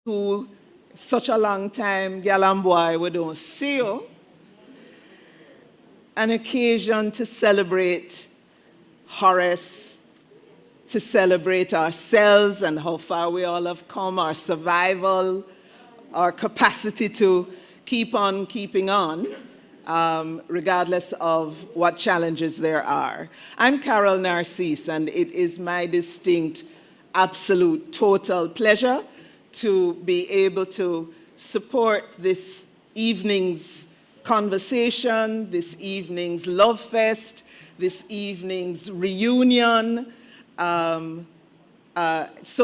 who such a long time, gal and boy, we don't see you. An occasion to celebrate Horace, to celebrate ourselves and how far we all have come, our survival, our capacity to keep on keeping on, regardless of what challenges there are. I'm Carol Narcisse, and it is my distinct, absolute, total pleasure to be able to support this evening's conversation, this evening's love fest, this evening's reunion, so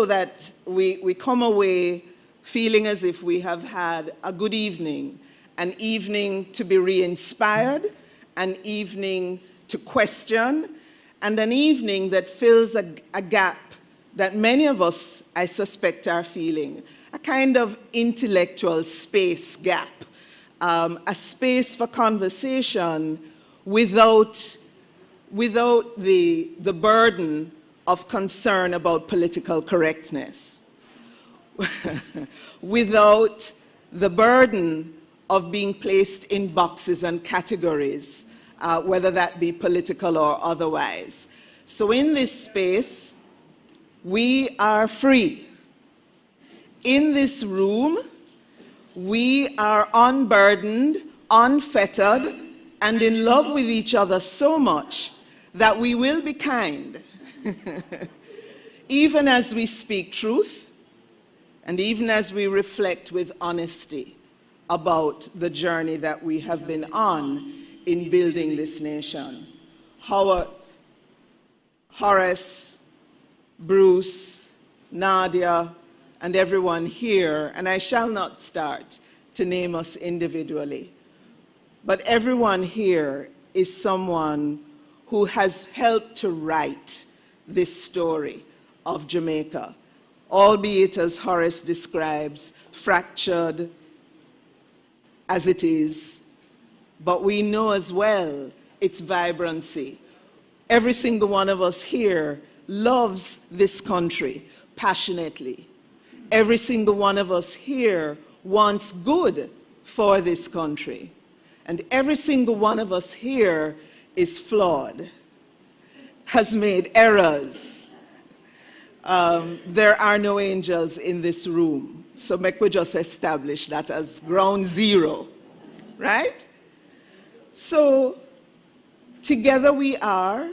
that we come away feeling as if we have had a good evening, an evening to be re-inspired, an evening to question, and an evening that fills a gap that many of us, I suspect, are feeling, a kind of intellectual space gap, a space for conversation without the burden of concern about political correctness, without the burden of being placed in boxes and categories, whether that be political or otherwise. So in this space, we are free. In this room, we are unburdened, unfettered, and in love with each other so much that we will be kind, even as we speak truth, and even as we reflect with honesty about the journey that we have been on in building this nation. Horace, Bruce, Nadia, and everyone here, and I shall not start to name us individually, but everyone here is someone who has helped to write this story of Jamaica, albeit, as Horace describes, fractured as it is, but we know as well its vibrancy. Every single one of us here loves this country passionately. Every single one of us here wants good for this country. And every single one of us here is flawed, has made errors. There are no angels in this room. So make we just establish that as ground zero, right? So together we are,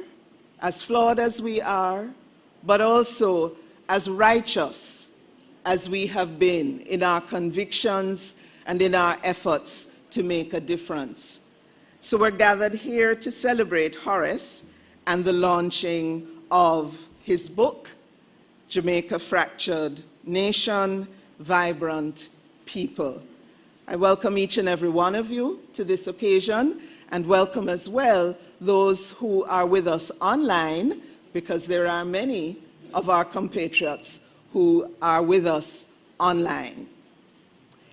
as flawed as we are, but also as righteous as we have been in our convictions and in our efforts to make a difference. So we're gathered here to celebrate Horace and the launching of his book, Jamaica Fractured Nation, Vibrant People. I welcome each and every one of you to this occasion, and welcome as well those who are with us online, because there are many of our compatriots who are with us online.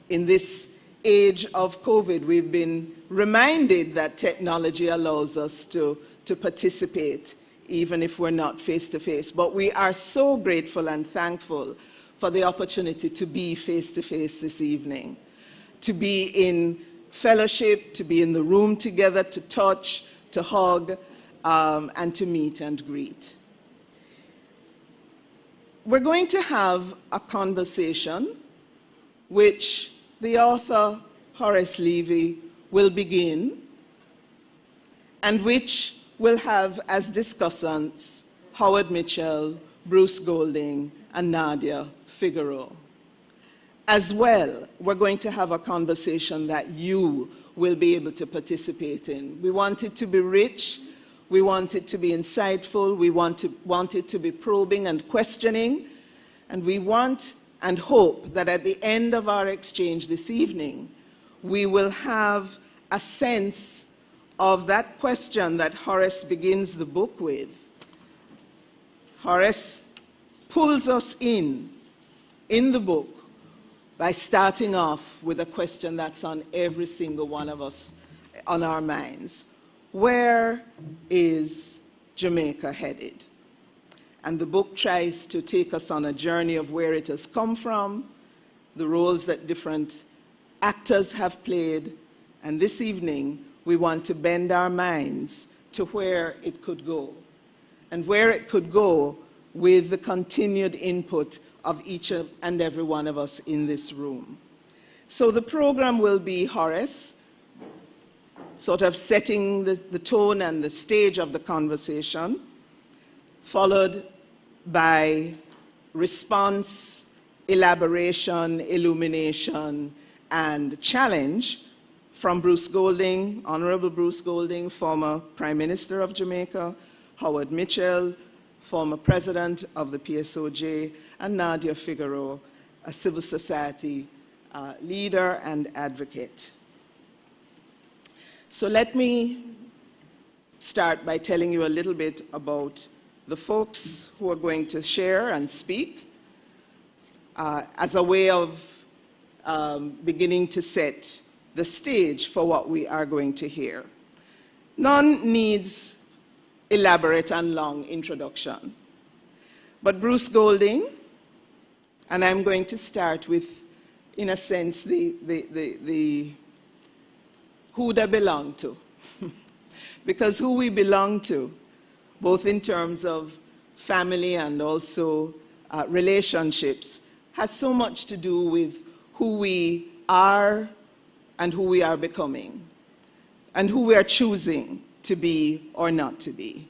In this age of COVID, we've been reminded that technology allows us to participate, even if we're not face-to-face. But we are so grateful and thankful for the opportunity to be face-to-face this evening, to be in fellowship, to be in the room together, to touch, to hug, and to meet and greet. We're going to have a conversation which the author, Horace Levy, will begin, and which will have as discussants Howard Mitchell, Bruce Golding, and Nadia Figueroa. As well, we're going to have a conversation that you will be able to participate in. We want it to be rich, we want it to be insightful, we want it to be probing and questioning, and we want and hope that at the end of our exchange this evening, we will have a sense of that question that Horace begins the book with. Horace pulls us in the book by starting off with a question that's on every single one of us, on our minds. Where is Jamaica headed? And the book tries to take us on a journey of where it has come from, the roles that different actors have played, and this evening we want to bend our minds to where it could go, and where it could go with the continued input of each and every one of us in this room. So the program will be Horace, sort of setting the tone and the stage of the conversation, followed by response, elaboration, illumination, and challenge from Bruce Golding, Honorable Bruce Golding, former Prime Minister of Jamaica, Howard Mitchell, former President of the PSOJ, and Nadia Figueroa, a civil society leader and advocate. So let me start by telling you a little bit about the folks who are going to share and speak as a way of beginning to set the stage for what we are going to hear. None needs elaborate and long introduction. But Bruce Golding, and I'm going to start with, in a sense, the who they belong to. Because who we belong to, both in terms of family and also relationships, has so much to do with who we are and who we are becoming, and who we are choosing to be or not to be.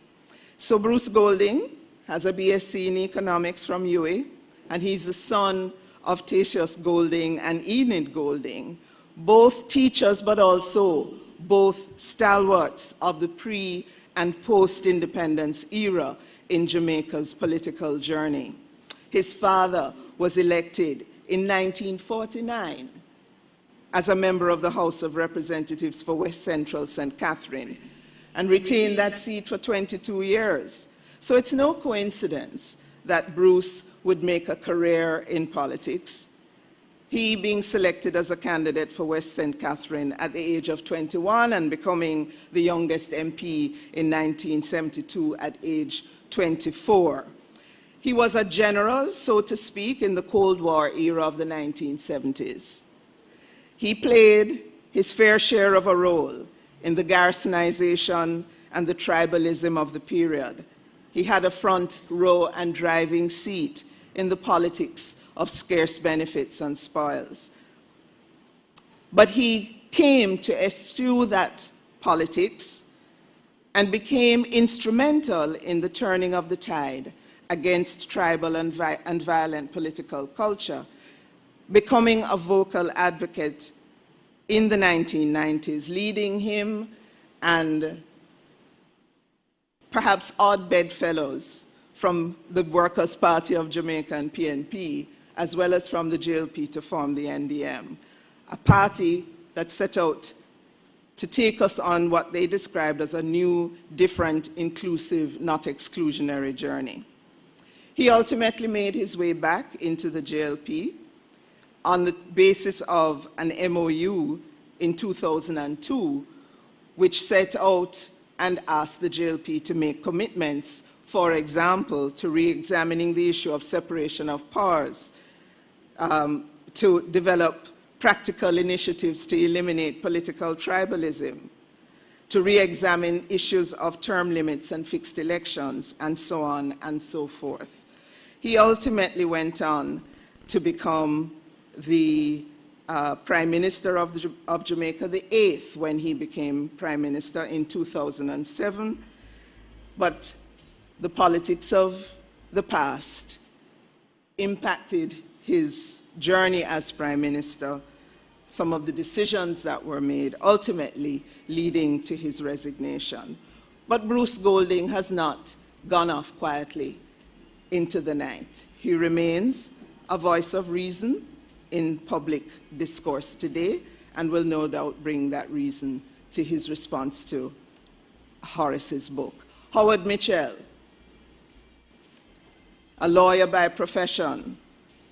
So Bruce Golding has a BSc in economics from UA, and he's the son of Tatius Golding and Enid Golding, both teachers but also both stalwarts of the pre- and post-independence era in Jamaica's political journey. His father was elected in 1949 as a member of the House of Representatives for West Central St. Catherine, and retained that seat for 22 years. So it's no coincidence that Bruce would make a career in politics, he being selected as a candidate for West St. Catherine at the age of 21 and becoming the youngest MP in 1972 at age 24. He was a general, so to speak, in the Cold War era of the 1970s. He played his fair share of a role in the garrisonization and the tribalism of the period. He had a front row and driving seat in the politics of scarce benefits and spoils. But he came to eschew that politics and became instrumental in the turning of the tide against tribal and violent political culture, becoming a vocal advocate in the 1990s, leading him and perhaps odd bedfellows from the Workers' Party of Jamaica and PNP, as well as from the JLP to form the NDM, a party that set out to take us on what they described as a new, different, inclusive, not exclusionary journey. He ultimately made his way back into the JLP on the basis of an MOU in 2002, which set out and asked the JLP to make commitments, for example, to re-examining the issue of separation of powers, to develop practical initiatives to eliminate political tribalism, to re-examine issues of term limits and fixed elections, and so on and so forth. He ultimately went on to become the Prime Minister of Jamaica, the 8th when he became Prime Minister in 2007. But the politics of the past impacted his journey as Prime Minister, some of the decisions that were made, ultimately leading to his resignation. But Bruce Golding has not gone off quietly into the night. He remains a voice of reason in public discourse today, and will no doubt bring that reason to his response to Horace's book. Howard Mitchell, a lawyer by profession,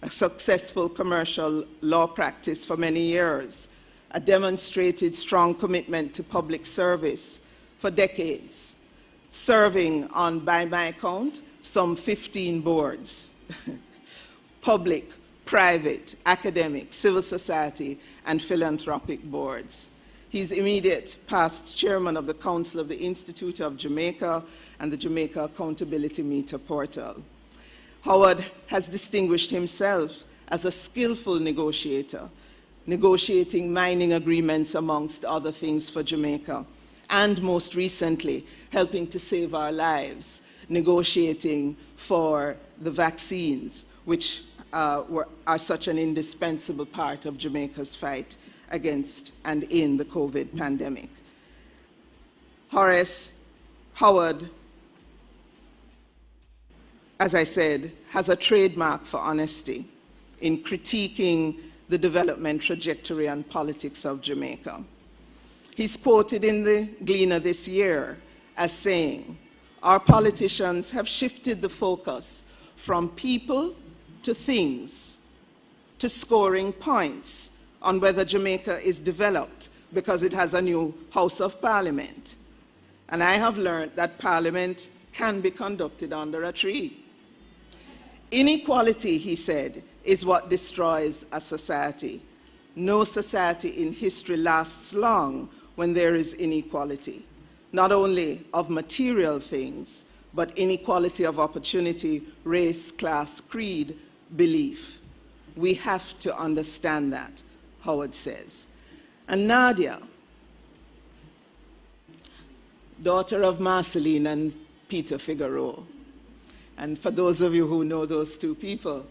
a successful commercial law practice for many years, a demonstrated strong commitment to public service for decades, serving on, by my count, some 15 boards, public, private, academic, civil society, and philanthropic boards. He's immediate past chairman of the Council of the Institute of Jamaica and the Jamaica Accountability Meter portal. Howard has distinguished himself as a skillful negotiator, negotiating mining agreements amongst other things for Jamaica, and most recently, helping to save our lives, negotiating for the vaccines, which are such an indispensable part of Jamaica's fight against and in the COVID pandemic. Howard, as I said, has a trademark for honesty in critiquing the development trajectory and politics of Jamaica. He's quoted in the Gleaner this year as saying, "Our politicians have shifted the focus from people to things, to scoring points on whether Jamaica is developed because it has a new House of Parliament. And I have learned that Parliament can be conducted under a tree." Inequality, he said, is what destroys a society. No society in history lasts long when there is inequality, not only of material things, but inequality of opportunity, race, class, creed, belief. We have to understand that, Howard says. And Nadia, daughter of Marceline and Peter Figueroa, and for those of you who know those two people,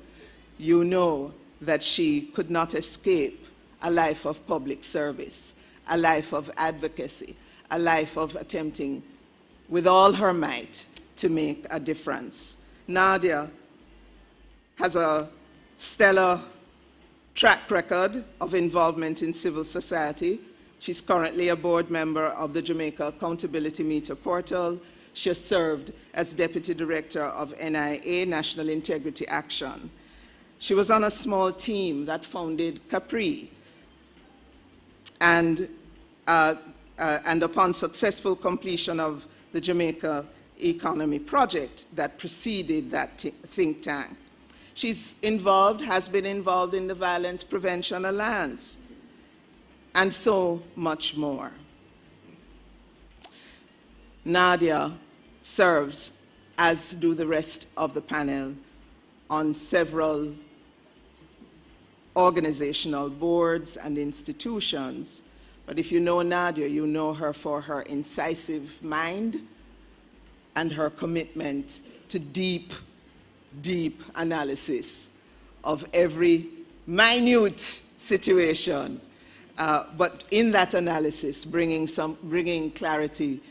you know that she could not escape a life of public service, a life of advocacy, a life of attempting with all her might to make a difference. Nadia has a stellar track record of involvement in civil society. She's currently a board member of the Jamaica Accountability Meter portal. She has served as deputy director of NIA, National Integrity Action. She was on a small team that founded Capri. And upon successful completion of the Jamaica Economy Project that preceded that think tank, has been involved in the Violence Prevention Alliance, and so much more. Nadia serves, as do the rest of the panel, on several organizational boards and institutions. But if you know Nadia, you know her for her incisive mind and her commitment to deep, deep analysis of every minute situation, but in that analysis, bringing clarity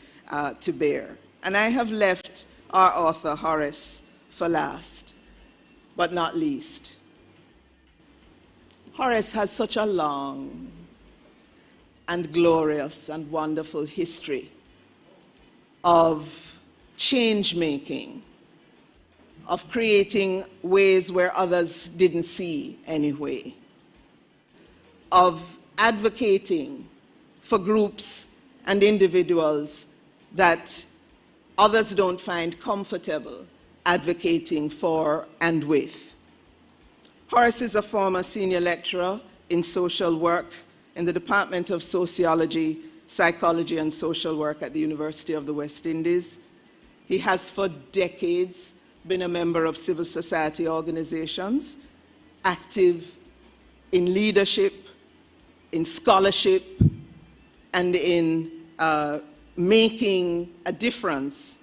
to bear. And I have left our author, Horace, for last, but not least. Horace has such a long and glorious and wonderful history of change-making, of creating ways where others didn't see any way, of advocating for groups and individuals that others don't find comfortable advocating for and with. Horace is a former senior lecturer in social work in the Department of Sociology, Psychology, and Social Work at the University of the West Indies. He has for decades been a member of civil society organizations, active in leadership, in scholarship, and in making a difference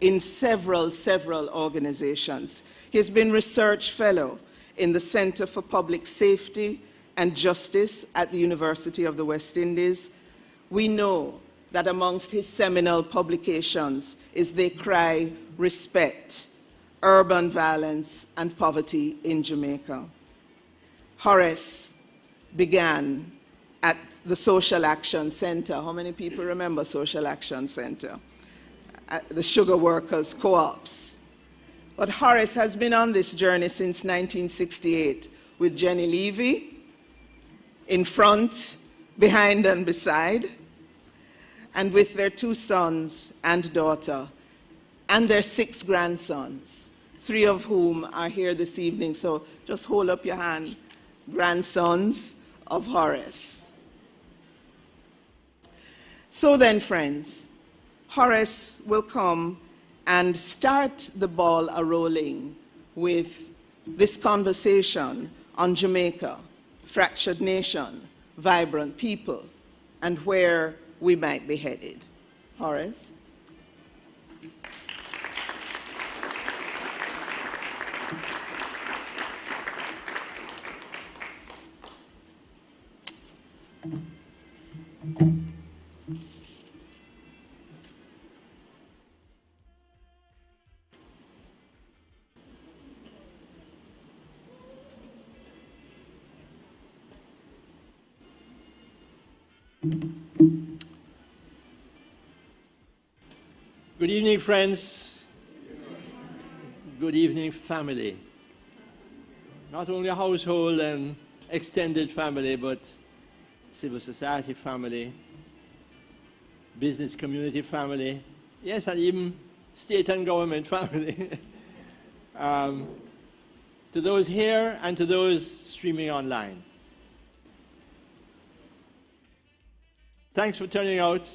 in several organizations. He's been research fellow in the Center for Public Safety and Justice at the University of the West Indies. We know that amongst his seminal publications is They Cry Respect, Urban Violence and Poverty in Jamaica. Horace began at the Social Action Center. How many people remember Social Action Center? At the Sugar Workers Co-ops. But Horace has been on this journey since 1968 with Jenny Levy in front, behind and beside, and with their 2 sons and daughter, and their 6 grandsons, 3 of whom are here this evening. So Just hold up your hand, grandsons of Horace. So then, friends, Horace will come and start the ball a-rolling with this conversation on Jamaica, fractured nation, vibrant people, and where we might be headed. Horace? Good evening, friends. Good evening, family. Not only a household and extended family, but civil society family, business community family, yes, and even state and government family. To those here and to those streaming online. Thanks for turning out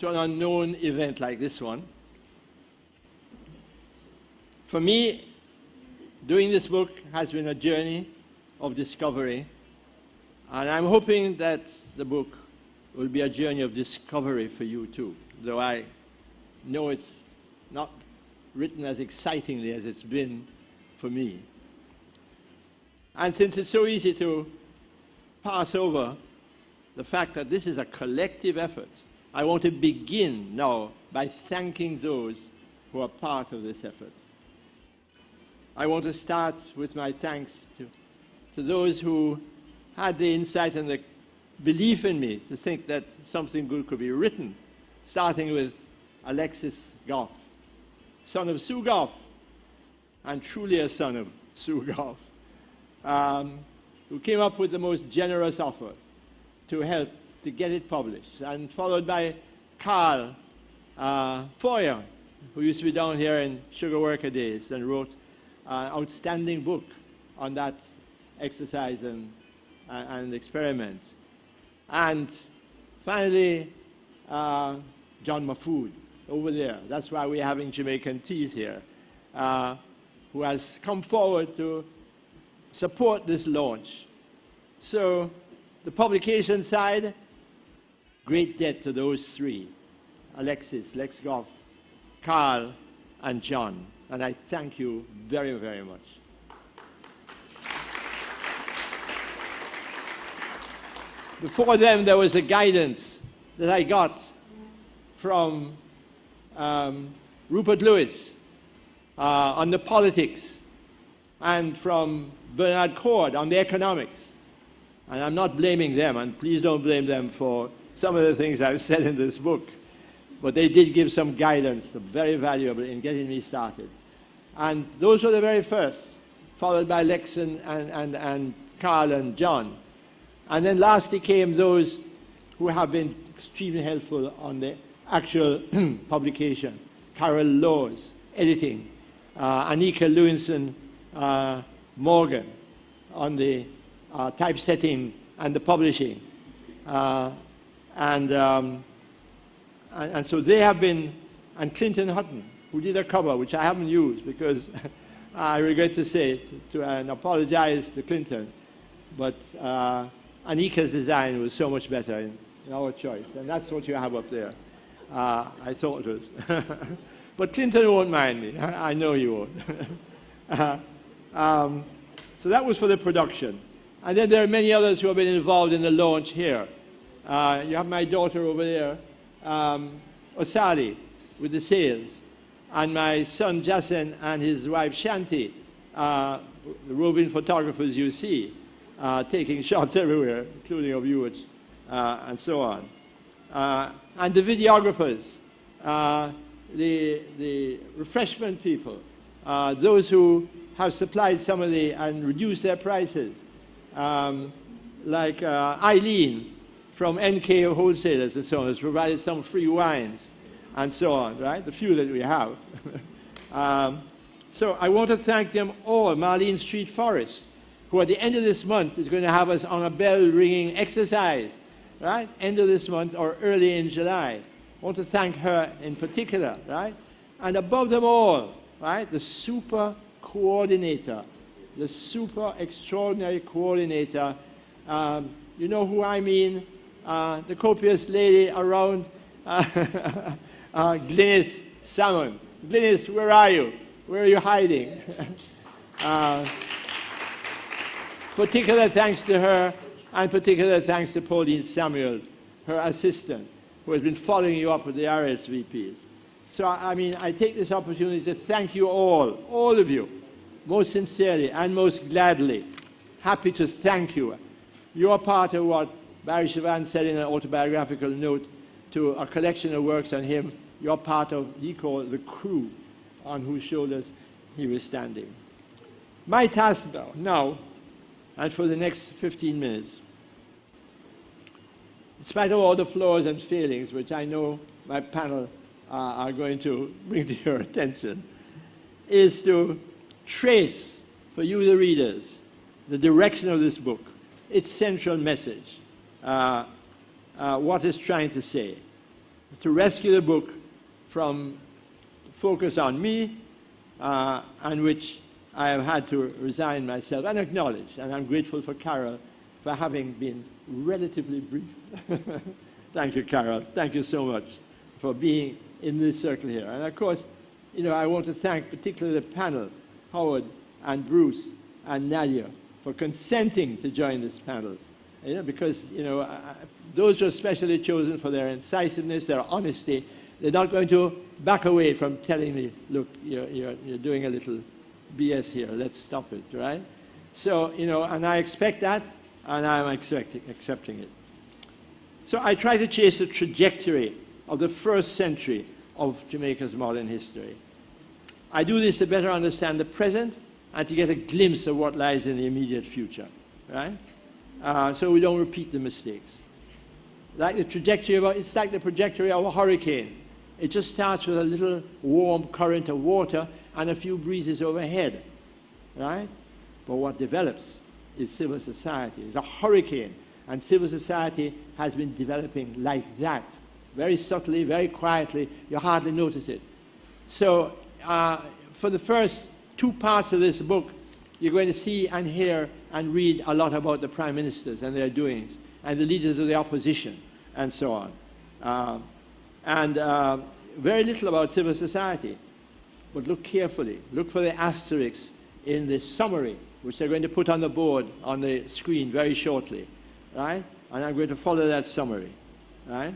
to an unknown event like this one. For me, doing this book has been a journey of discovery, and I'm hoping that the book will be a journey of discovery for you too, though I know it's not written as excitingly as it's been for me. And since it's so easy to pass over the fact that this is a collective effort, I want to begin now by thanking those who are part of this effort. I want to start with my thanks to those who had the insight and the belief in me to think that something good could be written, starting with Alexis Goff, son of Sue Goff, and truly a son of Sue Goff, who came up with the most generous offer to help to get it published, and followed by Carl Foyer, who used to be down here in Sugar Worker days and wrote an outstanding book on that exercise and experiment. And finally, John Mafood over there. That's why we're having Jamaican teas here, who has come forward to support this launch. So the publication side, great debt to those three, Alexis, Lex Goff, Carl, and John. And I thank you very, very much. Before them, there was the guidance that I got from Rupert Lewis on the politics, and from Bernard Cord on the economics. And I'm not blaming them, and please don't blame them for some of the things I've said in this book. But they did give some guidance, very valuable in getting me started. And those were the very first, followed by Lex and Carl and John. And then lastly came those who have been extremely helpful on the actual publication. Carol Laws, editing. Anika Lewinson Morgan on the typesetting and the publishing. And so they have been, and Clinton Hutton, who did a cover, which I haven't used because I regret to say it, and apologize to Clinton, but Anika's design was so much better in our choice, and that's what you have up there. I thought it was. But Clinton won't mind me. I know you won't. So that was for the production. And then there are many others who have been involved in the launch here. You have my daughter over there, Osali, with the sales, and my son Jason and his wife Shanti, the roving photographers you see, taking shots everywhere, including of you, and so on. And the videographers, the refreshment people, those who have supplied some of the and reduced their prices, like Eileen from NK Wholesalers and so on, has provided some free wines and so on, right? The few that we have. So I want to thank them all. Marlene Street Forest, who at the end of this month is going to have us on a bell-ringing exercise, right? End of this month or early in July. I want to thank her in particular, right? And above them all, right, the super coordinator, the super extraordinary coordinator. You know who I mean? The copious lady around Glynis Salmon. Glynis, where are you? Where are you hiding? Particular thanks to her, and particular thanks to Pauline Samuels, her assistant, who has been following you up with the RSVPs. So, I mean, I take this opportunity to thank you all of you, most sincerely and most gladly. Happy to thank you. You are part of what Barry Chavan said in an autobiographical note to a collection of works on him. You're part of, he called the crew on whose shoulders he was standing. My task now, and for the next 15 minutes, in spite of all the flaws and failings, which I know my panel are going to bring to your attention, is to trace, for you the readers, the direction of this book, its central message, what it's trying to say, to rescue the book from focus on me, and which I have had to resign myself and acknowledge, and I'm grateful for Carol for having been relatively brief. Thank you, Carol. Thank you so much for being in this circle here. And of course, you know, I want to thank particularly the panel, Howard and Bruce and Nadia, for consenting to join this panel. You know, because, you know, those who are specially chosen for their incisiveness, their honesty, they're not going to back away from telling me, look, you're doing a little BS here, let's stop it, right? So, you know, and I expect that, and I'm accepting it. So I try to chase the trajectory of the first century of Jamaica's modern history. I do this to better understand the present and to get a glimpse of what lies in the immediate future, right? So we don't repeat the mistakes. Like the trajectory it's like the trajectory of a hurricane. It just starts with a little warm current of water and a few breezes overhead, right? But what develops is civil society. It's a hurricane, and civil society has been developing like that, very subtly, very quietly. You hardly notice it. So for the first two parts of this book, you're going to see and hear and read a lot about the prime ministers and their doings, and the leaders of the opposition, and so on. Very little about civil society. But look carefully. Look for the asterisks in the summary, which they're going to put on the board, on the screen very shortly, right? And I'm going to follow that summary, right?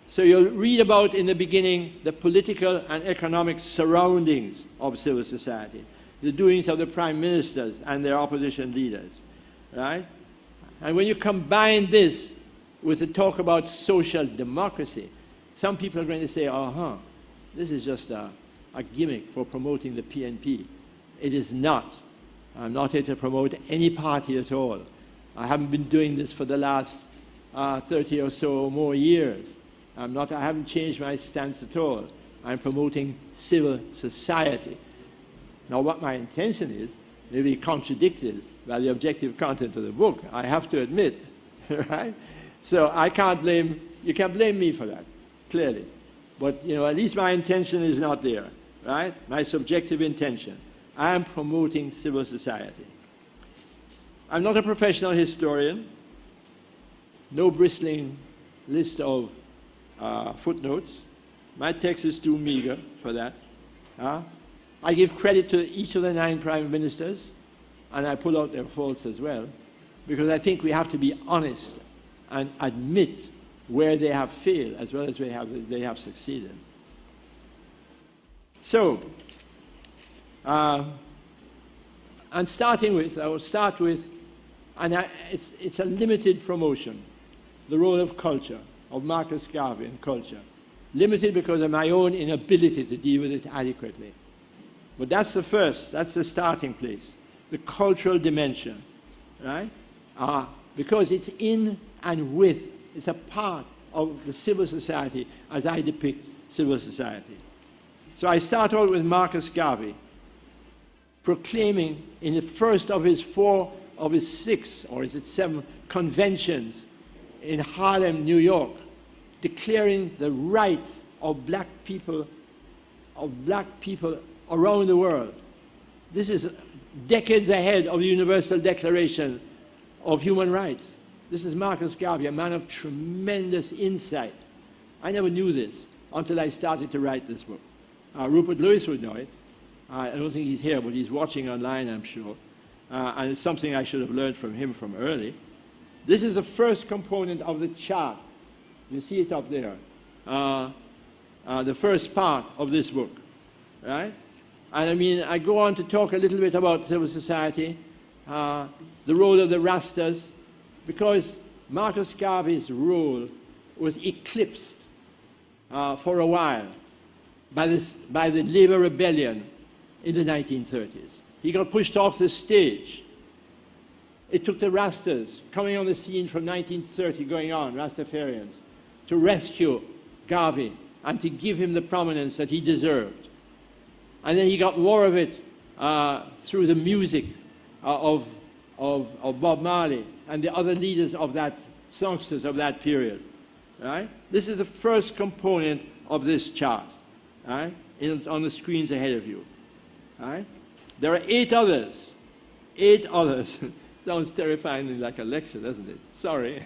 So you'll read about, in the beginning, the political and economic surroundings of civil society, the doings of the prime ministers and their opposition leaders, right? And when you combine this with the talk about social democracy, some people are going to say, this is just a gimmick for promoting the PNP. It is not. I'm not here to promote any party at all. I haven't been doing this for the last 30 or so more years. I haven't changed my stance at all. I'm promoting civil society. Now, what my intention is may be contradicted by the objective content of the book, I have to admit, right? So you can't blame me for that, clearly. But, you know, at least my intention is not there, right? My subjective intention. I am promoting civil society. I'm not a professional historian. No bristling list of footnotes. My text is too meager for that. I give credit to each of the 9 prime ministers, and I pull out their faults as well, because I think we have to be honest and admit where they have failed as well as where they have succeeded. So, and starting with, I will start with, it's a limited promotion, the role of culture, of Marcus Garvey in culture. Limited because of my own inability to deal with it adequately. But that's the starting place, the cultural dimension, right? Because it's in and with, it's a part of the civil society as I depict civil society. So I start out with Marcus Garvey, proclaiming in the first of his 6, or is it 7 conventions in Harlem, New York, declaring the rights of black people around the world. This is decades ahead of the Universal Declaration of Human Rights. This is Marcus Garvey, a man of tremendous insight. I never knew this until I started to write this book. Rupert Lewis would know it. I don't think he's here, but he's watching online, I'm sure. And it's something I should have learned from him from early. This is the first component of the chart. You see it up there. The first part of this book, right? And I mean, I go on to talk a little bit about civil society, the role of the Rastas, because Marcus Garvey's role was eclipsed for a while by the labor rebellion in the 1930s. He got pushed off the stage. It took the Rastas coming on the scene from 1930 going on, Rastafarians, to rescue Garvey and to give him the prominence that he deserved. And then he got more of it through the music of Bob Marley and the other leaders of that, songsters of that period. Right? This is the first component of this chart, right? On the screens ahead of you. Right? There are 8 others. 8 others. Sounds terrifyingly like a lecture, doesn't it? Sorry.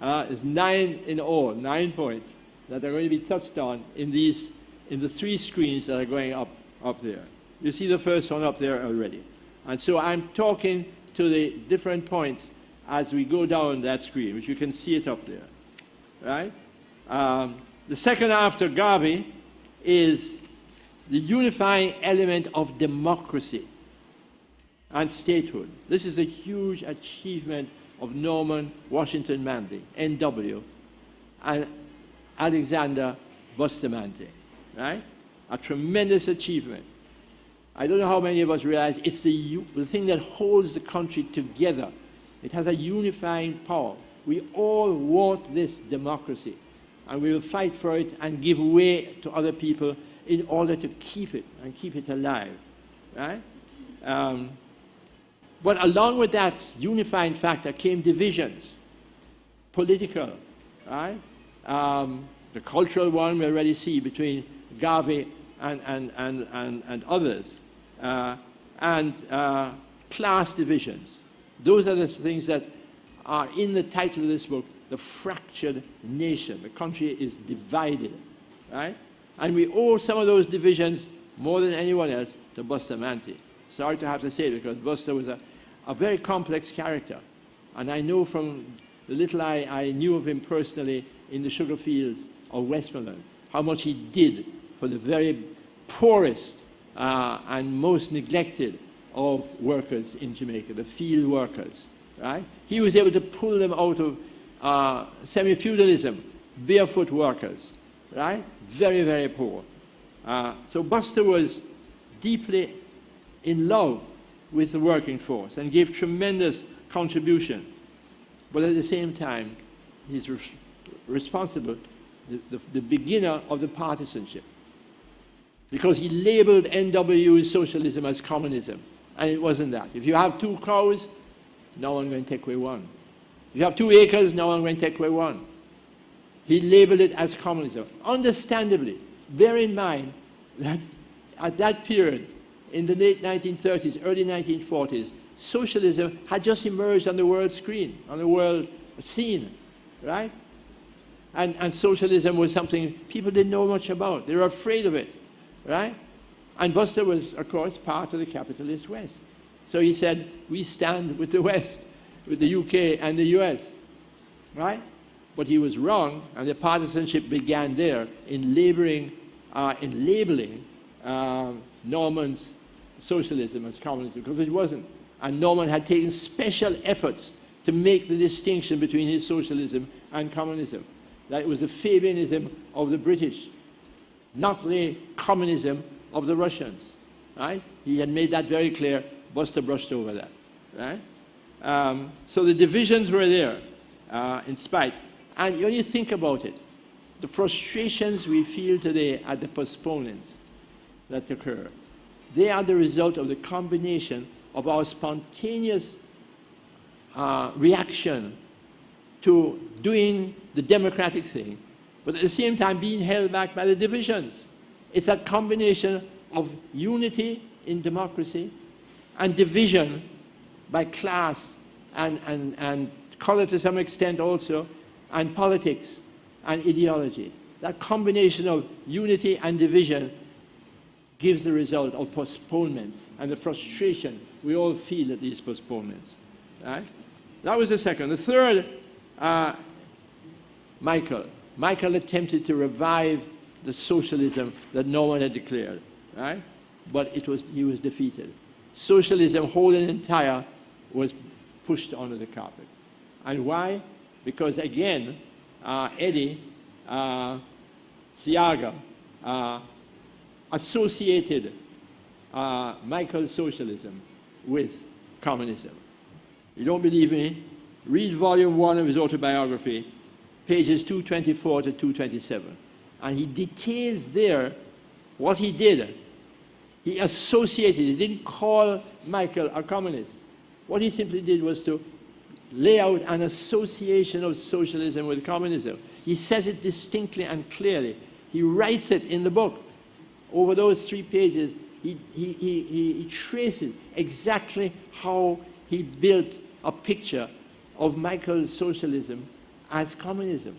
It's 9 in all, 9 points that are going to be touched on in the 3 screens that are going up there. You see the first one up there already. And so I'm talking to the different points as we go down that screen, which you can see it up there. Right? The second after Garvey is the unifying element of democracy and statehood. This is a huge achievement of Norman Washington Manley, NW, and Alexander Bustamante, right? A tremendous achievement. I don't know how many of us realize it's the thing that holds the country together. It has a unifying power. We all want this democracy, and we will fight for it and give way to other people in order to keep it and keep it alive, right? But along with that unifying factor came divisions, political, right? The cultural one we already see between Garvey and others, and class divisions. Those are the things that are in the title of this book, The Fractured Nation. The country is divided, right? And we owe some of those divisions more than anyone else to Bustamante. Sorry to have to say it, because Buster was a very complex character. And I know from the little I knew of him personally in the sugar fields of Westmoreland, how much he did for the very poorest and most neglected of workers in Jamaica, the field workers, right? He was able to pull them out of semi-feudalism, barefoot workers, right? Very, very poor. So Buster was deeply in love with the working force and gave tremendous contribution. But at the same time, he's responsible, the beginner of the partisanship, because he labeled NW's socialism as communism, and it wasn't that. If you have 2 cows, no one going to take away one. If you have 2 acres, no one going to take away one. He labeled it as communism. Understandably, bear in mind that at that period, in the late 1930s, early 1940s, socialism had just emerged on the world screen, on the world scene, right? And socialism was something people didn't know much about. They were afraid of it, right? And Buster was, of course, part of the capitalist West. So he said, we stand with the West, with the UK and the US, right? But he was wrong, and the partisanship began there in labeling Norman's socialism as communism, because it wasn't. And Norman had taken special efforts to make the distinction between his socialism and communism. That it was the Fabianism of the British, not the communism of the Russians, right? He had made that very clear. Buster brushed over that, right? So the divisions were there, in spite. And when you think about it, the frustrations we feel today at the postponements that occur, They are the result of the combination of our spontaneous reaction to doing the democratic thing, but at the same time being held back by the divisions. It's that combination of unity in democracy and division by class and color to some extent also, and politics and ideology. That combination of unity and division gives the result of postponements and the frustration we all feel at these postponements. Right? That was the second. The third, Michael attempted to revive the socialism that Norman had declared, right? But he was defeated. Socialism, whole and entire, was pushed under the carpet. And why? Because again, Eddie Seaga associated Michael's socialism with communism. You don't believe me? Read volume 1 of his autobiography, pages 224 to 227. And he details there what he did. He associated, he didn't call Michael a communist. What he simply did was to lay out an association of socialism with communism. He says it distinctly and clearly. He writes it in the book. Over those 3 pages, he traces exactly how he built a picture of Michael's socialism as communism.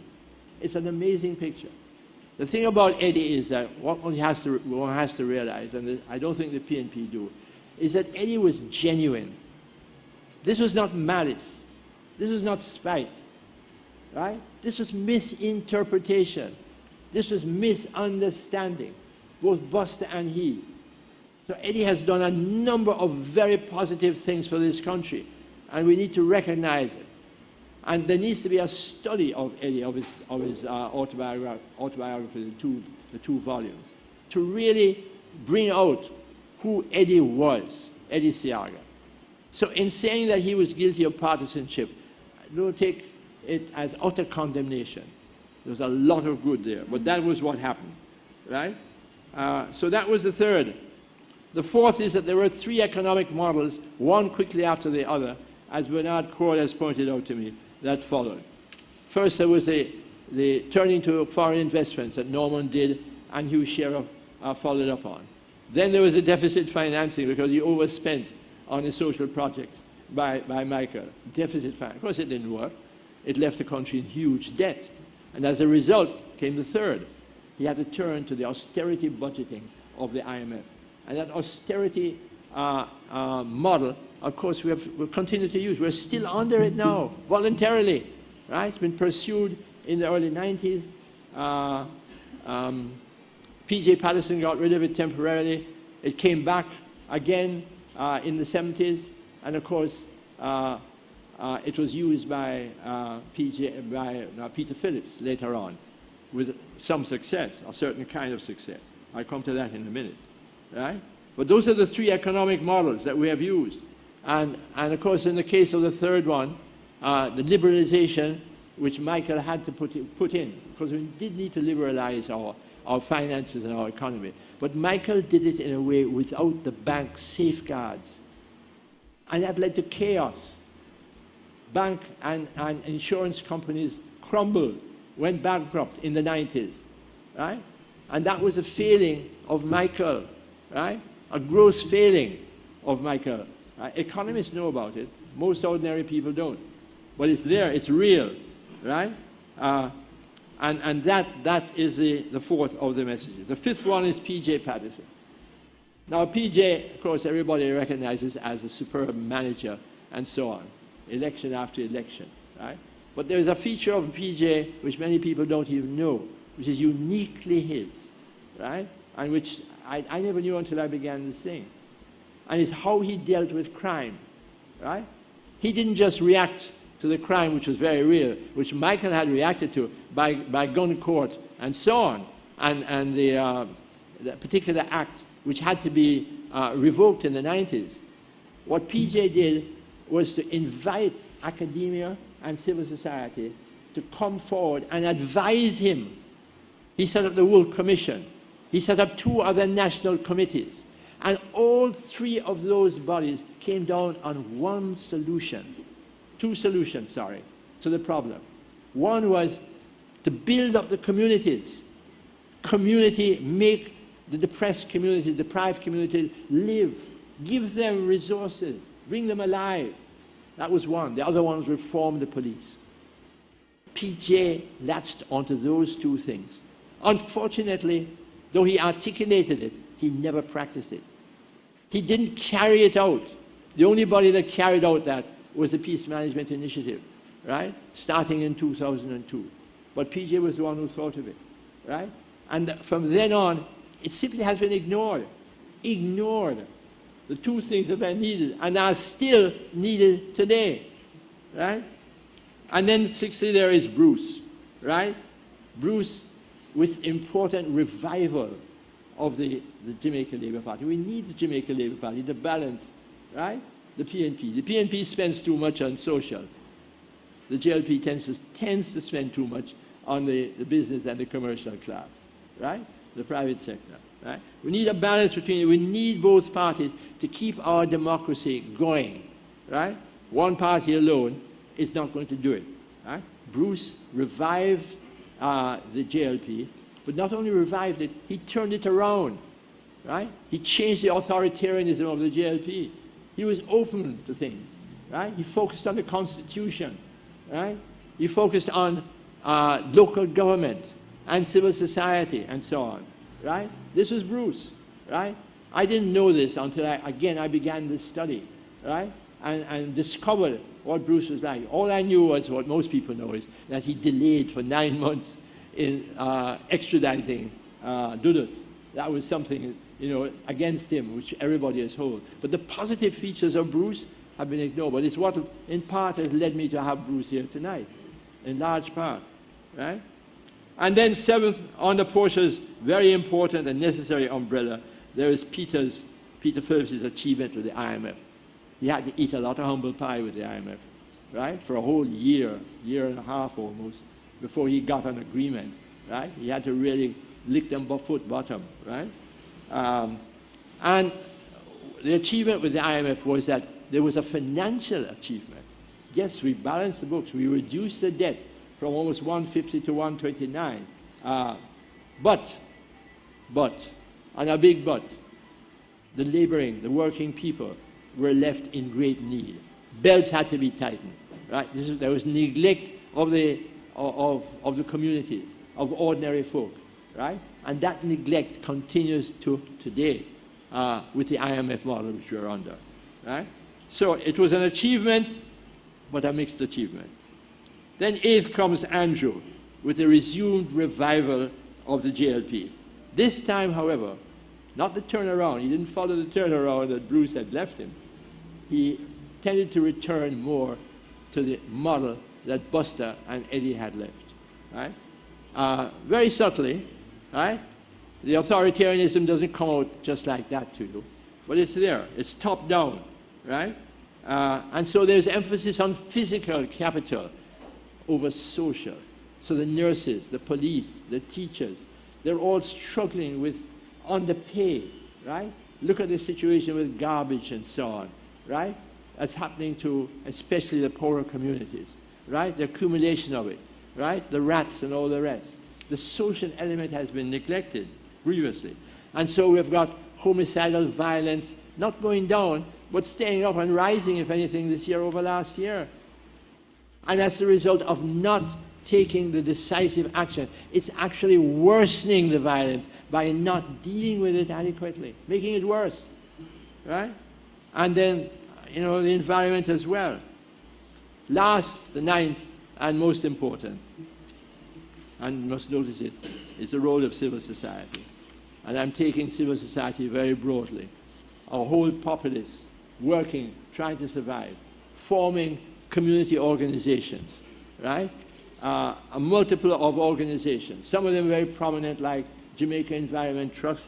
It's an amazing picture. The thing about Eddie is that what one has to realize, and I don't think the PNP do, is that Eddie was genuine. This was not malice. This was not spite. Right? This was misinterpretation. This was misunderstanding, both Buster and he. So Eddie has done a number of very positive things for this country, and we need to recognize it. And there needs to be a study of Eddie, of his autobiography, the two volumes, to really bring out who Eddie was, Eddie Seaga. So in saying that he was guilty of partisanship, don't take it as utter condemnation. There was a lot of good there, but that was what happened, right? So that was the third. The fourth is that there were 3 economic models, one quickly after the other, as Bernard Cord has pointed out to me, that followed. First, there was the turning to foreign investments that Norman did and Hugh Sheriff followed up on. Then there was the deficit financing because he overspent on the social projects by Michael. Deficit financing. Of course, it didn't work. It left the country in huge debt. And as a result came the third. He had to turn to the austerity budgeting of the IMF. And that austerity model, of course, we'll continue to use. We're still under it now, voluntarily. Right? It's been pursued in the early 90s. P.J. Patterson got rid of it temporarily. It came back again in the 70s. And of course, it was used by Peter Phillips later on with some success, a certain kind of success. I'll come to that in a minute. Right? But those are the 3 economic models that we have used. And of course, in the case of the third one, the liberalization, which Michael had to put in, because we did need to liberalize our finances and our economy. But Michael did it in a way without the bank safeguards. And that led to chaos. Bank and insurance companies crumbled, went bankrupt in the 90s. Right? And that was a failing of Michael. Right? A gross failing of Michael. Economists know about it. Most ordinary people don't. But it's there. It's real. Right? And that is the fourth of the messages. The fifth one is P.J. Patterson. Now, P.J., of course, everybody recognizes as a superb manager and so on, election after election. Right? But there's a feature of P.J. which many people don't even know, which is uniquely his. Right? And which I never knew until I began this thing. And it's how he dealt with crime, right? He didn't just react to the crime, which was very real, which Michael had reacted to by gun court and so on, and the particular act which had to be revoked in the 90s. What PJ did was to invite academia and civil society to come forward and advise him. He set up the Wolf Commission. He set up 2 other national committees. And all three of those bodies came down on one solution, two solutions, sorry, to the problem. One was to build up the communities. Make the depressed communities, deprived communities live. Give them resources. Bring them alive. That was one. The other one was reform the police. PJ latched onto those two things. Unfortunately, though he articulated it, he never practiced it. He didn't carry it out. The only body that carried out that was the Peace Management Initiative, right? Starting in 2002. But PJ was the one who thought of it, right? And from then on, it simply has been ignored. Ignored. The two things that are needed and are still needed today, right? And then sixthly, there is Bruce, right? Bruce with important revival of the Jamaica Labour Party. We need the Jamaica Labour Party to balance, right? The PNP. The PNP spends too much on social. The JLP tends to spend too much on the business and the commercial class, right? The private sector, right? We need a balance between it. We need both parties to keep our democracy going, right? One party alone is not going to do it, right? Bruce revived the JLP, but not only revived it, he turned it around, right? He changed the authoritarianism of the JLP. He was open to things, right? He focused on the Constitution, right? He focused on local government and civil society and so on, right? This was Bruce, right? I didn't know this until I began this study, right? And discovered what Bruce was like. All I knew was what most people know is that he delayed for 9 months in extraditing Dudus. That was something, against him, which everybody has held. But the positive features of Bruce have been ignored. But it's what, in part, has led me to have Bruce here tonight, in large part, right? And then seventh, under Portia's very important and necessary umbrella, there is Peter Phillips's achievement with the IMF. He had to eat a lot of humble pie with the IMF, right? For a whole year and a half almost, before he got an agreement, right? He had to really lick them foot bottom, right? And the achievement with the IMF was that there was a financial achievement. Yes, we balanced the books. We reduced the debt from almost 150 to 129. But, and a big but, the laboring, the working people were left in great need. Belts had to be tightened, right? There was neglect of the communities, of ordinary folk, right? And that neglect continues to today with the IMF model which we are under, right? So it was an achievement, but a mixed achievement. Then eighth comes Andrew with the resumed revival of the JLP. This time, however, not the turnaround. He didn't follow the turnaround that Bruce had left him. He tended to return more to the model that Buster and Eddie had left, right? Very subtly, right? The authoritarianism doesn't come out just like that to you, but it's there. It's top down, right? And so there's emphasis on physical capital over social. So the nurses, the police, the teachers, they're all struggling with underpay, right? Look at the situation with garbage and so on, right? That's happening to especially the poorer communities, right? The accumulation of it, right? The rats and all the rest. The social element has been neglected grievously. And so we've got homicidal violence not going down, but staying up and rising, if anything, this year over last year. And that's the result of not taking the decisive action. It's actually worsening the violence by not dealing with it adequately, making it worse, right? And then, the environment as well. Last, the ninth, and most important, and you must notice it, is the role of civil society. And I'm taking civil society very broadly. Our whole populace working, trying to survive, forming community organizations, right? A multiple of organizations, some of them very prominent, like Jamaica Environment Trust,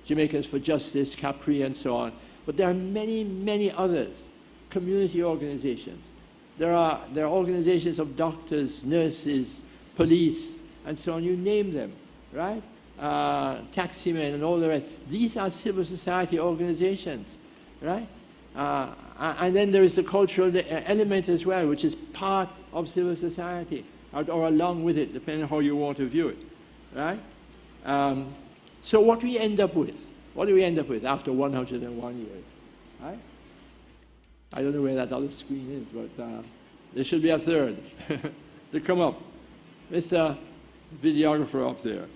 Jamaicans for Justice, Capri, and so on. But there are many, many others, community organizations. There are organizations of doctors, nurses, police, and so on. You name them, right? taximen, and all the rest. These are civil society organizations, right? And then there is the cultural element as well, which is part of civil society, or along with it, depending on how you want to view it, right? So what we end up with? What do we end up with after 101 years, right? I don't know where that other screen is, but there should be a third to come up. Mr. Videographer up there.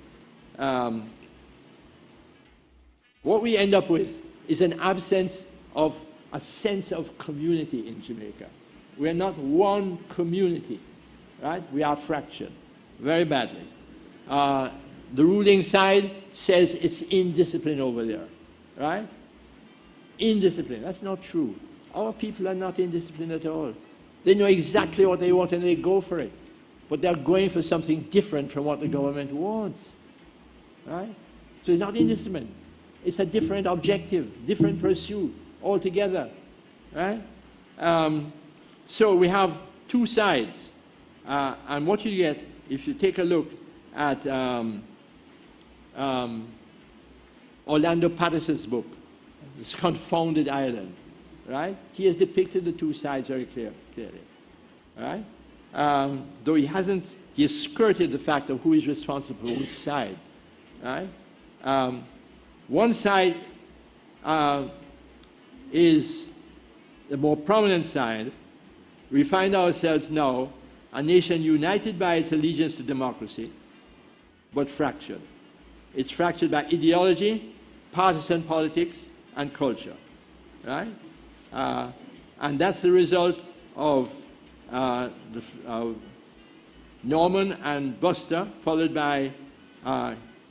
What we end up with is an absence of a sense of community in Jamaica. We are not one community, right? We are fractured very badly. The ruling side says it's indiscipline over there, right? Indiscipline. That's not true. Our people are not indisciplined at all. They know exactly what they want and they go for it. But they're going for something different from what the government wants, right? So it's not indiscipline. It's a different objective, different pursuit altogether, right? So we have two sides. And what you get, if you take a look at Orlando Patterson's book, This Confounded Island, right? He has depicted the two sides very clearly, right? Though he has skirted the fact of who is responsible for which side, right? One side is the more prominent side. We find ourselves now a nation united by its allegiance to democracy, but fractured. It's fractured by ideology, partisan politics, and culture, right? And that's the result of Norman and Buster, followed by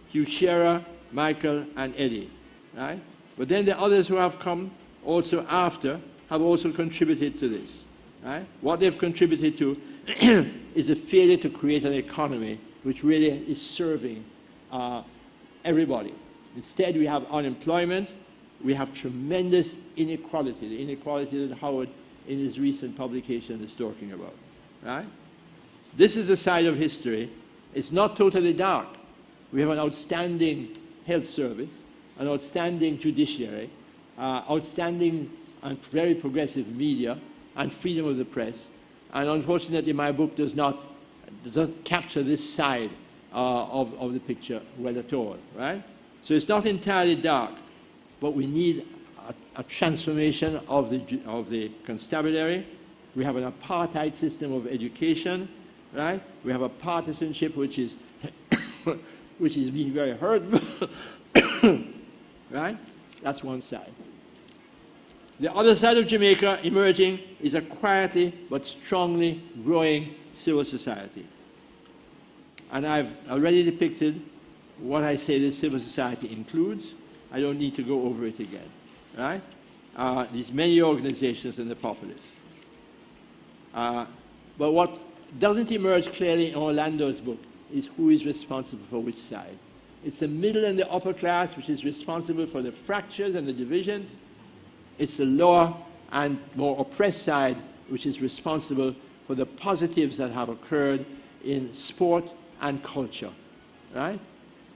Hugh Shearer, Michael, and Eddie, right? But then the others who have come also after have also contributed to this, right? What they've contributed to is a failure to create an economy which really is serving everybody. Instead, we have unemployment, we have tremendous inequality, the inequality that Howard in his recent publication is talking about, right? This is a side of history. It's not totally dark. We have an outstanding health service, an outstanding judiciary, outstanding and very progressive media, and freedom of the press. And unfortunately, my book does not capture this side of the picture well at all, right? So it's not entirely dark, but we need a transformation of the constabulary. We have an apartheid system of education, right? We have a partisanship which is being very hurt, right? That's one side. The other side of Jamaica emerging is a quietly but strongly growing civil society. And I've already depicted what I say this civil society includes. I don't need to go over it again, right? These many organizations and the populace. But what doesn't emerge clearly in Orlando's book is who is responsible for which side. It's the middle and the upper class which is responsible for the fractures and the divisions. It's the lower and more oppressed side which is responsible for the positives that have occurred in sport and culture, right?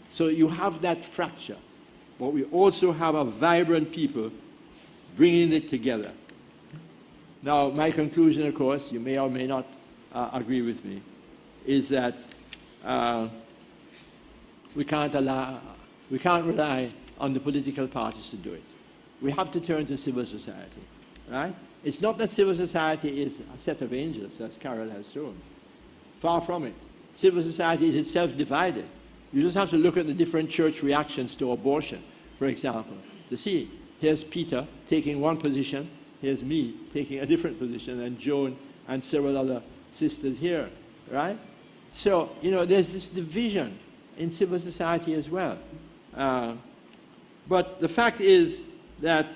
So you have that fracture, but we also have a vibrant people bringing it together. Now, my conclusion, of course, you may or may not agree with me, is that we can't rely on the political parties to do it. We have to turn to civil society, right? It's not that civil society is a set of angels, as Carol has shown. Far from it. Civil society is itself divided. You just have to look at the different church reactions to abortion, for example, to see. Here's Peter taking one position, here's me taking a different position, and Joan and several other sisters here, right? So, you know, there's this division in civil society as well. But the fact is that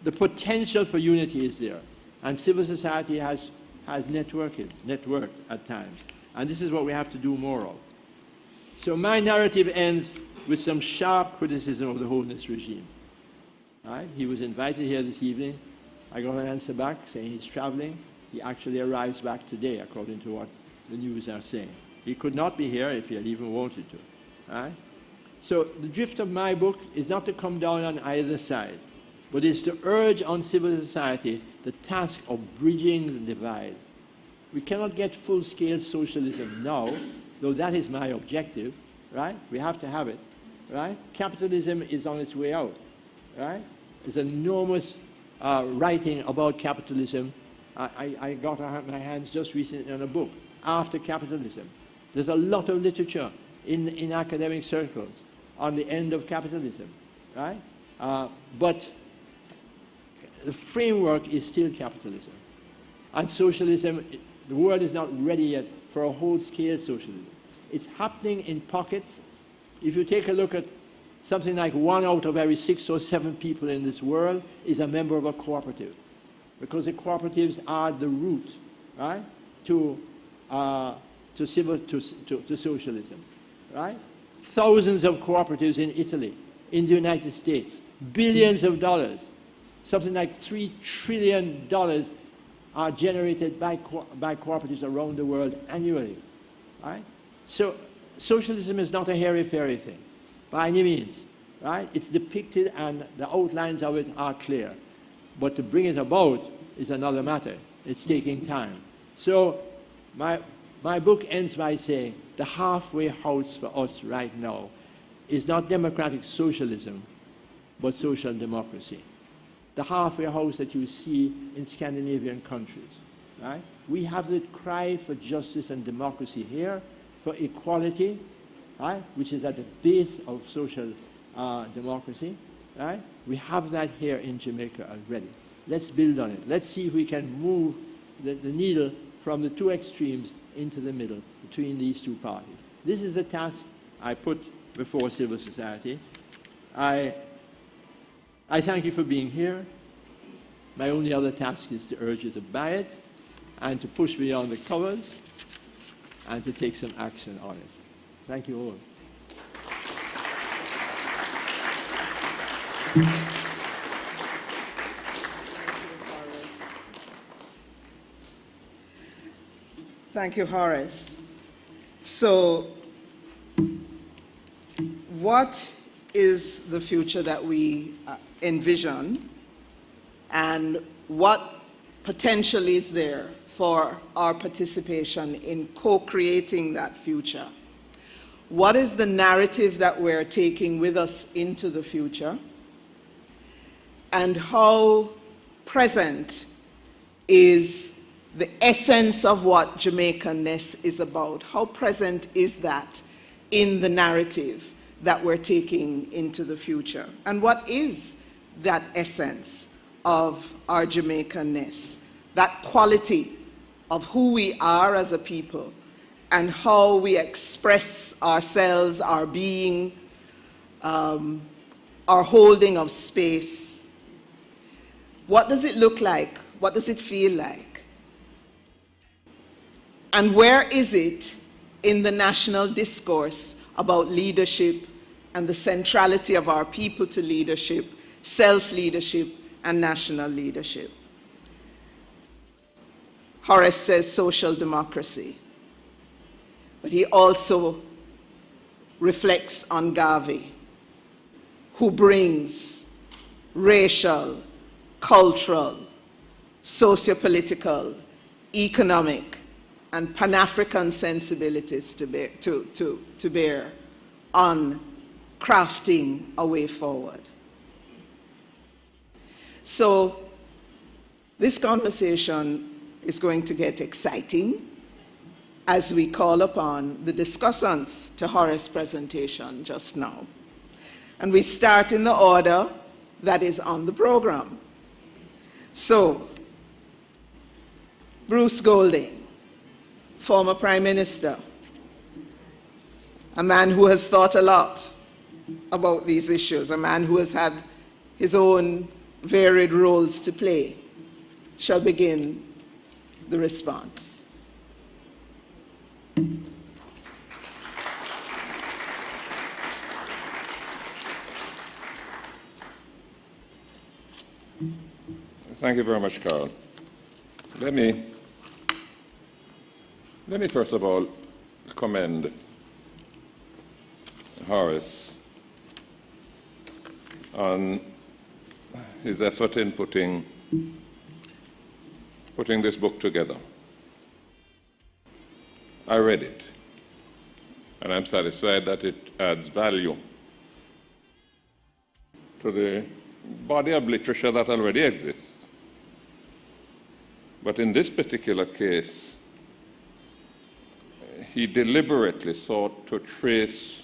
the potential for unity is there, and civil society has networked at times. And this is what we have to do more of. So my narrative ends with some sharp criticism of the holiness regime. Right? He was invited here this evening. I got an answer back saying he's traveling. He actually arrives back today, according to what the news are saying. He could not be here if he had even wanted to. Right? So the drift of my book is not to come down on either side, but is to urge on civil society the task of bridging the divide. We cannot get full-scale socialism now, though that is my objective, right? We have to have it, right? Capitalism is on its way out, right? There's enormous writing about capitalism. I got my hands just recently on a book, After Capitalism. There's a lot of literature in academic circles on the end of capitalism, right? But the framework is still capitalism. And socialism, the world is not ready yet for a whole-scale socialism. It's happening in pockets. If you take a look at something like 1 out of every 6 or 7 people in this world is a member of a cooperative, because the cooperatives are the route, right, to socialism, right? Thousands of cooperatives in Italy, in the United States, billions of dollars, something like $3 trillion are generated by cooperatives around the world annually, right? So socialism is not a hairy-fairy thing, by any means, right? It's depicted and the outlines of it are clear. But to bring it about is another matter. It's taking time. So my book ends by saying the halfway house for us right now is not democratic socialism, but social democracy. The halfway house that you see in Scandinavian countries, right? We have the cry for justice and democracy here, for equality, right, which is at the base of social democracy, right? We have that here in Jamaica already. Let's build on it. Let's see if we can move the needle from the two extremes into the middle between these two parties. This is the task I put before civil society. I thank you for being here. My only other task is to urge you to buy it and to push beyond the covers and to take some action on it. Thank you all. Thank you, Horace. So, what is the future that we envision, and what potential is there for our participation in co-creating that future? What is the narrative that we're taking with us into the future? And how present is the essence of what Jamaicanness is about? How present is that in the narrative that we're taking into the future? And what is that essence of our Jamaicanness, that quality of who we are as a people, and how we express ourselves, our being, our holding of space? What does it look like? What does it feel like? And where is it in the national discourse about leadership and the centrality of our people to leadership, self-leadership, and national leadership? Horace says social democracy, but he also reflects on Garvey, who brings racial, cultural, socio-political, economic, and Pan-African sensibilities to bear on crafting a way forward. So this conversation is going to get exciting as we call upon the discussants to Horace's presentation just now. And we start in the order that is on the program. So, Bruce Golding, former Prime Minister, a man who has thought a lot about these issues, a man who has had his own varied roles to play, shall begin the response. Thank you very much, Carl. Let me first of all commend Horace on his effort in putting this book together. I read it, and I'm satisfied that it adds value to the body of literature that already exists. But in this particular case, he deliberately sought to trace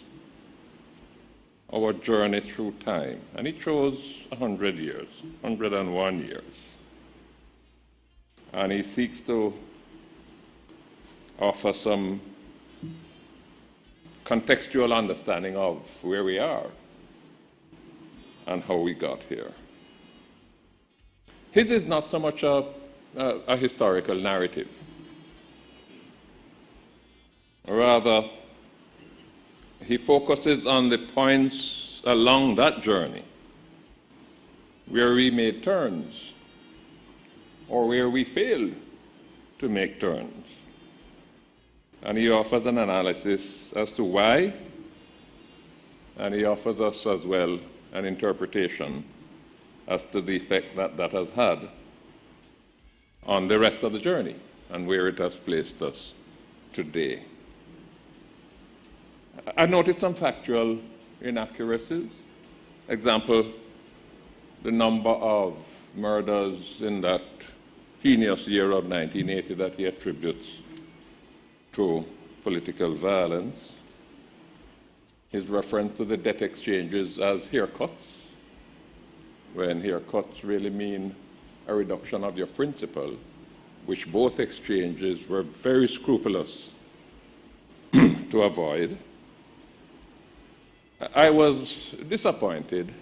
our journey through time, and he chose 100 years, 101 years. And he seeks to offer some contextual understanding of where we are and how we got here. His is not so much a historical narrative. Rather, he focuses on the points along that journey where we made turns or where we failed to make turns. And he offers an analysis as to why, and he offers us as well an interpretation as to the effect that that has had on the rest of the journey and where it has placed us today. I noticed some factual inaccuracies. Example, the number of murders in that heinous year of 1980 that he attributes to political violence. His reference to the debt exchanges as haircuts, when haircuts really mean a reduction of your principal, which both exchanges were very scrupulous to avoid. I was disappointed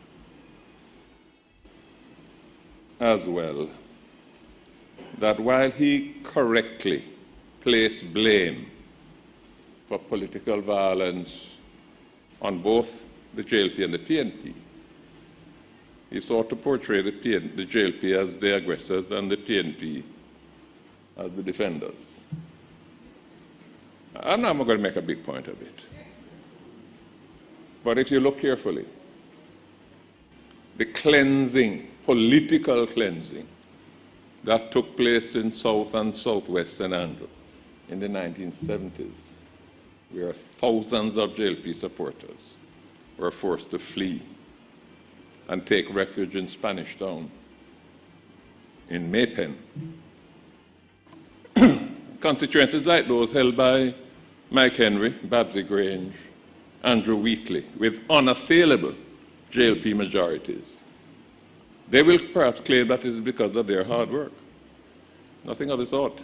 as well that while he correctly placed blame for political violence on both the JLP and the PNP, he sought to portray the JLP as the aggressors and the PNP as the defenders. I'm not going to make a big point of it. But if you look carefully, the cleansing, political cleansing, that took place in South and Southwest St. Andrew in the 1970s, where thousands of JLP supporters were forced to flee and take refuge in Spanish Town, in Maypen. Constituencies like those held by Mike Henry, Babsy Grange, Andrew Wheatley, with unassailable JLP majorities. They will perhaps claim that it is because of their hard work. Nothing of the sort.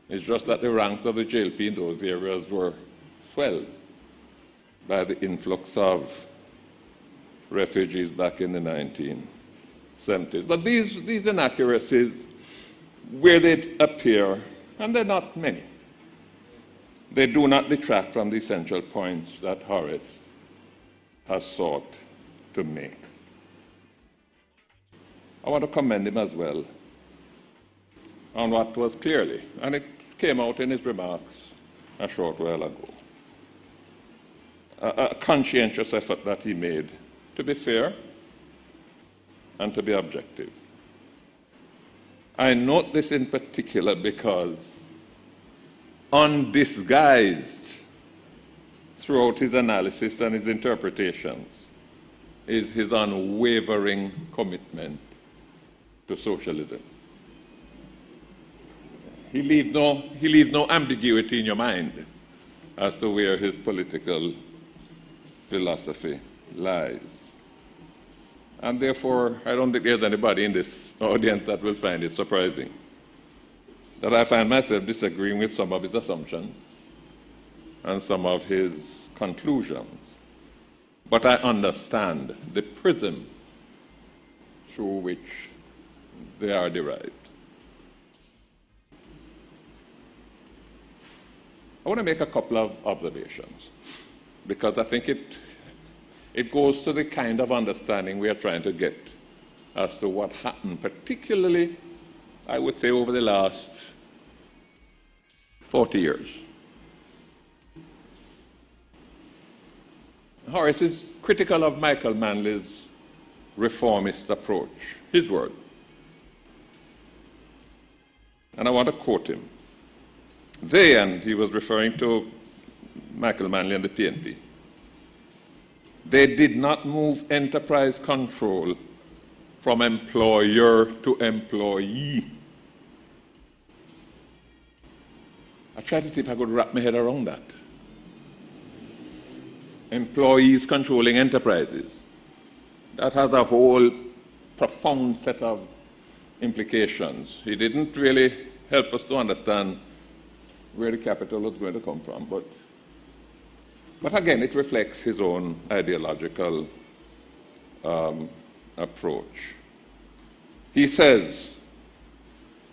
It's just that the ranks of the JLP in those areas were swelled by the influx of refugees back in the 1970s. But these inaccuracies, where they appear, and they're not many, they do not detract from the essential points that Horace has sought to make. I want to commend him as well on what was clearly, and it came out in his remarks a short while ago, a conscientious effort that he made to be fair and to be objective. I note this in particular because undisguised throughout his analysis and his interpretations is his unwavering commitment to socialism. He leaves no ambiguity in your mind as to where his political philosophy lies. And therefore, I don't think there's anybody in this audience that will find it surprising that I find myself disagreeing with some of his assumptions and some of his conclusions. But I understand the prism through which they are derived. I want to make a couple of observations because I think it goes to the kind of understanding we are trying to get as to what happened, particularly, I would say, over the last 40 years. Horace is critical of Michael Manley's reformist approach. His word. And I want to quote him. They, and he was referring to Michael Manley and the PNP, they did not move enterprise control from employer to employee. I tried to see if I could wrap my head around that. Employees controlling enterprises. That has a whole profound set of implications. He didn't really help us to understand where the capital was going to come from, but again, it reflects his own ideological approach. He says,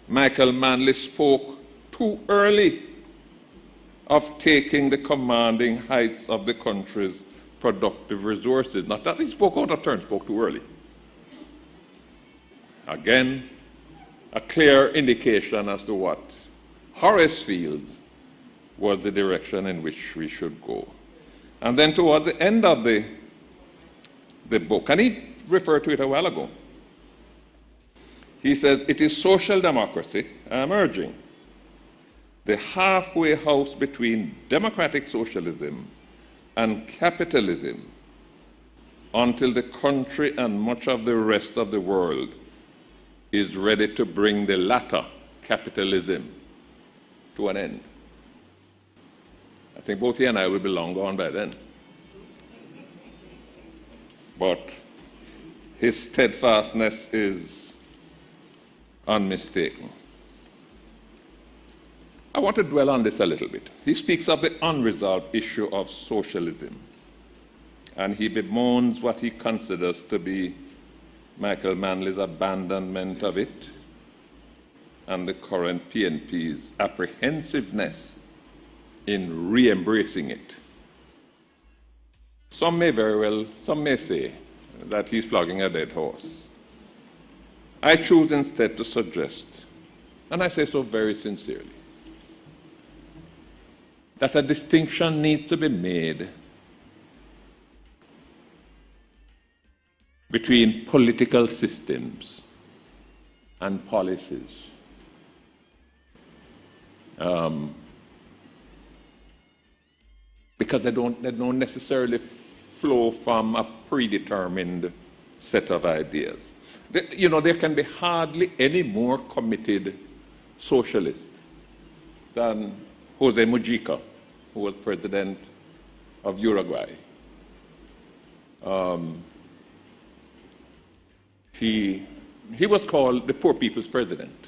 Michael Manley spoke too early of taking the commanding heights of the country's productive resources. Not that he spoke out of turn, spoke too early. Again, a clear indication as to what Horace feels was the direction in which we should go. And then towards the end of the book, and he referred to it a while ago, he says, it is social democracy I'm urging, the halfway house between democratic socialism and capitalism, until the country and much of the rest of the world is ready to bring the latter, capitalism, to an end. I think both he and I will be long gone by then. But his steadfastness is unmistakable. I want to dwell on this a little bit. He speaks of the unresolved issue of socialism, and he bemoans what he considers to be Michael Manley's abandonment of it and the current PNP's apprehensiveness in re-embracing it. Some may say that he's flogging a dead horse. I choose instead to suggest, and I say so very sincerely, that a distinction needs to be made between political systems and policies. Because they don't necessarily flow from a predetermined set of ideas. There can be hardly any more committed socialist than Jose Mujica, who was president of Uruguay. He was called the poor people's president.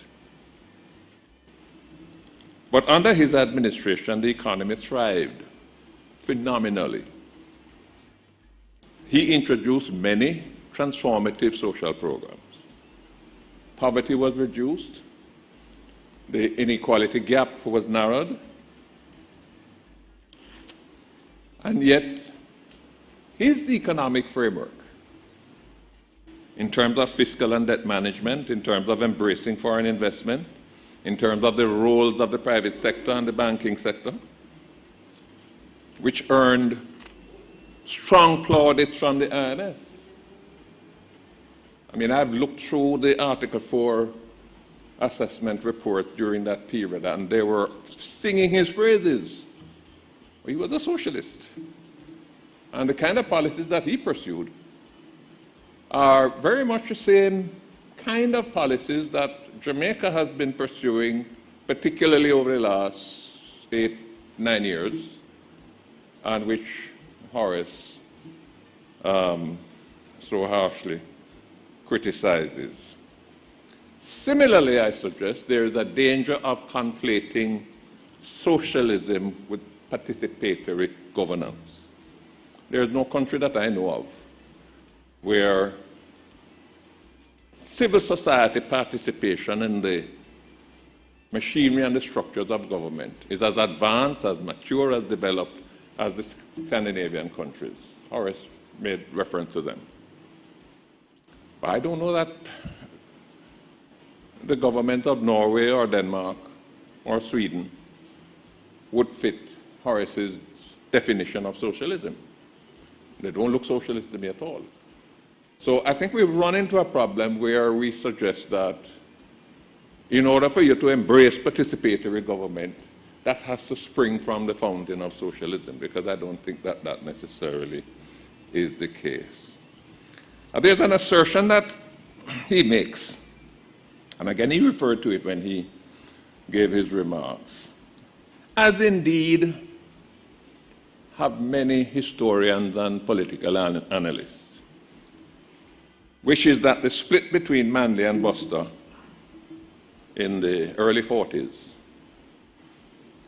But under his administration, the economy thrived phenomenally. He introduced many transformative social programs. Poverty was reduced, the inequality gap was narrowed, and yet his economic framework, in terms of fiscal and debt management, in terms of embracing foreign investment, in terms of the roles of the private sector and the banking sector, which earned strong plaudits from the IMF. I mean, I've looked through the Article 4 assessment report during that period, and they were singing his praises. He was a socialist. And the kind of policies that he pursued are very much the same kind of policies that Jamaica has been pursuing, particularly over the last 8-9 years, and which Horace so harshly criticizes. Similarly, I suggest there is a danger of conflating socialism with participatory governance. There is no country that I know of where civil society participation in the machinery and the structures of government is as advanced, as mature, as developed as the Scandinavian countries. Horace made reference to them. But I don't know that the government of Norway or Denmark or Sweden would fit Horace's definition of socialism. They don't look socialist to me at all. So I think we've run into a problem where we suggest that in order for you to embrace participatory government, that has to spring from the fountain of socialism, because I don't think that that necessarily is the case. There's an assertion that he makes, and again he referred to it when he gave his remarks, as indeed have many historians and political analysts, which is that the split between Manley and Buster in the early 40s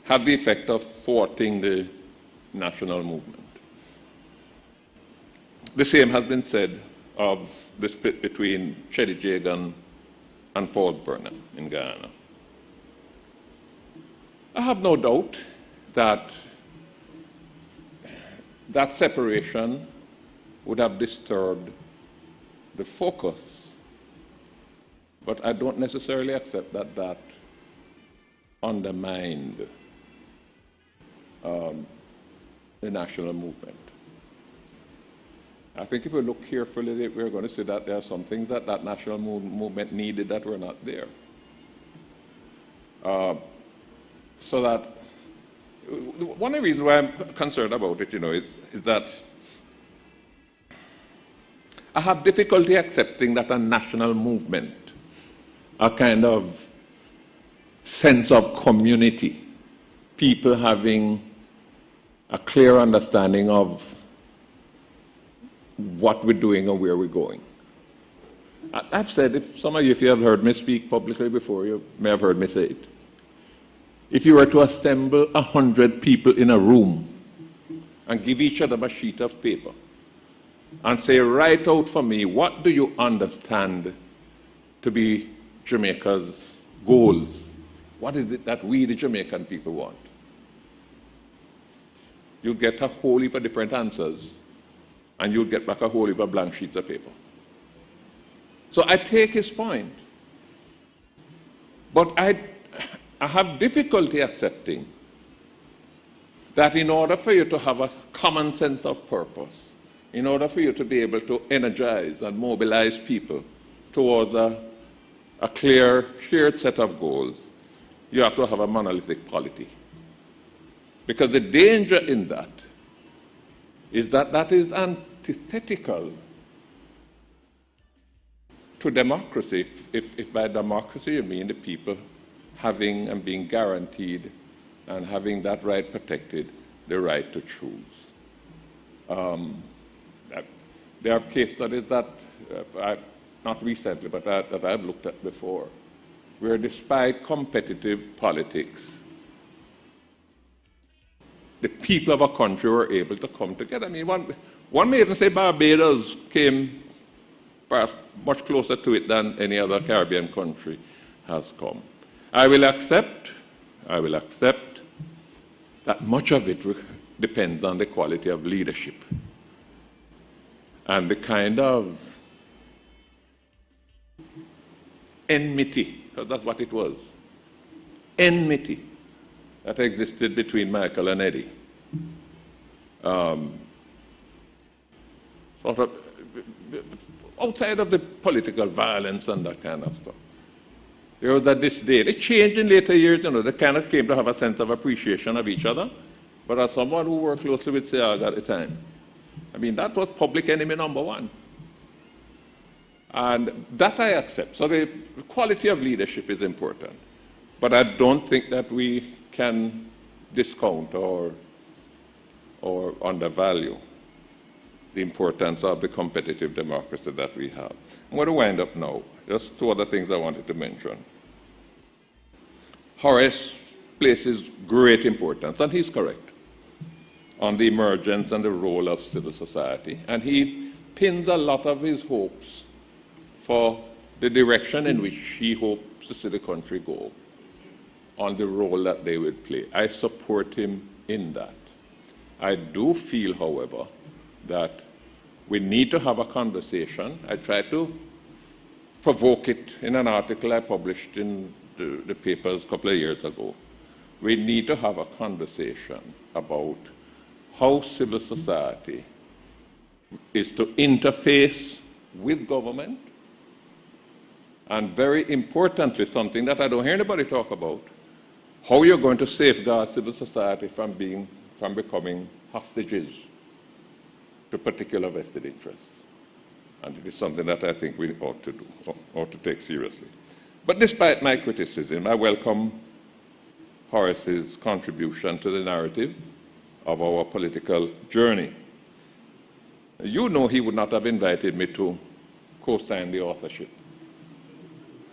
had the effect of thwarting the national movement. The same has been said of the split between Cheddi Jagan and Fort Burnham in Guyana. I have no doubt that that separation would have disturbed the focus, but I don't necessarily accept that that undermined the national movement. I think if we look carefully, we're going to see that there are some things that that national movement needed that were not there. So that one of the reasons why I'm concerned about it, is that I have difficulty accepting that a national movement, a kind of sense of community, people having a clear understanding of what we're doing and where we're going. I've said, if you have heard me speak publicly before, you may have heard me say it. If you were to assemble 100 people in a room and give each of them a sheet of paper and say, write out for me, what do you understand to be Jamaica's goals? What is it that we, the Jamaican people, want? You get a whole heap of different answers, and you'll get back a whole heap of blank sheets of paper. So I take his point, but I have difficulty accepting that in order for you to have a common sense of purpose, in order for you to be able to energize and mobilize people towards a clear, shared set of goals, you have to have a monolithic polity. Because the danger in that is that that is antithetical to democracy, if by democracy you mean the people having and being guaranteed and having that right protected, the right to choose. There are case studies that, not recently, but that I've looked at before, where despite competitive politics, the people of a country were able to come together. I mean, one may even say Barbados came perhaps much closer to it than any other Caribbean country has come. I will accept that much of it depends on the quality of leadership and the kind of enmity, because that's what it was, enmity that existed between Michael and Eddie. Sort of outside of the political violence and that kind of stuff. There was that disdain. It changed in later years, they kind of came to have a sense of appreciation of each other. But as someone who worked closely with Seaga at the time, I mean, that was public enemy number one. And that I accept. So the quality of leadership is important. But I don't think that we can discount or undervalue the importance of the competitive democracy that we have. I'm going to wind up now. Just two other things I wanted to mention. Horace places great importance, and he's correct, on the emergence and the role of civil society. And he pins a lot of his hopes for the direction in which he hopes to see the country go on the role that they would play. I support him in that. I do feel, however, that we need to have a conversation. I tried to provoke it in an article I published in the papers a couple of years ago. We need to have a conversation about how civil society is to interface with government, and very importantly, something that I don't hear anybody talk about, how you're going to safeguard civil society from becoming hostages to particular vested interests. And it is something that I think we ought to do, ought to take seriously. But despite my criticism, I welcome Horace's contribution to the narrative of our political journey. You know he would not have invited me to co-sign the authorship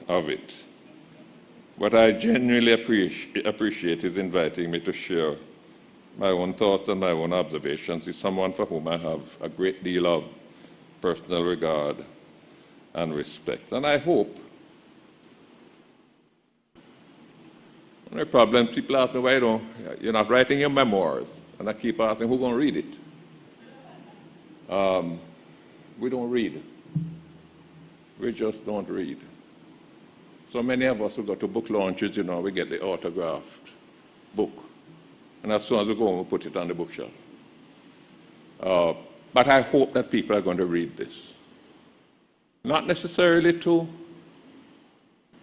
of it. What I genuinely appreciate is inviting me to share my own thoughts and my own observations. He's someone for whom I have a great deal of personal regard and respect. And I hope, no problem, people ask me, why you're not writing your memoirs? And I keep asking, who's going to read it? We don't read. We just don't read. So many of us who go to book launches, we get the autographed book. And as soon as we go home, we put it on the bookshelf. But I hope that people are going to read this. Not necessarily to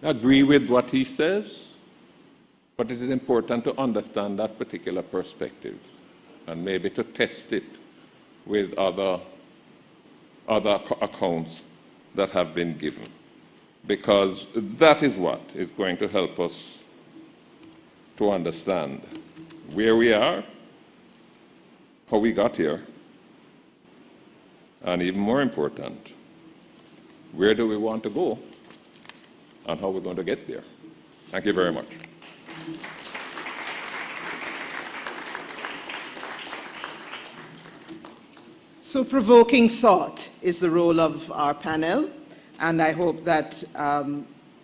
agree with what he says, but it is important to understand that particular perspective and maybe to test it with other accounts that have been given. Because that is what is going to help us to understand where we are, how we got here, and even more important, where do we want to go and how we're going to get there. Thank you very much. So provoking thought is the role of our panel, and I hope that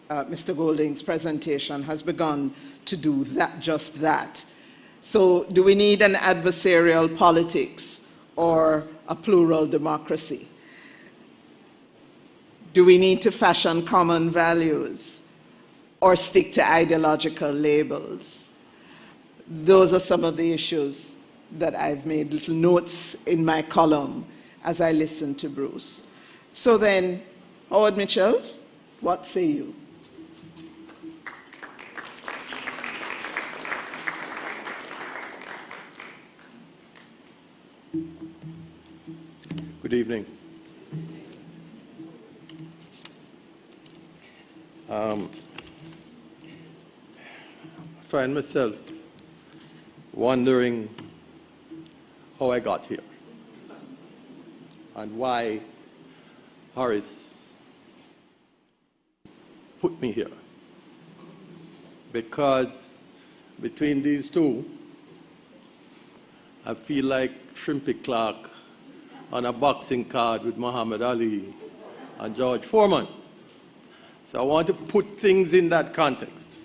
Mr. Golding's presentation has begun to do just that. So do we need an adversarial politics or a plural democracy? Do we need to fashion common values or stick to ideological labels? Those are some of the issues that I've made little notes in my column as I listened to Bruce. So then, Howard Mitchell, what say you? Good evening. I find myself wondering how I got here and why Horace put me here. Because between these two, I feel like Shrimpy Clark on a boxing card with Muhammad Ali and George Foreman. So I want to put things in that context.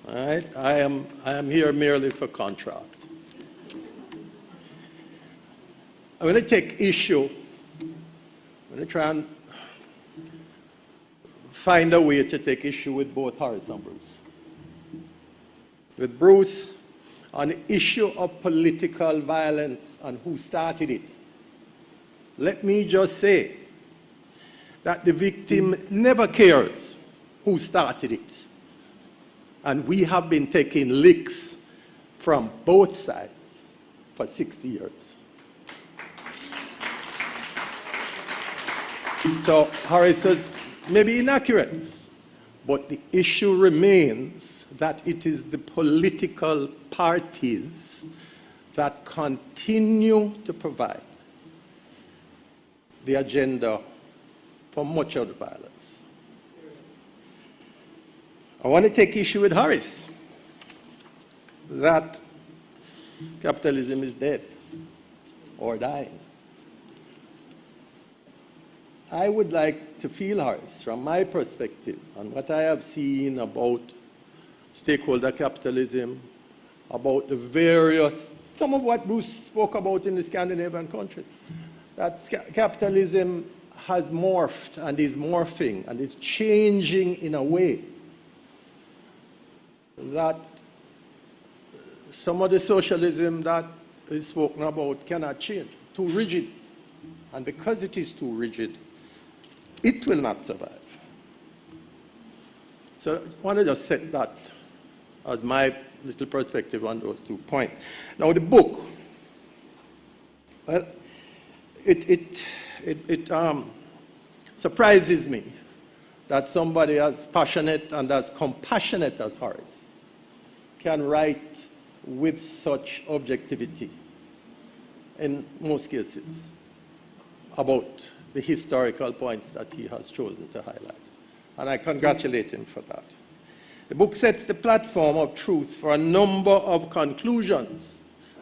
All right? I am here merely for contrast. I'm going to take issue. I'm going to try and find a way to take issue with both Horace and Bruce. With Bruce, on the issue of political violence and who started it, let me just say that the victim never cares who started it. And we have been taking licks from both sides for 60 years. So Horace was maybe inaccurate, but the issue remains that it is the political parties that continue to provide the agenda for much of the violence. I want to take issue with Horace that capitalism is dead or dying. I would like to feel Horace from my perspective on what I have seen about stakeholder capitalism, about the various, some of what Bruce spoke about in the Scandinavian countries, that capitalism has morphed and is morphing and is changing in a way that some of the socialism that is spoken about cannot change. too rigid. And because it is too rigid, it will not survive. So I want to just set that as my little perspective on those 2 points. Now the book, well, it surprises me that somebody as passionate and as compassionate as Horace can write with such objectivity, in most cases, about the historical points that he has chosen to highlight. And I congratulate him for that. The book sets the platform of truth for a number of conclusions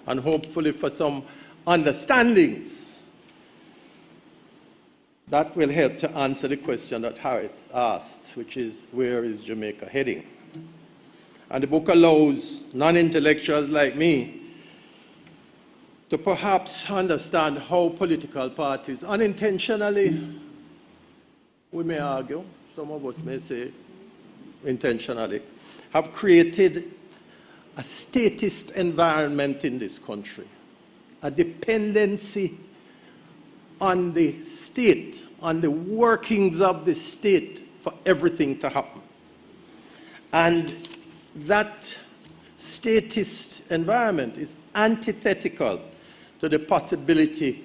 and hopefully for some understandings that will help to answer the question that Horace asked, which is, where is Jamaica heading? And the book allows non-intellectuals like me to perhaps understand how political parties unintentionally, we may argue, some of us may say intentionally, have created a statist environment in this country, a dependency on the state, on the workings of the state for everything to happen. And that statist environment is antithetical to the possibility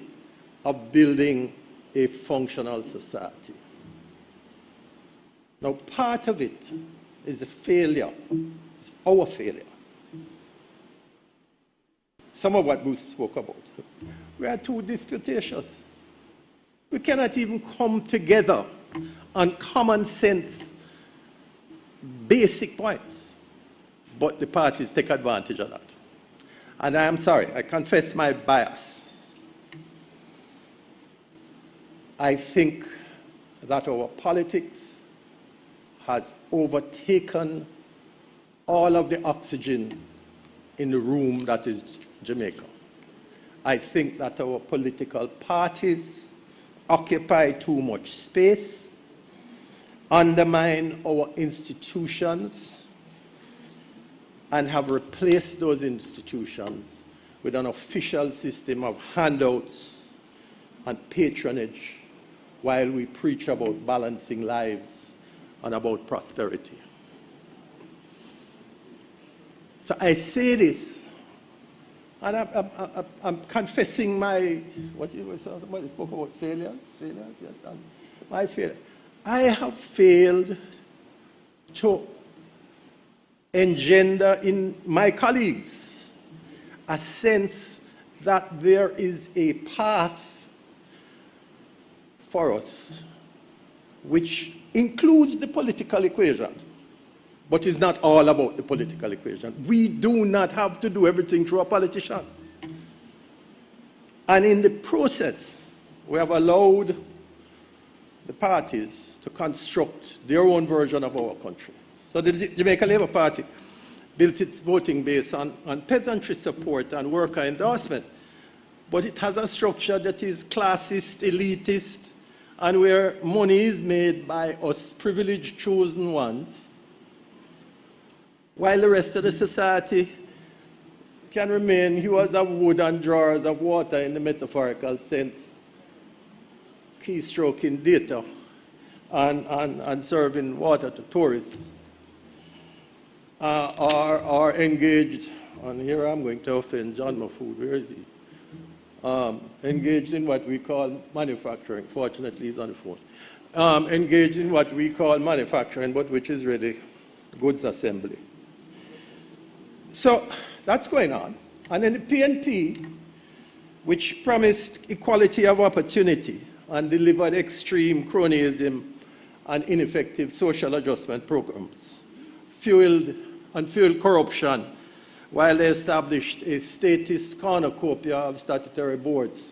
of building a functional society. Now, part of it is a failure, it's our failure. Some of what Bruce spoke about. We are too disputatious. We cannot even come together on common sense, basic points, but the parties take advantage of that. And I am sorry, I confess my bias. I think that our politics has overtaken all of the oxygen in the room that is Jamaica. I think that our political parties occupy too much space, undermine our institutions, and have replaced those institutions with an official system of handouts and patronage while we preach about balancing lives and about prosperity. So I say this, and I'm confessing my, what you were saying, what you spoke about, failures, yes, and my failure. I have failed to engender in my colleagues a sense that there is a path for us which includes the political equation, but is not all about the political equation. We do not have to do everything through a politician. And in the process, we have allowed the parties to construct their own version of our country. So the Jamaica Labour Party built its voting base on peasantry support and worker endorsement, but it has a structure that is classist, elitist, and where money is made by us privileged chosen ones, while the rest of the society can remain hewers of wood and drawers of water in the metaphorical sense, keystroking data and serving water to tourists, are engaged, and here I'm going to offend John Mafood, where is he? Engaged in what we call manufacturing. Fortunately, he's on the phone. Engaged in what we call manufacturing, but which is really goods assembly. So that's going on. And then the PNP, which promised equality of opportunity and delivered extreme cronyism and ineffective social adjustment programs, fueled corruption, while they established a statist cornucopia of statutory boards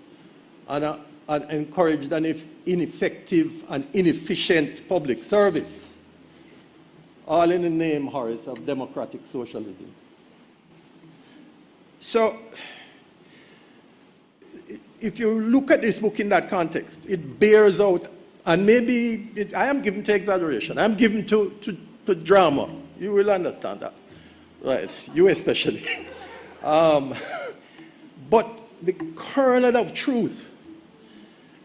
and encouraged an ineffective and inefficient public service, all in the name, Horace, of democratic socialism. So, if you look at this book in that context, it bears out, and maybe I am given to exaggeration, I'm given to drama. You will understand that. Right, you especially. But the kernel of truth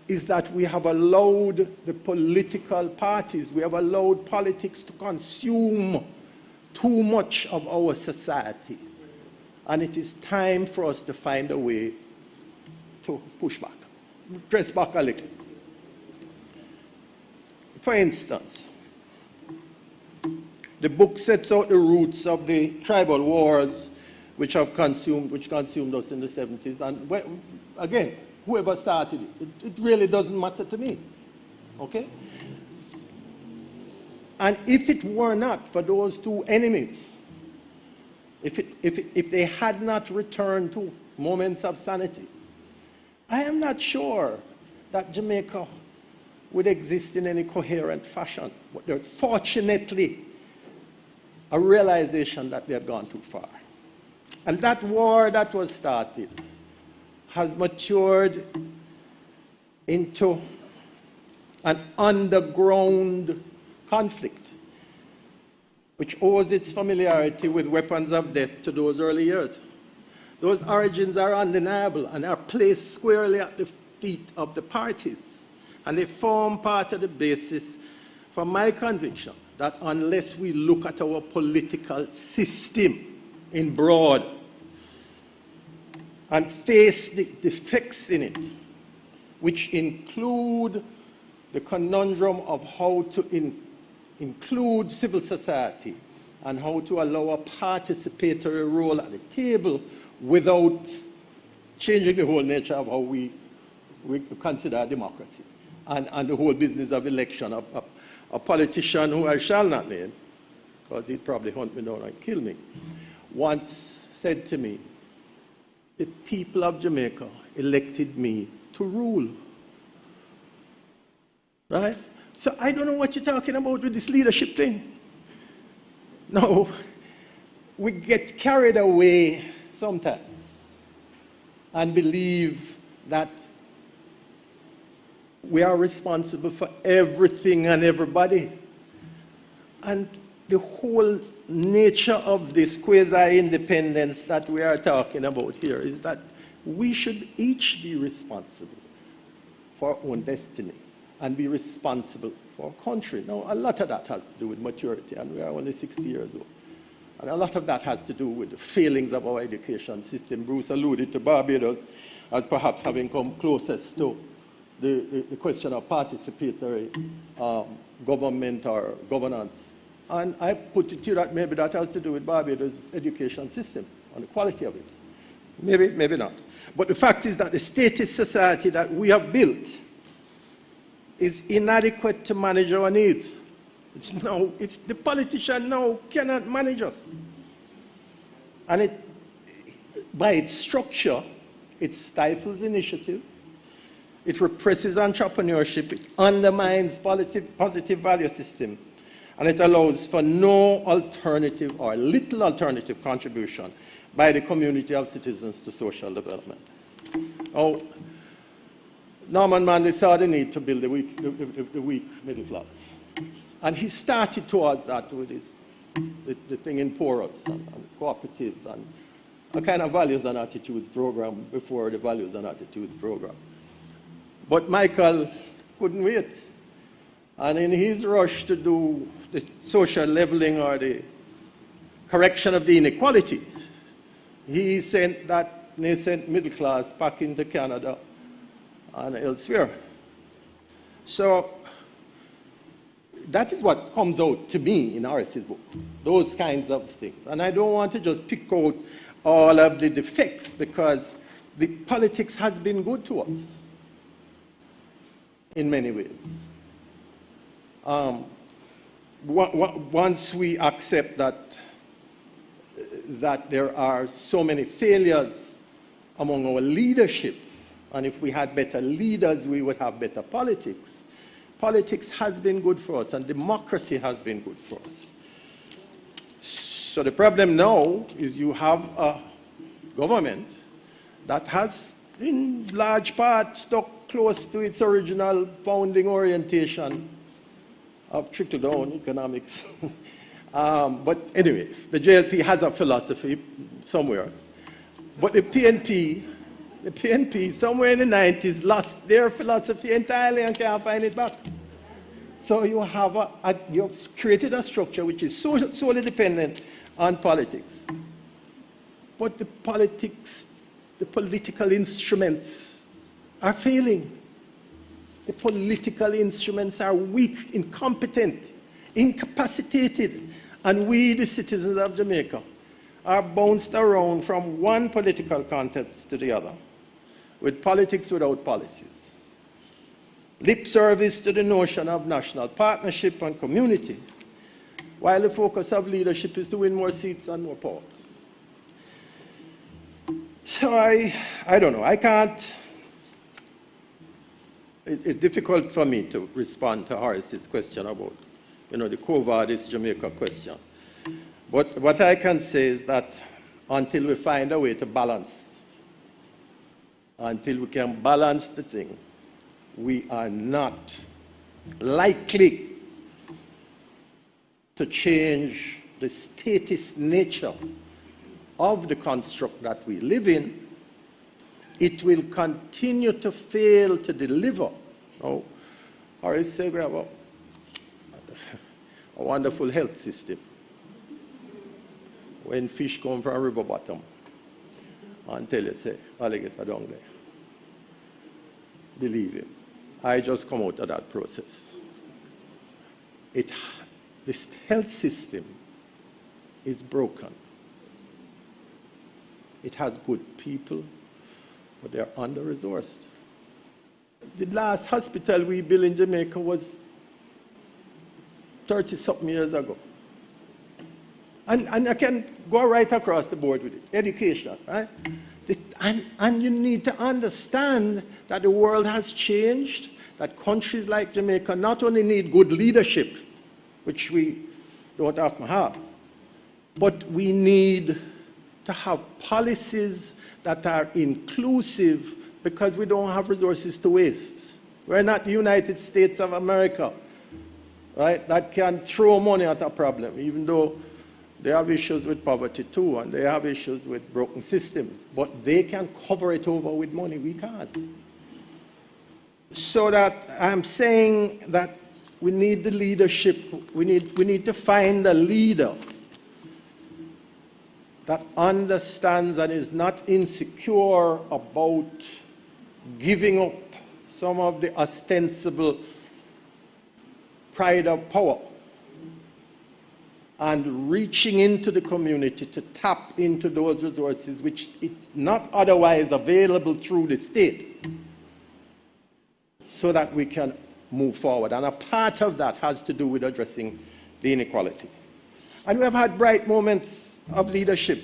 is that we have allowed the political parties, we have allowed politics to consume too much of our society. And it is time for us to find a way to push back, press back a little. For instance, the book sets out the roots of the tribal wars which consumed us in the 70s. And again, whoever started it really doesn't matter to me. Okay? And if it were not for those two enemies, if they had not returned to moments of sanity, I am not sure that Jamaica would exist in any coherent fashion. But there's fortunately a realization that they have gone too far. And that war that was started has matured into an underground conflict, which owes its familiarity with weapons of death to those early years. Those origins are undeniable and are placed squarely at the feet of the parties. And they form part of the basis for my conviction that unless we look at our political system in broad and face the defects in it, which include the conundrum of how to include civil society and how to allow a participatory role at the table without changing the whole nature of how we consider democracy and the whole business of election. A politician who I shall not name, because he'd probably hunt me down and kill me, once said to me, the people of Jamaica elected me to rule. Right? So I don't know what you're talking about with this leadership thing. No, we get carried away sometimes and believe that we are responsible for everything and everybody. And the whole nature of this quasi-independence that we are talking about here is that we should each be responsible for our own destiny and be responsible for our country. Now, a lot of that has to do with maturity, and we are only 60 years old. And a lot of that has to do with the failings of our education system. Bruce alluded to Barbados as perhaps having come closest to the question of participatory government or governance. And I put it to you that maybe that has to do with Barbados' education system and the quality of it. Maybe not. But the fact is that the statist society that we have built is inadequate to manage our needs. It's the politician now cannot manage us. And by its structure, it stifles initiative, it represses entrepreneurship, it undermines positive value system, and it allows for no alternative or little alternative contribution by the community of citizens to social development. Now, Norman Manley saw the need to build the weak middle class. And he started towards that with the thing in Poros and cooperatives and a kind of values and attitudes program before the values and attitudes program. But Michael couldn't wait. And in his rush to do the social leveling or the correction of the inequality, he sent that nascent middle class back into Canada and elsewhere. So that is what comes out to me in Horace's book, those kinds of things. And I don't want to just pick out all of the defects because the politics has been good to us in many ways. Once we accept that there are so many failures among our leadership, and if we had better leaders, we would have better politics. Politics has been good for us, and democracy has been good for us. So the problem now is you have a government that has, in large part, stuck close to its original founding orientation of trickle-down economics. But anyway, the JLP has a philosophy somewhere. But the PNP the PNP, somewhere in the 90s, lost their philosophy entirely and can't find it back. So you have you've created a structure which is solely dependent on politics. But the political instruments are failing. The political instruments are weak, incompetent, incapacitated, and we, the citizens of Jamaica, are bounced around from one political context to the other, with politics without policies. Lip service to the notion of national partnership and community, while the focus of leadership is to win more seats and more power. So I don't know, I can't, it's difficult for me to respond to Horace's question about, the Quo Vadis Jamaica question. But what I can say is that until we find a way to balance, until we can balance the thing, we are not likely to change the statist nature of the construct that we live in. It will continue to fail to deliver. Now, Horace said we have a wonderful health system. When fish come from river bottom, and tell you, say, alligator down there. Believe him. I just come out of that process. This health system is broken. It has good people, but they're under-resourced. The last hospital we built in Jamaica was 30-something years ago. And I can go right across the board with it. Education, right? And you need to understand that the world has changed, that countries like Jamaica not only need good leadership, which we don't often have, but we need to have policies that are inclusive because we don't have resources to waste. We're not the United States of America, right, that can throw money at a problem, even though they have issues with poverty too, and they have issues with broken systems, but they can cover it over with money. We can't. So that I'm saying that we need the leadership. We need to find a leader that understands and is not insecure about giving up some of the ostensible pride of power and reaching into the community to tap into those resources which it's not otherwise available through the state, so that we can move forward. And a part of that has to do with addressing the inequality. And we have had bright moments of leadership.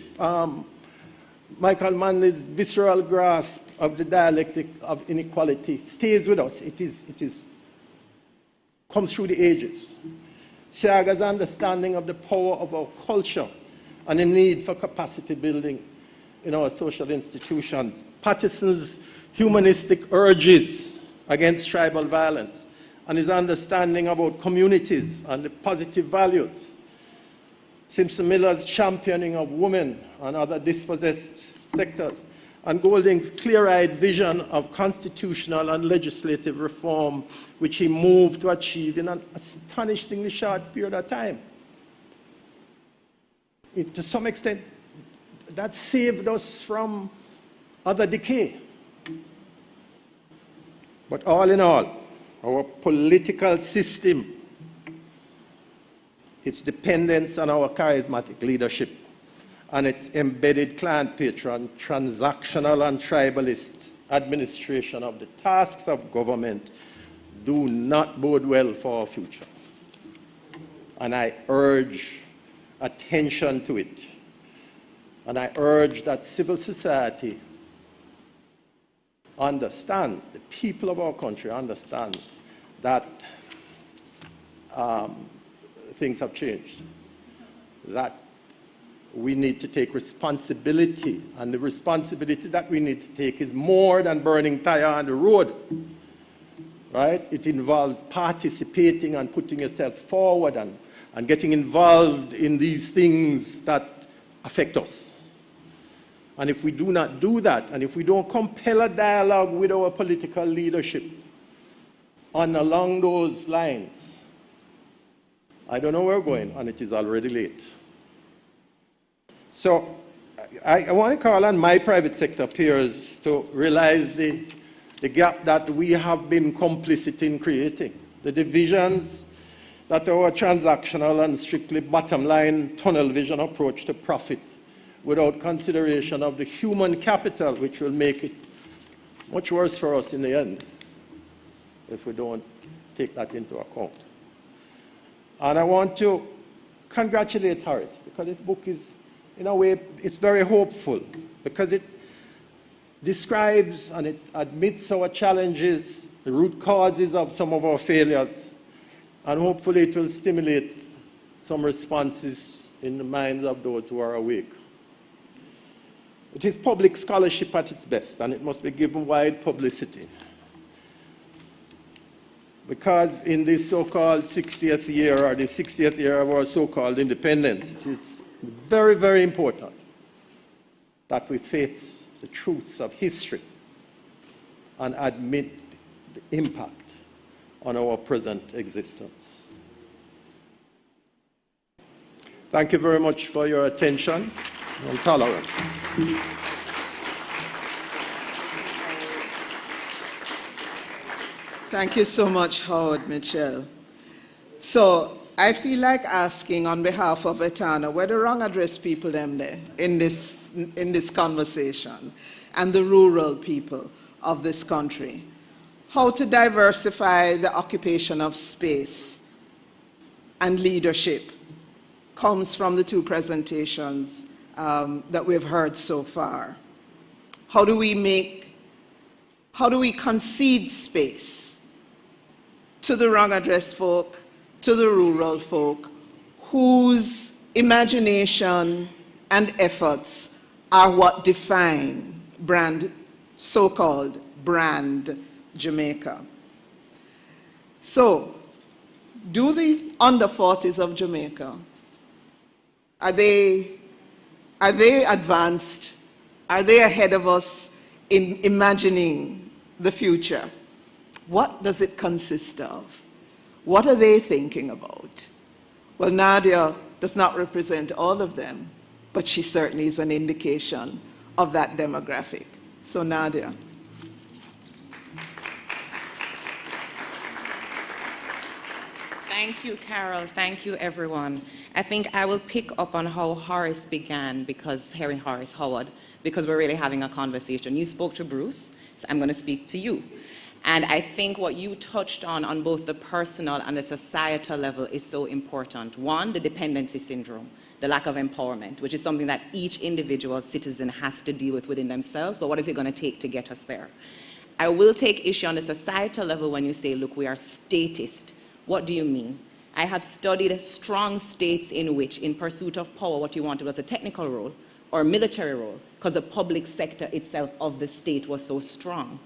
Michael Manley's visceral grasp of the dialectic of inequality stays with us. It comes through the ages. Siaga's understanding of the power of our culture and the need for capacity building in our social institutions. Patterson's humanistic urges against tribal violence and his understanding about communities and the positive values. Simpson Miller's championing of women and other dispossessed sectors, and Golding's clear-eyed vision of constitutional and legislative reform, which he moved to achieve in an astonishingly short period of time. To some extent, that saved us from other decay. But all in all, our political system, its dependence on our charismatic leadership, and its embedded client patron, transactional and tribalist administration of the tasks of government do not bode well for our future. And I urge attention to it. And I urge that civil society understands, the people of our country understands that things have changed, that we need to take responsibility, and the responsibility that we need to take is more than burning tire on the road, right? It involves participating and putting yourself forward and getting involved in these things that affect us. And if we do not do that, and if we don't compel a dialogue with our political leadership on along those lines, I don't know where we're going, and it is already late. So I want to call on my private sector peers to realize the gap that we have been complicit in creating, the divisions that our transactional and strictly bottom line tunnel vision approach to profit without consideration of the human capital, which will make it much worse for us in the end if we don't take that into account. And I want to congratulate Horace, because this book is, in a way, it's very hopeful, because it describes and it admits our challenges, the root causes of some of our failures, and hopefully it will stimulate some responses in the minds of those who are awake. It is public scholarship at its best, and it must be given wide publicity. Because in this so-called 60th year, or the 60th year of our so-called independence, it is very, very important that we face the truths of history and admit the impact on our present existence. Thank you very much for your attention and tolerance. Thank you so much, Howard Mitchell. So I feel like asking on behalf of Etana, where the wrong address people them there in this conversation, and the rural people of this country, how to diversify the occupation of space and leadership comes from the two presentations that we've heard so far. How do we concede space to the wrong address folk, to the rural folk, whose imagination and efforts are what define so-called brand Jamaica. So, do the under 40s of Jamaica, are they advanced? Are they ahead of us in imagining the future? What does it consist of? What are they thinking about? Well, Nadia does not represent all of them, but she certainly is an indication of that demographic. So, Nadia. Thank you, Carol. Thank you, everyone. I think I will pick up on how Horace began, because hearing Horace Howard, because we're really having a conversation. You spoke to Bruce, so I'm going to speak to you. And I think what you touched on both the personal and the societal level is so important. One, the dependency syndrome, the lack of empowerment, which is something that each individual citizen has to deal with within themselves, but what is it going to take to get us there? I will take issue on the societal level when you say, look, we are statist. What do you mean? I have studied strong states in which, in pursuit of power, what you wanted was a technical role or a military role, because the public sector itself of the state was so strong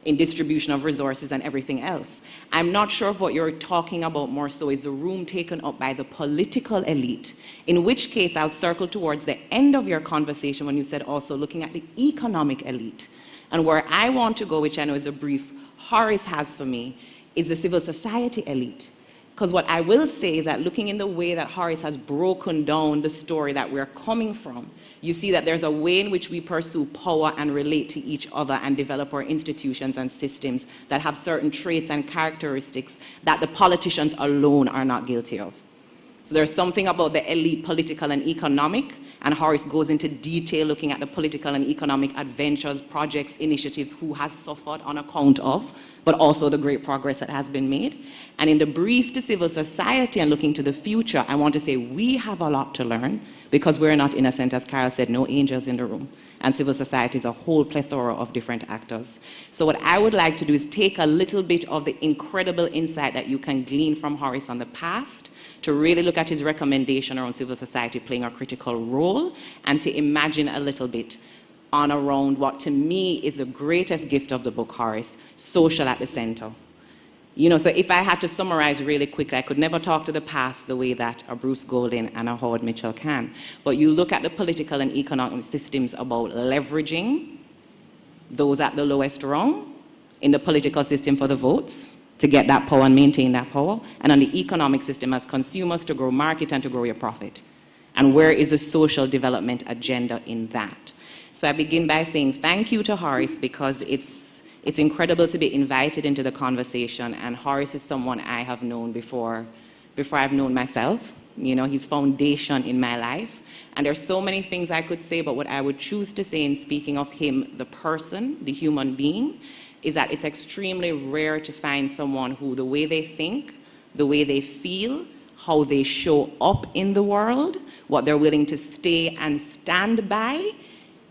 in distribution of resources and everything else. I'm not sure if what you're talking about more so is the room taken up by the political elite, in which case I'll circle towards the end of your conversation when you said also looking at the economic elite. And where I want to go, which I know is a brief Horace has for me, is the civil society elite. Because what I will say is that looking in the way that Horace has broken down the story that we're coming from, you see that there's a way in which we pursue power and relate to each other and develop our institutions and systems that have certain traits and characteristics that the politicians alone are not guilty of. So there's something about the elite, political and economic, and Horace goes into detail looking at the political and economic adventures, projects, initiatives, who has suffered on account of, but also the great progress that has been made. And in the brief to civil society and looking to the future, I want to say we have a lot to learn, because we're not innocent, as Carol said, no angels in the room. And civil society is a whole plethora of different actors. So what I would like to do is take a little bit of the incredible insight that you can glean from Horace on the past, to really look at his recommendation around civil society playing a critical role, and to imagine a little bit on around what to me is the greatest gift of the book, Horace, social at the center. You know, so if I had to summarize really quickly, I could never talk to the past the way that a Bruce Golding and a Howard Mitchell can. But you look at the political and economic systems about leveraging those at the lowest rung in the political system for the votes to get that power and maintain that power, and on the economic system as consumers to grow market and to grow your profit. And where is the social development agenda in that? So I begin by saying thank you to Horace, because it's incredible to be invited into the conversation, and Horace is someone I have known before I've known myself. You know, he's foundation in my life. And there's so many things I could say, but what I would choose to say in speaking of him, the person, the human being, is that it's extremely rare to find someone who the way they think, the way they feel, how they show up in the world, what they're willing to stay and stand by,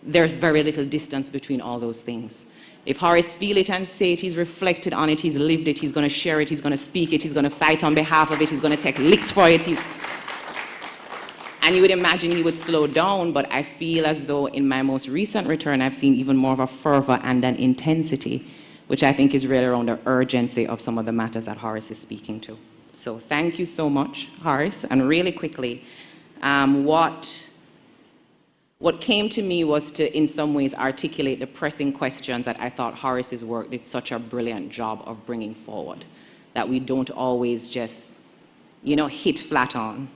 there's very little distance between all those things. If Horace feel it and say it, he's reflected on it, he's lived it, he's going to share it, he's going to speak it, he's going to fight on behalf of it, he's going to take licks for it. And you would imagine he would slow down, but I feel as though in my most recent return, I've seen even more of a fervor and an intensity, which I think is really around the urgency of some of the matters that Horace is speaking to. So thank you so much, Horace. And really quickly, what came to me was to, in some ways, articulate the pressing questions that I thought Horace's work did such a brilliant job of bringing forward, that we don't always just, hit flat on.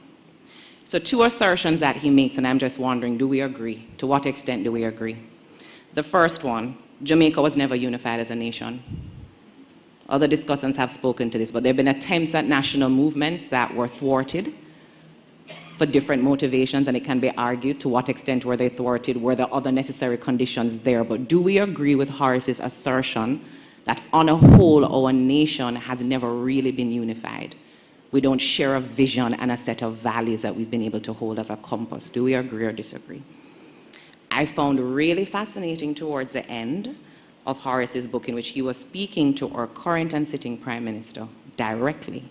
So 2 assertions that he makes, and I'm just wondering, do we agree? To what extent do we agree? The first one, Jamaica was never unified as a nation. Other discussants have spoken to this, but there have been attempts at national movements that were thwarted for different motivations, and it can be argued to what extent were they thwarted, were there other necessary conditions there. But do we agree with Horace's assertion that on a whole, our nation has never really been unified? We don't share a vision and a set of values that we've been able to hold as a compass. Do we agree or disagree? I found really fascinating towards the end of Horace's book, in which he was speaking to our current and sitting Prime Minister directly.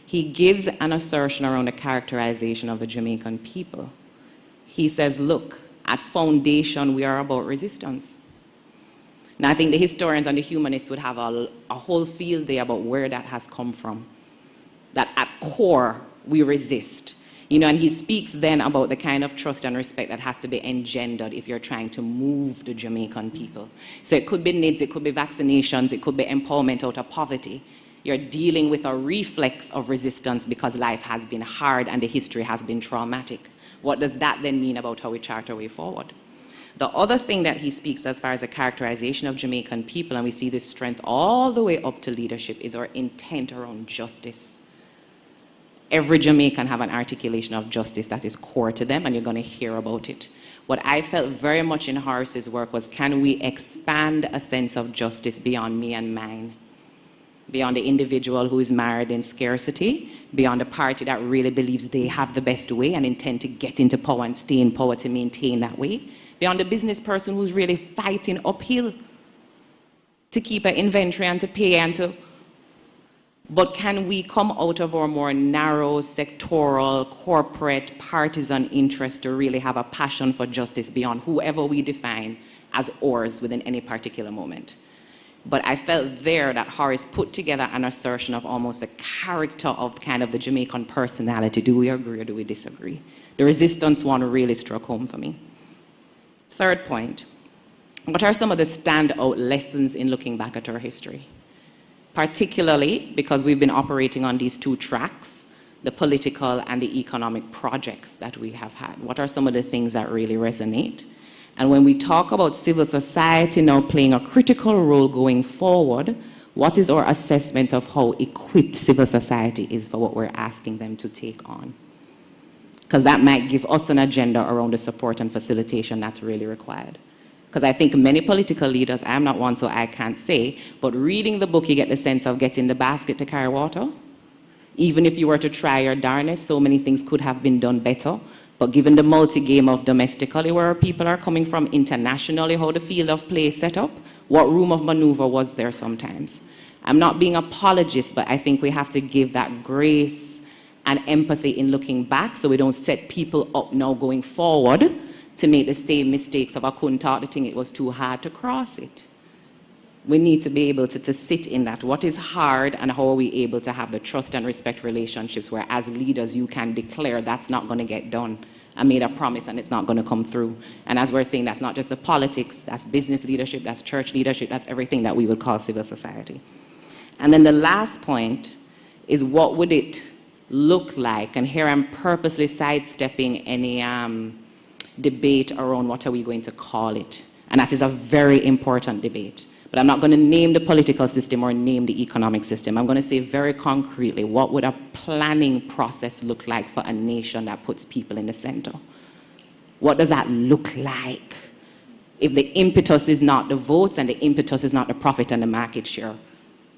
He gives an assertion around the characterization of the Jamaican people. He says, look, at foundation, we are about resistance. Now, I think the historians and the humanists would have a whole field day about where that has come from. That at core, we resist. And he speaks then about the kind of trust and respect that has to be engendered if you're trying to move the Jamaican people. So it could be NIDS, it could be vaccinations, it could be empowerment out of poverty. You're dealing with a reflex of resistance because life has been hard and the history has been traumatic. What does that then mean about how we chart our way forward? The other thing that he speaks as far as the characterization of Jamaican people, and we see this strength all the way up to leadership, is our intent around justice. Every Jamaican have an articulation of justice that is core to them, and you're going to hear about it. What I felt very much in Horace's work was, can we expand a sense of justice beyond me and mine? Beyond the individual who is married in scarcity, beyond the party that really believes they have the best way and intend to get into power and stay in power to maintain that way, beyond the business person who's really fighting uphill to keep an inventory and to pay and to... But can we come out of our more narrow, sectoral, corporate, partisan interest to really have a passion for justice beyond whoever we define as ours within any particular moment? But I felt there that Horace put together an assertion of almost a character of kind of the Jamaican personality. Do we agree or do we disagree? The resistance one really struck home for me. Third point, what are some of the standout lessons in looking back at our history? Particularly because we've been operating on these 2 tracks, the political and the economic projects that we have had. What are some of the things that really resonate? And when we talk about civil society now playing a critical role going forward, what is our assessment of how equipped civil society is for what we're asking them to take on? Because that might give us an agenda around the support and facilitation that's really required. Because I think many political leaders, I'm not one so I can't say, but reading the book you get the sense of getting the basket to carry water. Even if you were to try your darnest, so many things could have been done better. But given the multi-game of domestically, where people are coming from, internationally, how the field of play is set up, what room of maneuver was there sometimes? I'm not being apologist, but I think we have to give that grace and empathy in looking back so we don't set people up now going forward to make the same mistakes of I couldn't talk the thing, it was too hard to cross it. We need to be able to sit in that. What is hard, and how are we able to have the trust and respect relationships where as leaders you can declare that's not going to get done. I made a promise and it's not going to come through. And as we're saying, that's not just the politics, that's business leadership, that's church leadership, that's everything that we would call civil society. And then the last point is, what would it look like? And here I'm purposely sidestepping any debate around what are we going to call it. And that is a very important debate. But I'm not going to name the political system or name the economic system. I'm going to say very concretely, what would a planning process look like for a nation that puts people in the center? What does that look like? If the impetus is not the votes and the impetus is not the profit and the market share,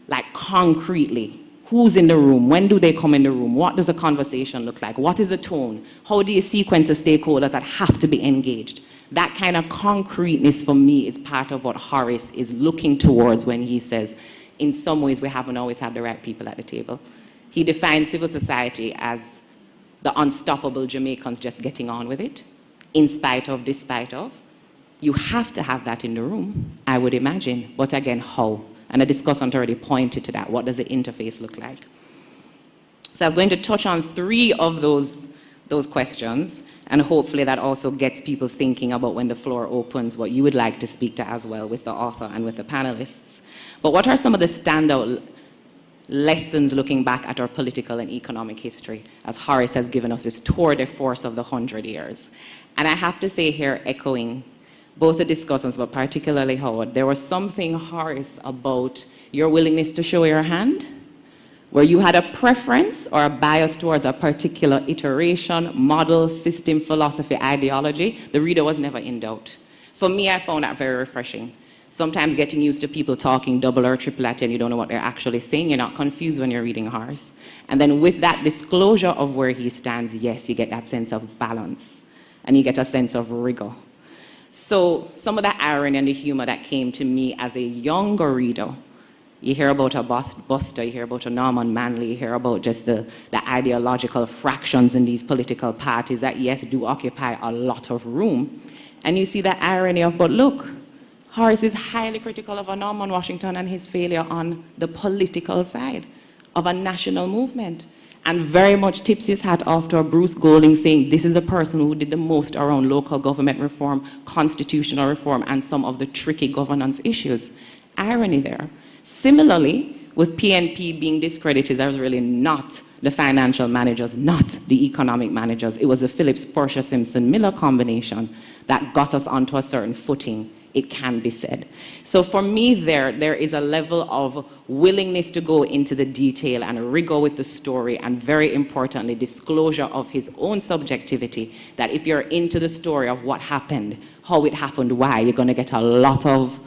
like concretely, who's in the room? When do they come in the room? What does a conversation look like? What is the tone? How do you sequence the stakeholders that have to be engaged? That kind of concreteness for me is part of what Horace is looking towards when he says, in some ways we haven't always had the right people at the table. He defines civil society as the unstoppable Jamaicans just getting on with it, in spite of, despite of. You have to have that in the room, I would imagine. But again, how? And the discussant already pointed to that. What does the interface look like? So I was going to touch on 3 of those questions, and hopefully that also gets people thinking about, when the floor opens, what you would like to speak to as well with the author and with the panelists. But what are some of the standout lessons looking back at our political and economic history, as Horace has given us this tour de force of the 100 years? And I have to say here, echoing both the discussants, but particularly Howard, there was something, Horace, about your willingness to show your hand, where you had a preference or a bias towards a particular iteration, model, system, philosophy, ideology. The reader was never in doubt. For me, I found that very refreshing. Sometimes getting used to people talking double or triple at you and you don't know what they're actually saying. You're not confused when you're reading Horace. And then with that disclosure of where he stands, yes, you get that sense of balance and you get a sense of rigor. So some of the irony and the humor that came to me as a younger reader, you hear about a Buster, you hear about a Norman Manley, you hear about just the ideological fractions in these political parties that, yes, do occupy a lot of room. And you see the irony of, but look, Horace is highly critical of a Norman Washington and his failure on the political side of a national movement, and very much tips his hat off to Bruce Golding, saying this is a person who did the most around local government reform, constitutional reform, and some of the tricky governance issues. Irony there. Similarly, with PNP being discredited as really not the financial managers, not the economic managers, it was the Phillips, Portia, Simpson, Miller combination that got us onto a certain footing, it can be said. So for me there is a level of willingness to go into the detail and rigor with the story, and very importantly, disclosure of his own subjectivity, that if you're into the story of what happened, how it happened, why, you're going to get a lot of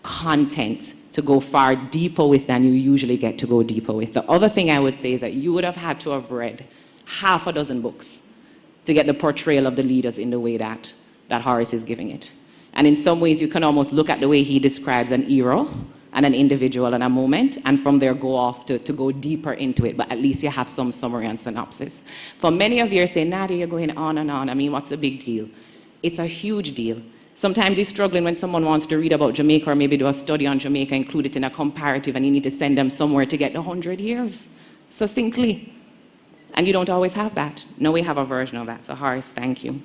content to go far deeper with than you usually get to go deeper with. The other thing I would say is that you would have had to have read 6 books to get the portrayal of the leaders in the way that Horace is giving it. And in some ways, you can almost look at the way he describes an era and an individual and a moment, and from there go off to go deeper into it, but at least you have some summary and synopsis. For many of you are saying, Nadia, you're going on and on. I mean, what's the big deal? It's a huge deal. Sometimes you're struggling when someone wants to read about Jamaica or maybe do a study on Jamaica, include it in a comparative, and you need to send them somewhere to get the 100 years succinctly. And you don't always have that. No, we have a version of that. So Horace, thank you.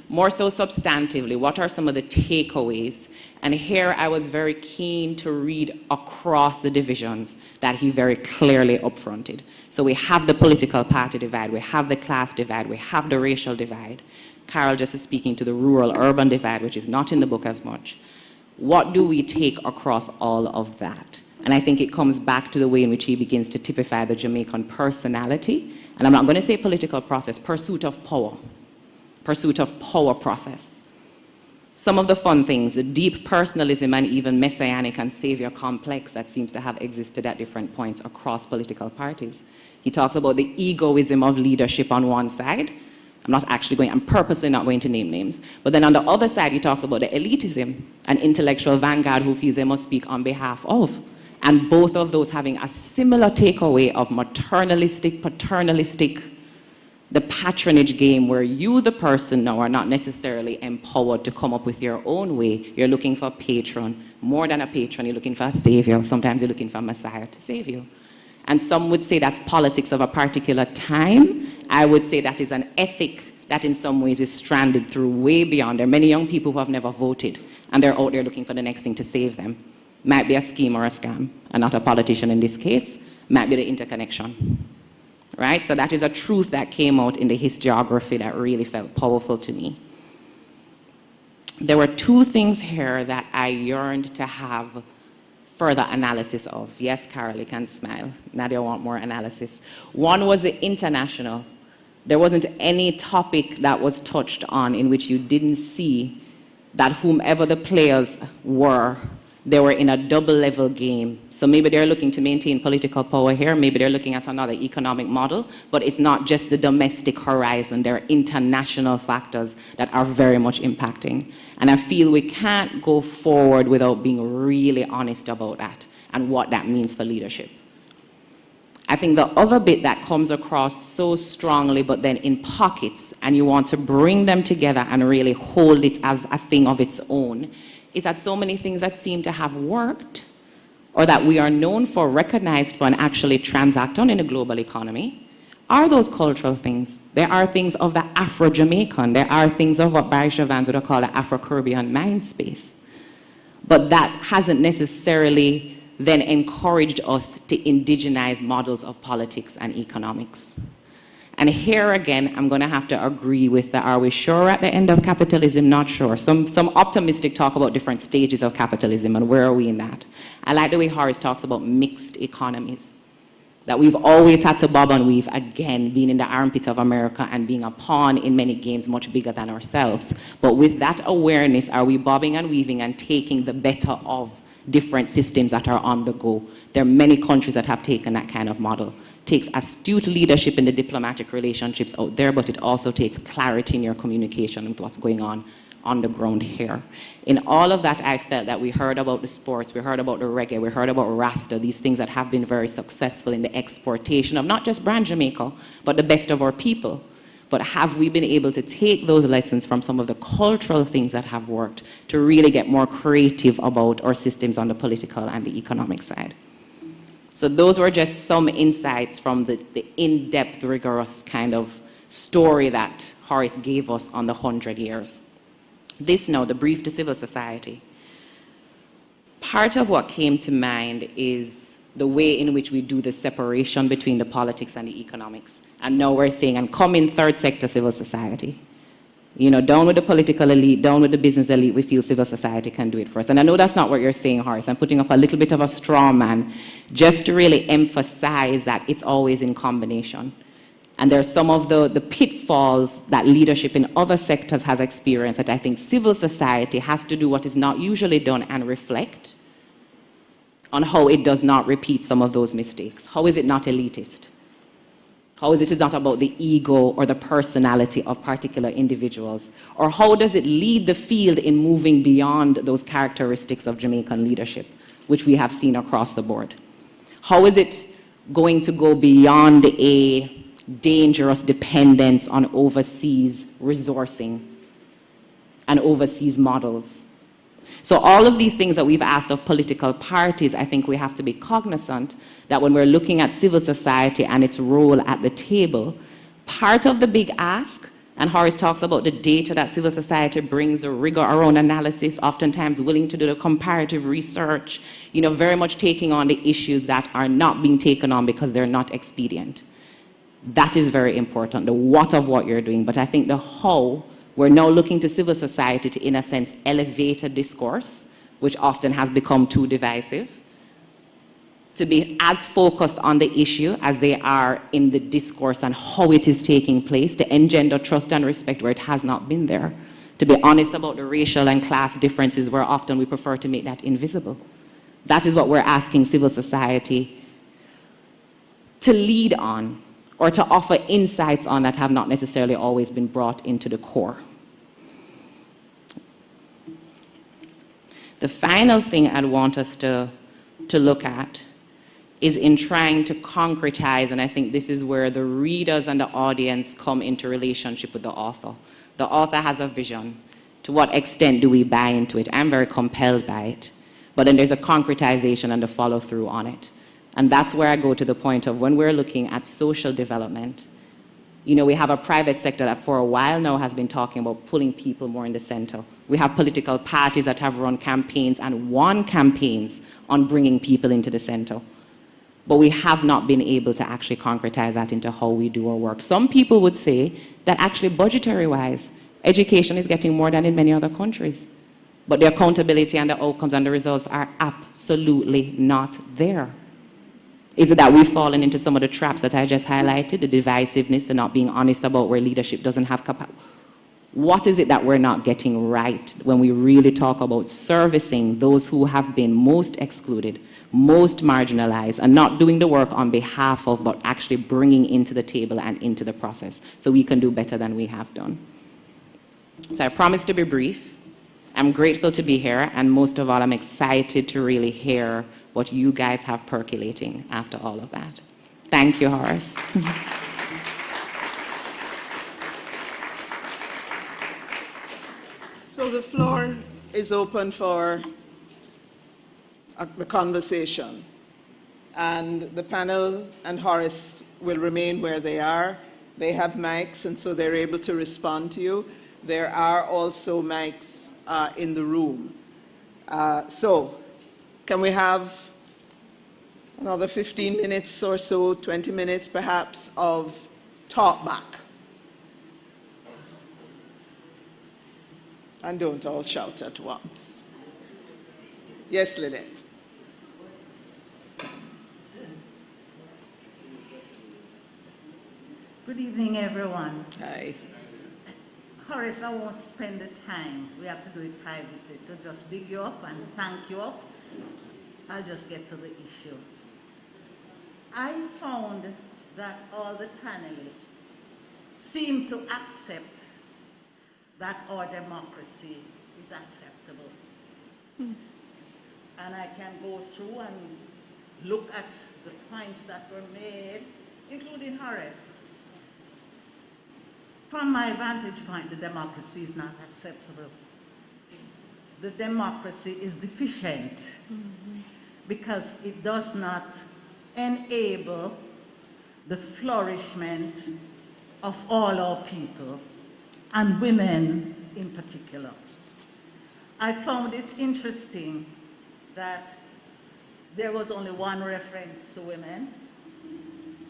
More so substantively, what are some of the takeaways? And here I was very keen to read across the divisions that he very clearly upfronted. So we have the political party divide, we have the class divide, we have the racial divide. Carol just is speaking to the rural-urban divide, which is not in the book as much. What do we take across all of that? And I think it comes back to the way in which he begins to typify the Jamaican personality. And I'm not going to say political process, pursuit of power process. Some of the fun things, the deep personalism and even messianic and savior complex that seems to have existed at different points across political parties. He talks about the egoism of leadership on one side. I'm purposely not going to name names. But then on the other side, he talks about the elitism and intellectual vanguard who feels they must speak on behalf of. And both of those having a similar takeaway of maternalistic, paternalistic the patronage game where you, the person now, are not necessarily empowered to come up with your own way. You're looking for a patron. More than a patron, you're looking for a savior. Sometimes you're looking for a messiah to save you. And some would say that's politics of a particular time. I would say that is an ethic that in some ways is stranded through way beyond. There are many young people who have never voted, and they're out there looking for the next thing to save them. Might be a scheme or a scam, and not a politician in this case. Might be the interconnection. Right? So that is a truth that came out in the historiography that really felt powerful to me. There were two things here that I yearned to have further analysis of. Yes, Carol, you can smile. Nadia want more analysis. One was the international. There wasn't any topic that was touched on in which you didn't see that whomever the players were, they were in a double-level game. So maybe they're looking to maintain political power here, maybe they're looking at another economic model, but it's not just the domestic horizon, there are international factors that are very much impacting. And I feel we can't go forward without being really honest about that and what that means for leadership. I think the other bit that comes across so strongly, but then in pockets, and you want to bring them together and really hold it as a thing of its own, is that so many things that seem to have worked or that we are known for, recognized for, and actually transact on in a global economy are those cultural things. There are things of the Afro-Jamaican. There are things of what Barry Chavans would call the Afro-Caribbean mind space. But that hasn't necessarily then encouraged us to indigenize models of politics and economics. And here again, I'm going to have to agree with the are we sure at the end of capitalism? Not sure. Some optimistic talk about different stages of capitalism and where are we in that. I like the way Horace talks about mixed economies, that we've always had to bob and weave, again, being in the armpit of America and being a pawn in many games much bigger than ourselves. But with that awareness, are we bobbing and weaving and taking the better of different systems that are on the go? There are many countries that have taken that kind of model. It takes astute leadership in the diplomatic relationships out there, but it also takes clarity in your communication with what's going on the ground here. In all of that, I felt that we heard about the sports, we heard about the reggae, we heard about Rasta, these things that have been very successful in the exportation of not just brand Jamaica, but the best of our people. But have we been able to take those lessons from some of the cultural things that have worked to really get more creative about our systems on the political and the economic side? So those were just some insights from the in-depth, rigorous kind of story that Horace gave us on the 100 years. This now, the brief to civil society. Part of what came to mind is the way in which we do the separation between the politics and the economics. And now we're saying, and come in third sector civil society. You know, down with the political elite, down with the business elite, we feel civil society can do it for us. And I know that's not what you're saying, Horace. I'm putting up a little bit of a straw man just to really emphasize that it's always in combination. And there are some of the pitfalls that leadership in other sectors has experienced that I think civil society has to do what is not usually done and reflect on how it does not repeat some of those mistakes. How is it not elitist? How is it is not about the ego or the personality of particular individuals? Or how does it lead the field in moving beyond those characteristics of Jamaican leadership, which we have seen across the board? How is it going to go beyond a dangerous dependence on overseas resourcing and overseas models? So all of these things that we've asked of political parties, I think we have to be cognizant that when we're looking at civil society and its role at the table, part of the big ask, and Horace talks about the data that civil society brings, a rigor around analysis, oftentimes willing to do the comparative research, you know, very much taking on the issues that are not being taken on because they're not expedient. That is very important, the what of what you're doing. But I think the how, we're now looking to civil society to, in a sense, elevate a discourse, which often has become too divisive, to be as focused on the issue as they are in the discourse and how it is taking place, to engender trust and respect where it has not been there, to be honest about the racial and class differences where often we prefer to make that invisible. That is what we're asking civil society to lead on, or to offer insights on that have not necessarily always been brought into the core. The final thing I'd want us to look at is in trying to concretize, and I think this is where the readers and the audience come into relationship with the author. The author has a vision. To what extent do we buy into it? I'm very compelled by it. But then there's a concretization and the follow-through on it. And that's where I go to the point of when we're looking at social development, you know, we have a private sector that for a while now has been talking about pulling people more in the center. We have political parties that have run campaigns and won campaigns on bringing people into the center. But we have not been able to actually concretize that into how we do our work. Some people would say that actually budgetary-wise, education is getting more than in many other countries. But the accountability and the outcomes and the results are absolutely not there. Is it that we've fallen into some of the traps that I just highlighted, the divisiveness, the not being honest about where leadership doesn't have capacity? What is it that we're not getting right when we really talk about servicing those who have been most excluded, most marginalized, and not doing the work on behalf of, but actually bringing into the table and into the process so we can do better than we have done? So I promise to be brief. I'm grateful to be here, and most of all, I'm excited to really hear what you guys have percolating after all of that. Thank you, Horace. So the floor is open for the conversation. And the panel and Horace will remain where they are. They have mics, and so they're able to respond to you. There are also mics in the room. So can we have another 15 minutes or so, 20 minutes perhaps, of talk back? And don't all shout at once. Yes, Lynette. Good evening, everyone. Hi. Horace, I won't spend the time. We have to do it privately to just big you up and thank you up. I'll just get to the issue. I found that all the panelists seem to accept that our democracy is acceptable. And I can go through and look at the points that were made, including Horace. From my vantage point, the democracy is not acceptable. The democracy is deficient because it does not enable the flourishment of all our people, and women in particular. I found it interesting that there was only one reference to women,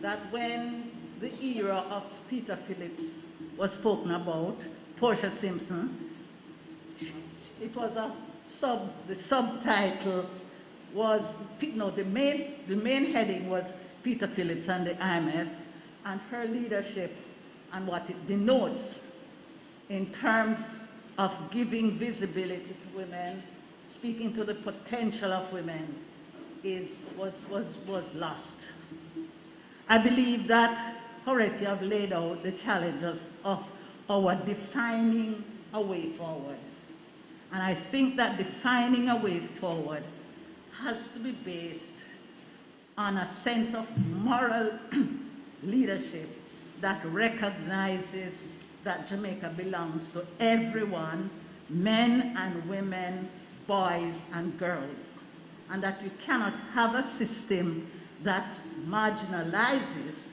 that when the era of Peter Phillips was spoken about, Portia Simpson, it was the subtitle was, no, the main heading was Peter Phillips and the IMF and her leadership and what it denotes in terms of giving visibility to women, speaking to the potential of women, was lost. I believe that, Horace, you have laid out the challenges of our defining a way forward. And I think that defining a way forward has to be based on a sense of moral leadership that recognizes that Jamaica belongs to everyone, men and women, boys and girls, and that you cannot have a system that marginalizes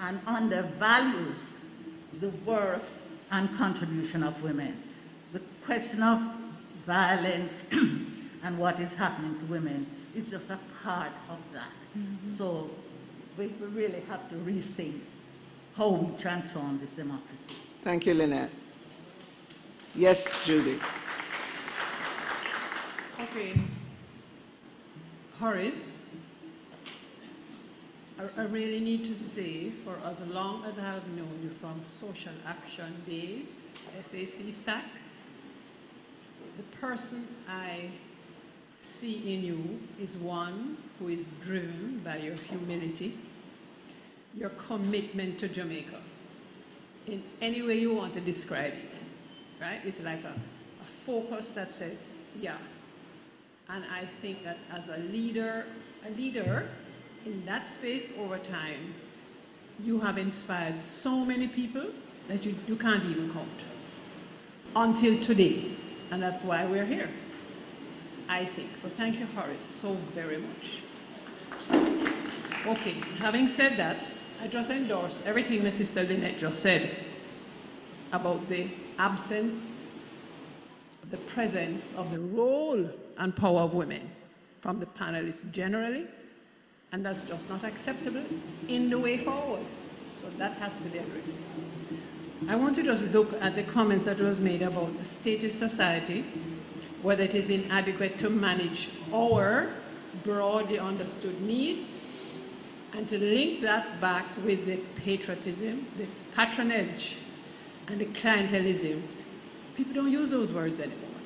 and undervalues the worth and contribution of women. The question of violence and what is happening to women is just a part of that. So we really have to rethink how we transform this democracy. Thank you, Lynette. Yes, Judy. Okay. Horace, I really need to say, for as long as I have known you from Social Action Days, SAC, the person I see in you is one who is driven by your humility, your commitment to Jamaica, in any way you want to describe it, right? It's like a focus that says, yeah. And I think that as a leader in that space over time, you have inspired so many people that you can't even count. Until today. And that's why we're here, I think. So thank you, Horace, so very much. Okay, having said that, I just endorse everything my sister Lynette just said about the absence, the presence of the role and power of women from the panelists generally, and that's just not acceptable in the way forward. So that has to be addressed. I want to just look at the comments that was made about the state of society, whether it is inadequate to manage our broadly understood needs, and to link that back with the patriotism, the patronage, and the clientelism. People don't use those words anymore.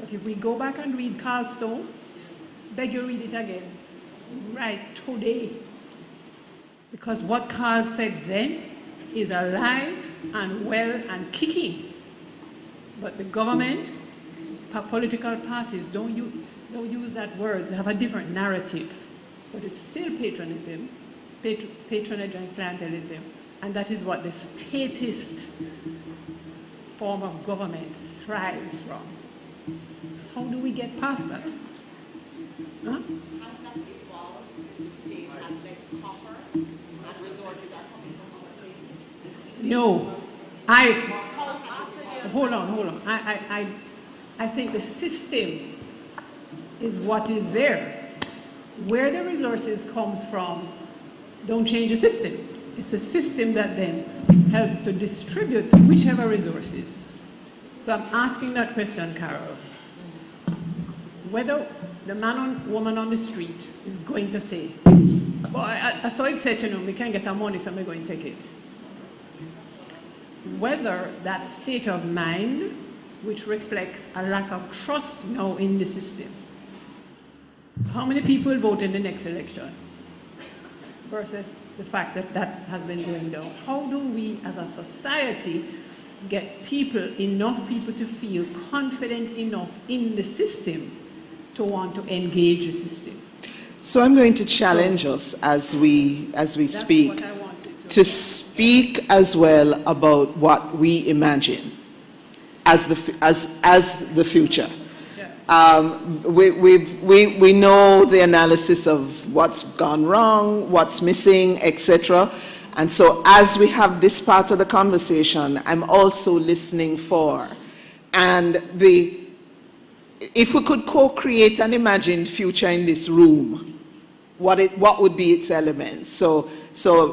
But if we go back and read Carl Stone, beg you read it again, right today. Because what Carl said then is alive and well and kicking. But the government, political parties don't use that word. They have a different narrative. But it's still patronism, patronage and clientelism. And that is what the statist form of government thrives from. So how do we get past that? Huh? Has that evolved since the state has less coffers and resources are coming from other places? No. Hold on. I think the system is what is there. Where the resources comes from, don't change the system. It's a system that then helps to distribute whichever resources. So I'm asking that question, Carol. Whether the woman on the street is going to say, well, I saw it said, we can't get our money, so we're going to take it. Whether that state of mind, which reflects a lack of trust now in the system. How many people will vote in the next election versus the fact that that has been going down? How do we as a society get enough people to feel confident enough in the system to want to engage the system? So I'm going to challenge us as we speak to speak as well about what we imagine as the future. We know the analysis of what's gone wrong, what's missing, etc. And so as we have this part of the conversation, I'm also listening for. And if we could co-create an imagined future in this room, what would be its elements? So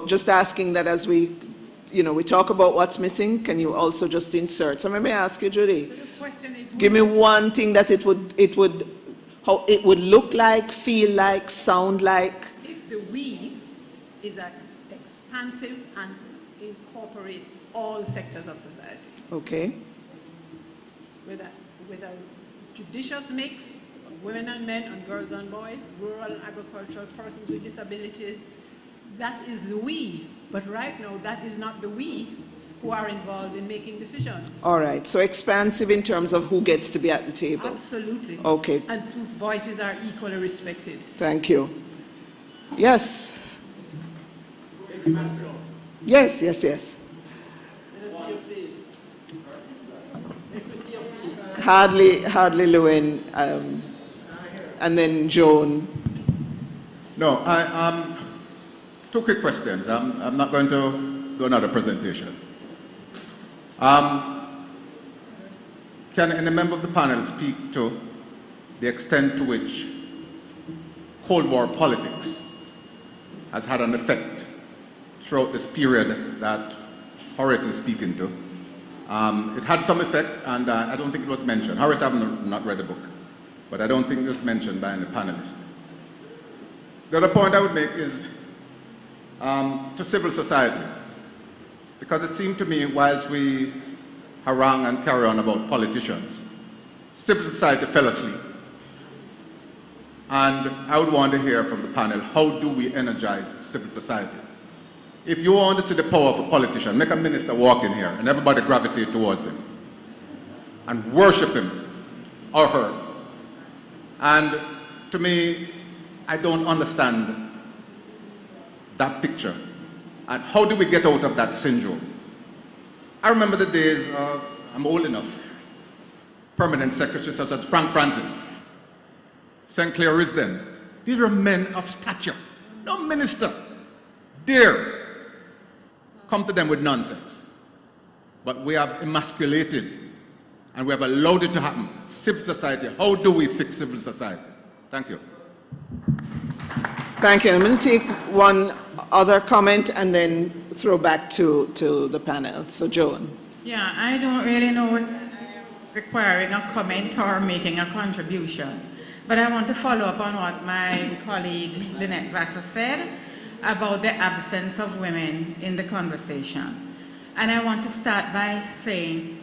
just asking that as we talk about what's missing, can you also just insert? So let me ask you, Judy. So the question is, give me one thing that how it would look like, feel like, sound like. If the we is expansive and incorporates all sectors of society. Okay. With a judicious mix of women and men and girls and boys, rural and agricultural, persons with disabilities, that is the we. But right now, that is not the we who are involved in making decisions. All right, so expansive in terms of who gets to be at the table. Absolutely. Okay. And whose voices are equally respected. Thank you. Yes. Yes. Hardly Lewin, and then Joan. No, two quick questions. I'm not going to do another presentation. Can any member of the panel speak to the extent to which Cold War politics has had an effect throughout this period that Horace is speaking to? It had some effect, and I don't think it was mentioned. Horace, I have not read the book, but I don't think it was mentioned by any panelist. The other point I would make is to civil society, because it seemed to me, whilst we harangue and carry on about politicians, civil society fell asleep. And I would want to hear from the panel, how do we energize civil society? If you want to see the power of a politician, make a minister walk in here and everybody gravitate towards him and worship him or her. And to me, I don't understand that picture. And how do we get out of that syndrome? I remember the days, I'm old enough, permanent secretaries such as Frank Francis, St. Clair Risden. These were men of stature. No minister dare come to them with nonsense. But we have emasculated and we have allowed it to happen. Civil society, how do we fix civil society? Thank you. Thank you. I'm going to take one other comment and then throw back to the panel. So, Joan. Yeah, I don't really know what requiring a comment or making a contribution, but I want to follow up on what my colleague Lynette Vassar said about the absence of women in the conversation. And I want to start by saying,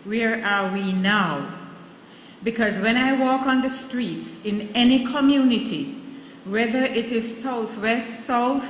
where are we now? Because when I walk on the streets in any community, whether it is Southwest, South,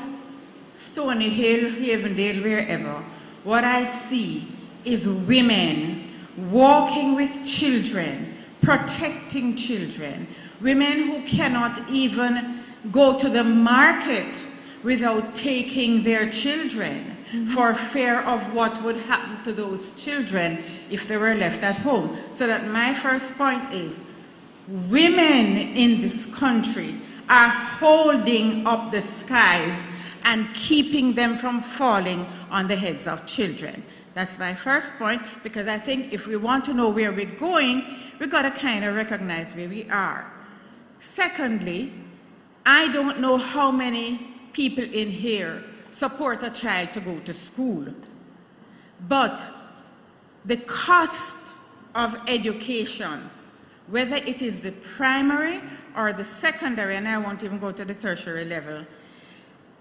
Stony Hill, Havendale, wherever, what I see is women walking with children, protecting children, women who cannot even go to the market without taking their children for fear of what would happen to those children if they were left at home. So that my first point is, women in this country are holding up the skies and keeping them from falling on the heads of children. That's my first point, because I think if we want to know where we're going, we've got to kind of recognize where we are. Secondly, I don't know how many people in here support a child to go to school, but the cost of education, whether it is the primary or the secondary, and I won't even go to the tertiary level,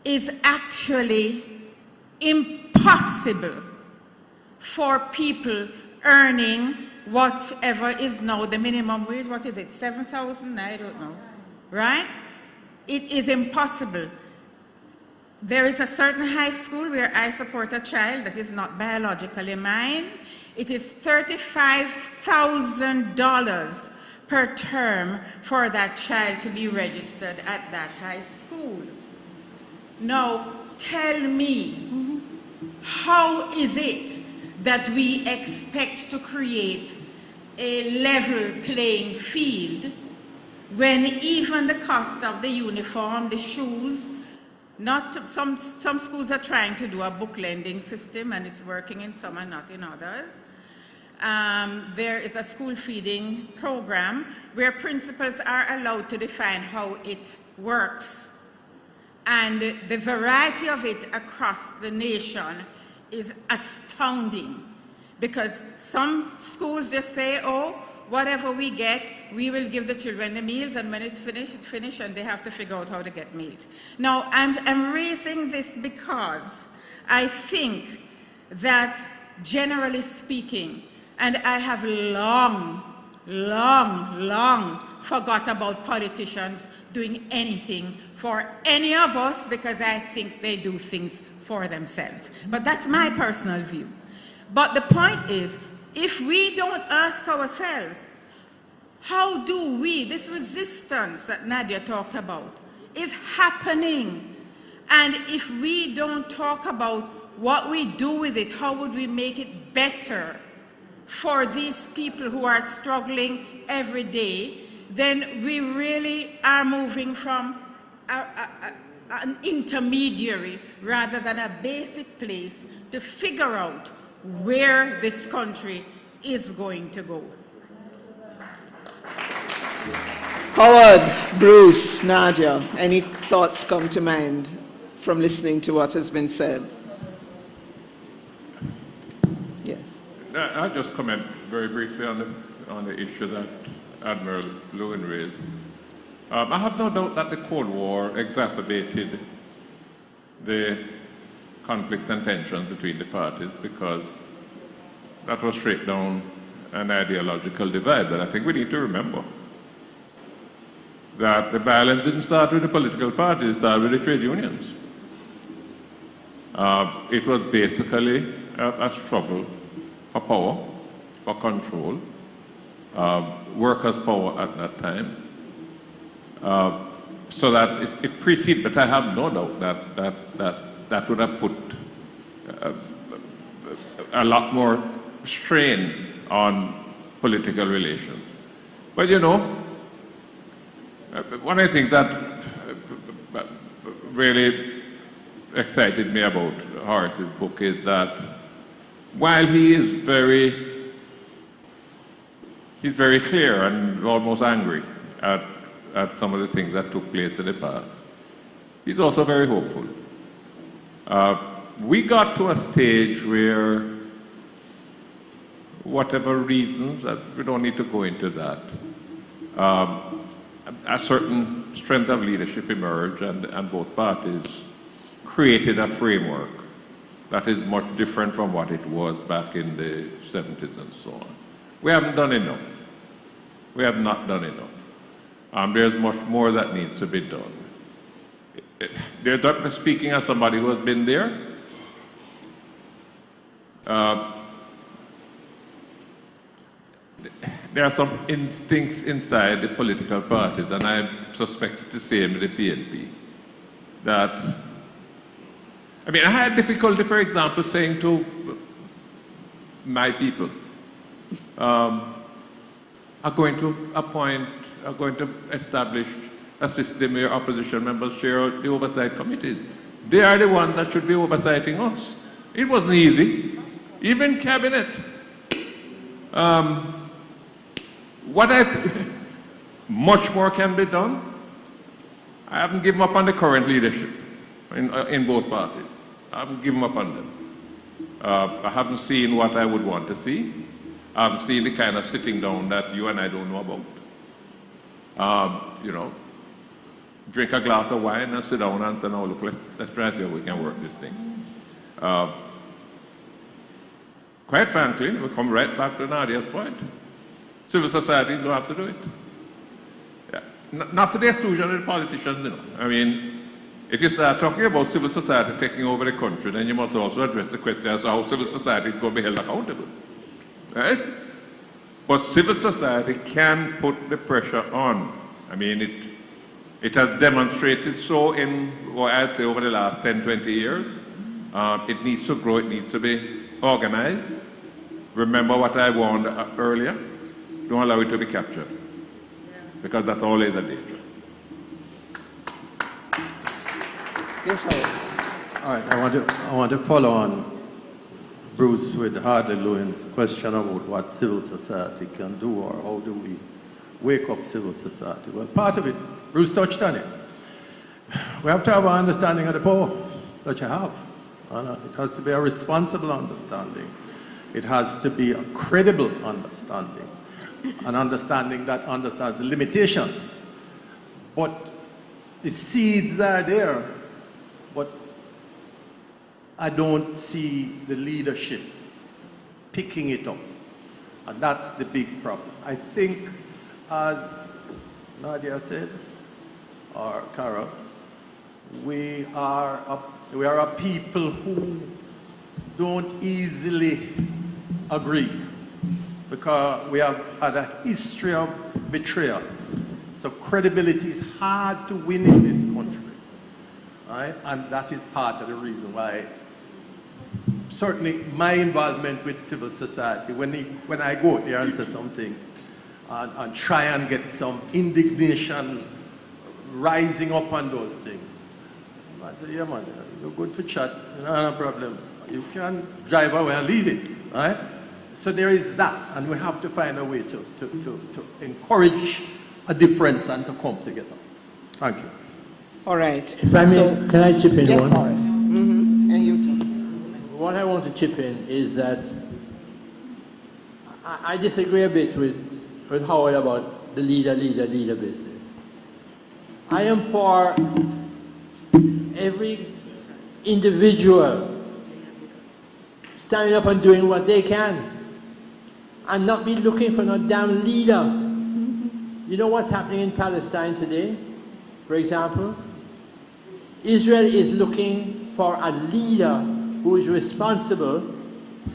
is actually impossible for people earning whatever is now the minimum wage. What is it, 7,000? I don't know, right? It is impossible. There is a certain high school where I support a child that is not biologically mine. It is $35,000 per term for that child to be registered at that high school. Now, tell me, how is it that we expect to create a level playing field when even the cost of the uniform, the shoes, some schools are trying to do a book lending system and it's working in some and not in others. There is a school feeding program where principals are allowed to define how it works. And the variety of it across the nation is astounding, because some schools just say, oh, whatever we get, we will give the children the meals, and when it's finished, and they have to figure out how to get meals. Now, I'm raising this because I think that, generally speaking, and I have long forgot about politicians doing anything for any of us, because I think they do things for themselves. But that's my personal view. But the point is, if we don't ask ourselves, how do we, this resistance that Nadia talked about, is happening. And if we don't talk about what we do with it, how would we make it better for these people who are struggling every day, then we really are moving from an intermediary rather than a basic place to figure out where this country is going to go. Howard, Bruce, Nadia, any thoughts come to mind from listening to what has been said? Yes. I'll just comment very briefly on the issue that Admiral Lewin raised. I have no doubt that the Cold War exacerbated the conflicts and tensions between the parties, because that was straight down an ideological divide. But I think we need to remember that the violence didn't start with the political parties, it started with the trade unions. It was basically a struggle for power, for control, workers' power at that time. so that it precedes, but I have no doubt that would have put a lot more strain on political relations. But you know, one of the things that really excited me about Horace's book is that while he's very clear and almost angry at some of the things that took place in the past, he's also very hopeful. We got to a stage where, whatever reasons, we don't need to go into that, a certain strength of leadership emerged, and both parties created a framework that is much different from what it was back in the 70s and so on. We haven't done enough. We have not done enough. There's much more that needs to be done. Speaking as somebody who has been there, there are some instincts inside the political parties, and I suspect it's the same with the PNP, that, I mean, I had difficulty, for example, saying to my people, are going to establish a system where opposition members chair the oversight committees. They are the ones that should be oversighting us. It wasn't easy, even cabinet. Much more can be done. I haven't given up on the current leadership in both parties. I haven't given up on them. I haven't seen what I would want to see. I haven't seen the kind of sitting down that you and I don't know about. You know, drink a glass of wine and sit down and say, no, look, let's try and see how we can work this thing. Quite frankly, we come right back to Nadia's point. Civil society don't have to do it. Yeah. Not to the exclusion of the politicians, you know. I mean, if you start talking about civil society taking over the country, then you must also address the question as to how civil society is going to be held accountable. Right? But civil society can put the pressure on. I mean, it has demonstrated so in, what I'd say, over the last 10, 20 years. It needs to grow, it needs to be organized. Remember what I warned earlier? Don't allow it to be captured, because that's always a danger. Yes, sir. All right, I want to follow on Bruce with Hardy Lewin's question about what civil society can do, or how do we wake up civil society. Well, part of it, Bruce touched on it. We have to have an understanding of the power that you have. It has to be a responsible understanding. It has to be a credible understanding, an understanding that understands the limitations. But the seeds are there, but I don't see the leadership picking it up. And that's the big problem. I think, as Nadia said, or Carol, we are a people who don't easily agree, because we have had a history of betrayal. So credibility is hard to win in this country, right? And that is part of the reason why, certainly my involvement with civil society, when I go there and say some things and try and get some indignation rising up on those things, I say, yeah man, you're good for chat, no problem. You can drive away and leave it, right? So there is that, and we have to find a way to encourage a difference and to come together. Thank you. All right. If I may, can I chip in yes, one? Horace. Mm-hmm. And you too. What I want to chip in is that I disagree a bit with Howard about the leader business. I am for every individual standing up and doing what they can and not be looking for no damn leader. You know what's happening in Palestine today, for example? Israel is looking for a leader who is responsible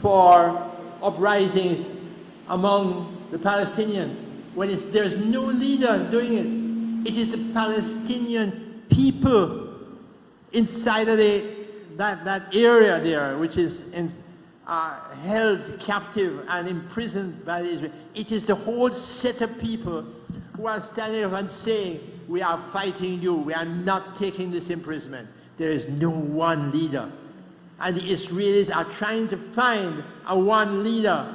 for uprisings among the Palestinians when there's no leader doing it. It is the Palestinian people inside of that area there, which is held captive and imprisoned by the Israel. It is the whole set of people who are standing up and saying, we are fighting you, we are not taking this imprisonment. There is no one leader. And the Israelis are trying to find a one leader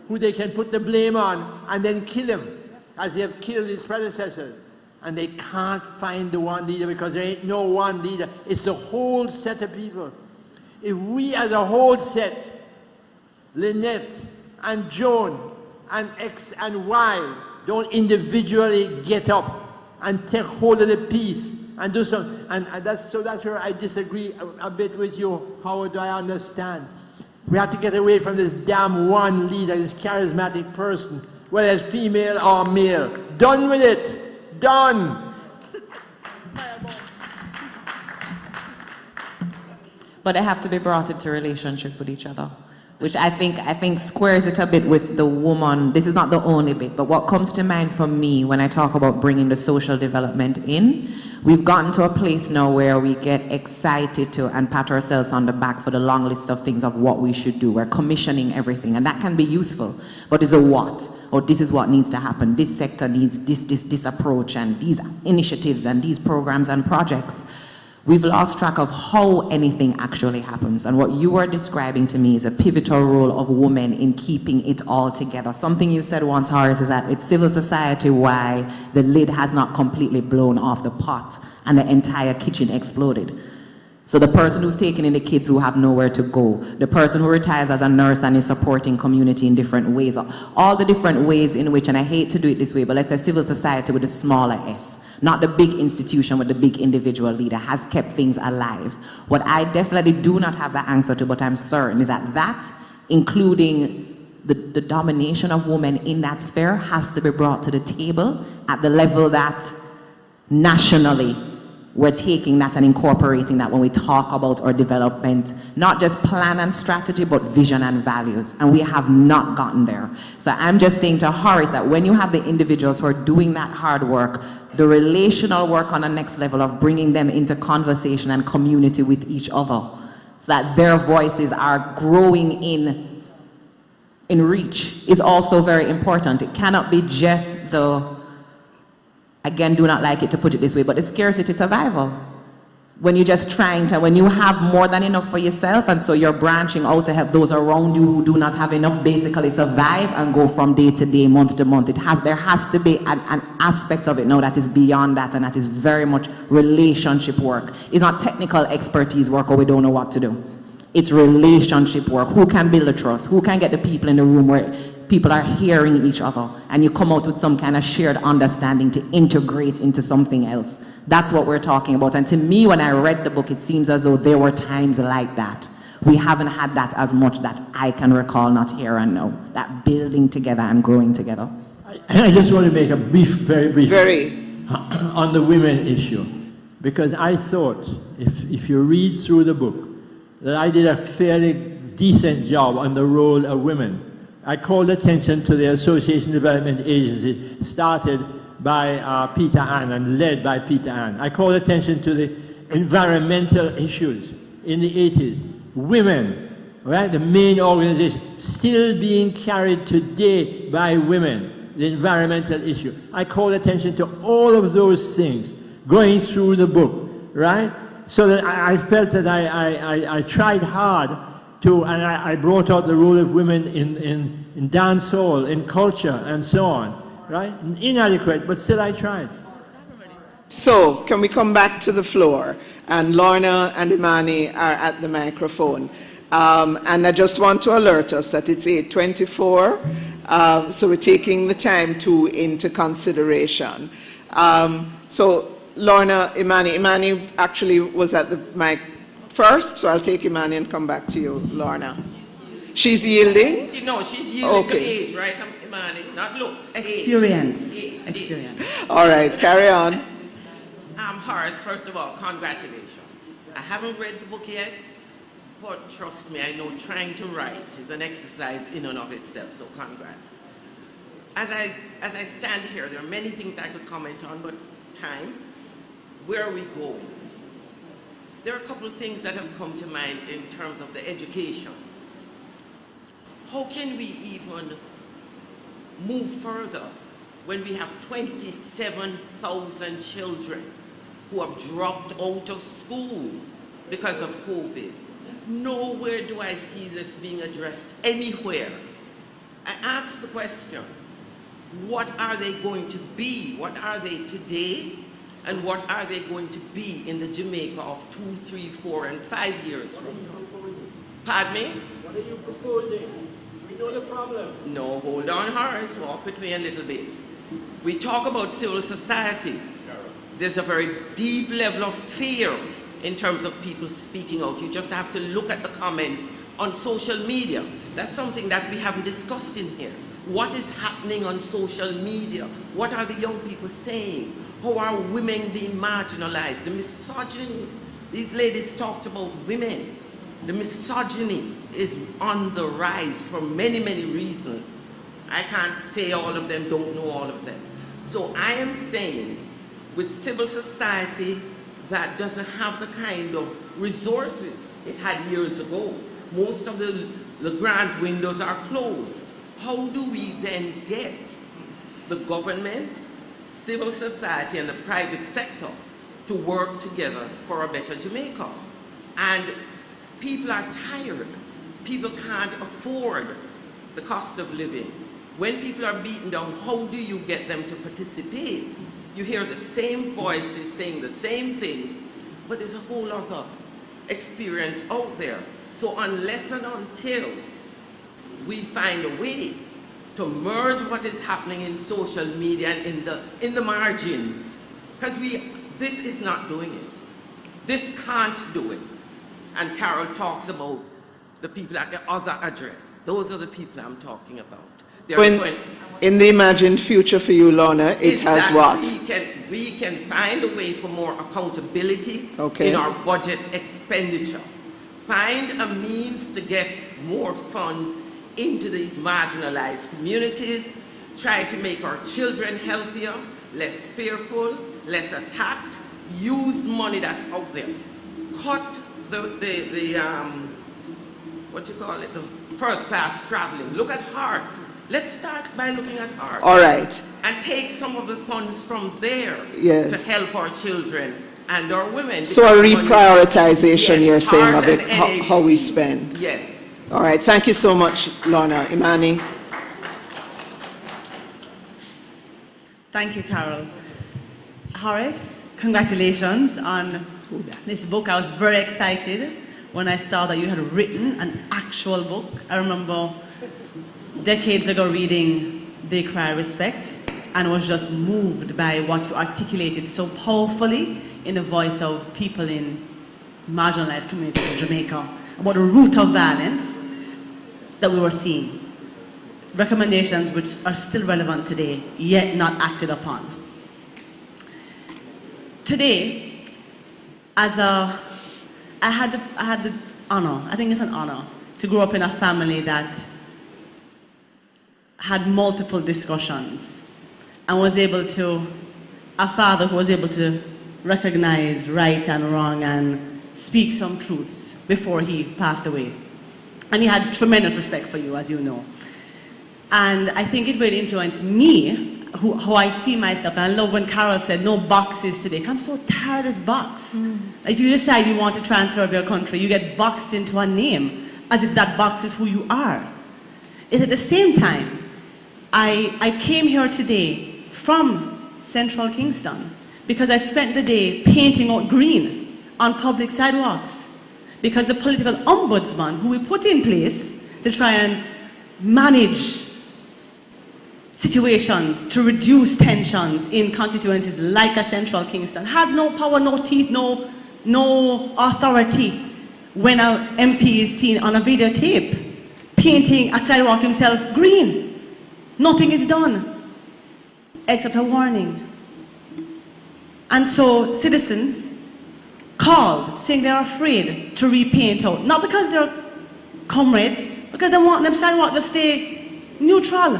who they can put the blame on and then kill him, as they have killed his predecessors. And they can't find the one leader because there ain't no one leader. It's the whole set of people. If we as a whole set, Lynette and Joan and X and Y, don't individually get up and take hold of the peace and do something, and that's where I disagree a bit with you. How do I understand? We have to get away from this damn one leader, this charismatic person, whether it's female or male. Done with it. Done. But they have to be brought into relationship with each other, which I think squares it a bit with the woman. This is not the only bit, but what comes to mind for me when I talk about bringing the social development in, we've gotten to a place now where we get excited to and pat ourselves on the back for the long list of things of what we should do. We're commissioning everything, and that can be useful, but it's a what? Or this is what needs to happen. This sector needs this approach and these initiatives and these programs and projects. We've lost track of how anything actually happens. And what you are describing to me is a pivotal role of women in keeping it all together. Something you said once, Horace, is that it's civil society why the lid has not completely blown off the pot and the entire kitchen exploded. So the person who's taking in the kids who have nowhere to go, the person who retires as a nurse and is supporting community in different ways, all the different ways in which, and I hate to do it this way, but let's say civil society with a smaller S, not the big institution with the big individual leader, has kept things alive. What I definitely do not have the answer to, but I'm certain, is that including the domination of women in that sphere, has to be brought to the table at the level that nationally we're taking that and incorporating that when we talk about our development, not just plan and strategy, but vision and values. And we have not gotten there. So I'm just saying to Horace that when you have the individuals who are doing that hard work, the relational work on the next level of bringing them into conversation and community with each other, so that their voices are growing in reach, is also very important. It cannot be just the, again, do not like it to put it this way, but the scarcity survival. When you're just trying to, when you have more than enough for yourself, and so you're branching out to help those around you who do not have enough, basically survive and go from day to day, month to month. There has to be an aspect of it now that is beyond that, and that is very much relationship work. It's not technical expertise work or we don't know what to do. It's relationship work. Who can build a trust? Who can get the people in the room where people are hearing each other, and you come out with some kind of shared understanding to integrate into something else? That's what we're talking about. And to me, when I read the book, it seems as though there were times like that. We haven't had that as much that I can recall, not here and now. That building together and growing together. I just want to make a very brief on the women issue, because I thought, if you read through the book, that I did a fairly decent job on the role of women. I called attention to the Association Development Agency, started by Peter Ann and led by Peter Ann. I called attention to the environmental issues in the 80s. Women, right, the main organization, still being carried today by women, the environmental issue. I called attention to all of those things going through the book, right? So that I felt that I tried hard to, and I brought out the role of women in dancehall, in culture, and so on, right? Inadequate, but still I tried. So, can we come back to the floor? And Lorna and Imani are at the microphone. And I just want to alert us that it's 8:24, so we're taking the time into consideration. So, Lorna, Imani actually was at the mic first, so I'll take Imani and come back to you, Lorna. She's yielding? No, she's yielding to age, right, Imani? Not looks. Experience. Age. Experience. All right, carry on. Horace, first of all, congratulations. I haven't read the book yet, but trust me, I know trying to write is an exercise in and of itself, so congrats. As I stand here, there are many things I could comment on, but time, where we go. There are a couple of things that have come to mind in terms of the education. How can we even move further when we have 27,000 children who have dropped out of school because of COVID? Nowhere do I see this being addressed anywhere. I ask the question, what are they going to be? What are they today? And what are they going to be in the Jamaica of 2, 3, 4, and 5 years from now? Pardon me? What are you proposing? We know the problem. No, hold on, Horace. Walk with me a little bit. We talk about civil society. There's a very deep level of fear in terms of people speaking out. You just have to look at the comments on social media. That's something that we haven't discussed in here. What is happening on social media? What are the young people saying? How are women being marginalized? The misogyny. These ladies talked about women. The misogyny is on the rise for many, many reasons. I can't say all of them, don't know all of them. So I am saying, with civil society that doesn't have the kind of resources it had years ago, most of the grant windows are closed. How do we then get the government, civil society, and the private sector to work together for a better Jamaica? And people are tired. People can't afford the cost of living. When people are beaten down, how do you get them to participate? You hear the same voices saying the same things, but there's a whole other experience out there. So unless and until we find a way to merge what is happening in social media and in the margins, because this is not doing it. This can't do it. And Carol talks about the people at the other address. Those are the people I'm talking about. In the imagined future for you, Lorna, it has what? We can find a way for more accountability in our budget expenditure. Find a means to get more funds into these marginalized communities, try to make our children healthier, less fearful, less attacked, use money that's out there. Cut the first class traveling. Look at heart. Let's start by looking at heart. All right. And take some of the funds from there Yes. to help our children and our women. So a reprioritization, yes, you're saying, of heart it, and how we NHG. spend. Yes. All right, thank you so much, Lorna. Imani? Thank you, Carol. Horace, congratulations on this book. I was very excited when I saw that you had written an actual book. I remember decades ago reading They Cry Respect and was just moved by what you articulated so powerfully in the voice of people in marginalized communities in Jamaica about the root of violence that we were seeing. Recommendations which are still relevant today, yet not acted upon. Today, I had the honor, I think it's an honor, to grow up in a family that had multiple discussions and was able to, a father who was able to recognize right and wrong and speak some truths before he passed away. And he had tremendous respect for you, as you know. And I think it really influenced me, how I see myself. And I love when Carol said, no boxes today. I'm so tired of this box. If you decide you want to transfer your country, you get boxed into a name, as if that box is who you are. Yet at the same time, I came here today from Central Kingston because I spent the day painting out green on public sidewalks. Because the political ombudsman, who we put in place to try and manage situations, to reduce tensions in constituencies like a Central Kingston, has no power, no teeth, no authority when an MP is seen on a videotape painting a sidewalk himself green. Nothing is done except a warning. And so citizens called saying they're afraid to repaint out, not because they're comrades, because they want them sidewalk to stay neutral.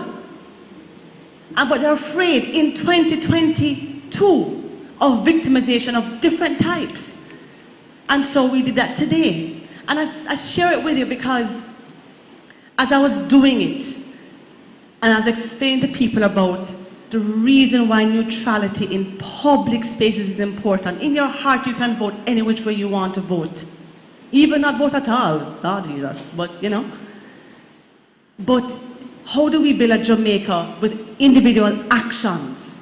But they're afraid in 2022, of victimization of different types. And so we did that today. And I share it with you because as I was doing it, and I was explaining to people about the reason why neutrality in public spaces is important. In your heart, you can vote any which way you want to vote. Even not vote at all. Oh, Jesus. But, you know. But how do we build a Jamaica with individual actions?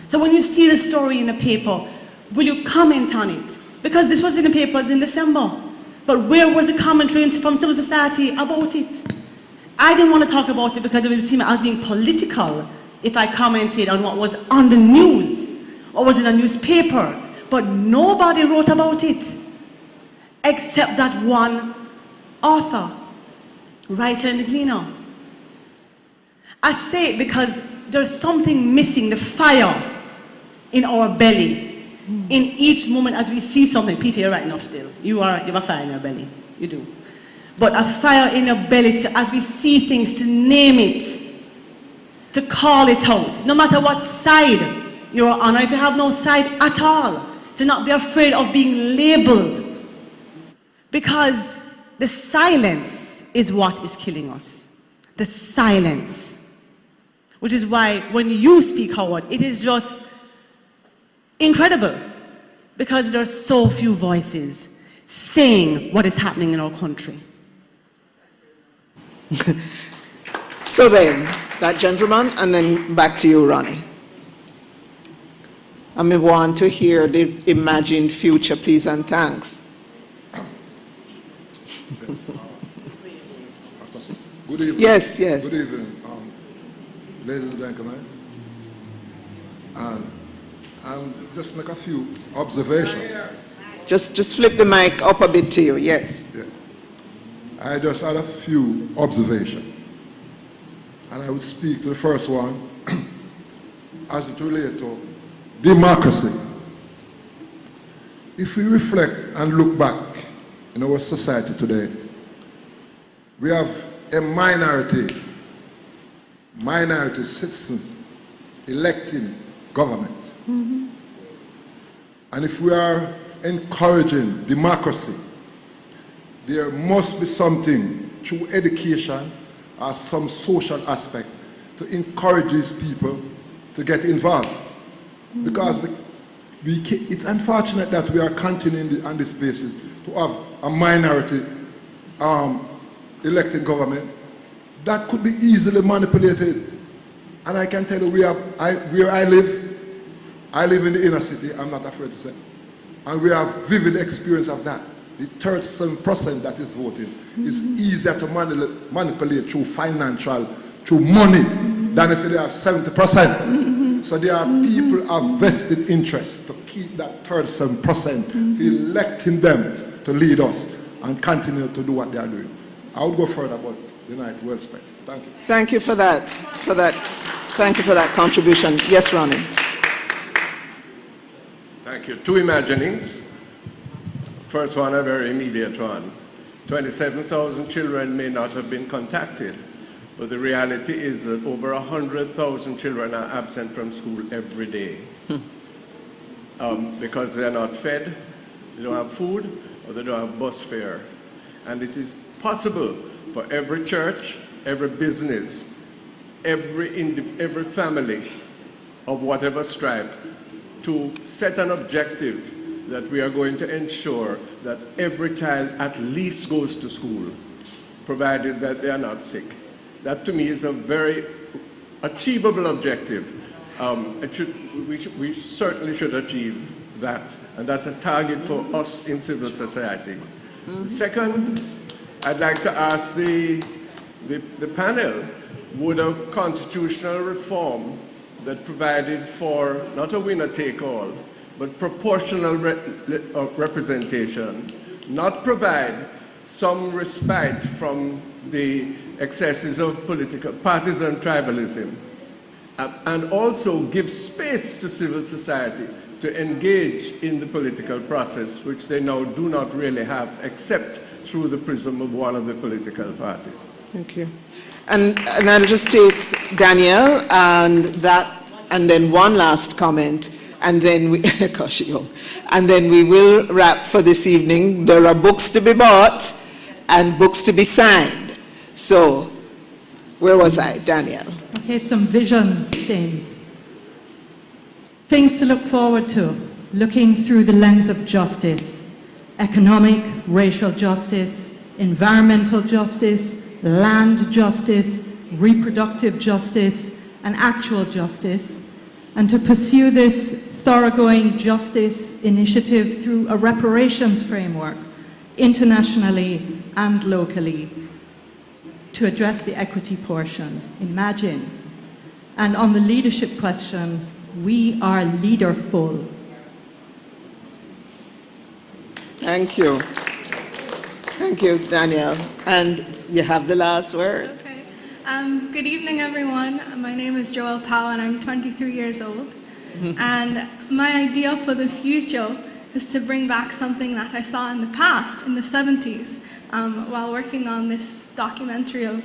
So when you see the story in the paper, will you comment on it? Because this was in the papers in December. But where was the commentary from civil society about it? I didn't want to talk about it because it would seem as being political if I commented on what was on the news, what was in a newspaper. But nobody wrote about it, except that one author, writer and cleaner. I say it because there's something missing, the fire in our belly. In each moment as we see something. Peter, you're right enough still. You have a fire in your belly. You do. But a fire in your belly as we see things, to name it, to call it out, no matter what side you're on, or if you have no side at all, to not be afraid of being labeled. Because the silence is what is killing us. The silence. Which is why when you speak, Howard, it is just incredible. Because there are so few voices saying what is happening in our country. So then, that gentleman, and then back to you, Ronnie. I may want to hear the imagined future, please and thanks. Good evening. Yes, yes. Good evening, ladies and gentlemen. And just make a few observations. Just flip the mic up a bit to you, yes. Yeah. I just had a few observations. And I would speak to the first one as it relates to democracy. If we reflect and look back in our society today, we have a minority citizens electing government. Mm-hmm. And if we are encouraging democracy, there must be something through education or some social aspect to encourage these people to get involved. Mm-hmm. Because it's unfortunate that we are continuing on this basis to have a minority elected government that could be easily manipulated. And I can tell you, where I live in the inner city, I'm not afraid to say, and we have vivid experience of that. The 37% that is voting is easier to manipulate through financial, through money, than if they have 70%. So there are people of vested interest to keep that 37%, to electing them to lead us and continue to do what they are doing. I would go further, but the night well spent. Thank you. Thank you for that. Thank you for that contribution. Yes, Ronnie. Thank you. Two imaginings. First one, a very immediate one. 27,000 children may not have been contacted, but the reality is that over 100,000 children are absent from school every day because they're not fed, they don't have food, or they don't have bus fare. And it is possible for every church, every business, every family of whatever stripe to set an objective that we are going to ensure that every child at least goes to school, provided that they are not sick. That to me is a very achievable objective. We certainly should achieve that, and that's a target for us in civil society. Mm-hmm. Second, I'd like to ask the panel, would a constitutional reform that provided for not a winner-take-all, but proportional representation, not provide some respite from the excesses of political partisan tribalism, and also give space to civil society to engage in the political process, which they now do not really have, except through the prism of one of the political parties. Thank you. And I'll just take Danielle and then one last comment. And then we, gosh, and then we will wrap for this evening. There are books to be bought and books to be signed. So, where was I, Daniel? Okay, some vision things. Things to look forward to, looking through the lens of justice. Economic, racial justice, environmental justice, land justice, reproductive justice, and actual justice. And to pursue this thoroughgoing justice initiative through a reparations framework, internationally and locally, to address the equity portion. Imagine. And on the leadership question, we are leaderful. Thank you. Thank you, Danielle. And you have the last word. Okay. Good evening, everyone. My name is Joelle Powell, and I'm 23 years old. And my idea for the future is to bring back something that I saw in the past, in the 70s. While working on this documentary of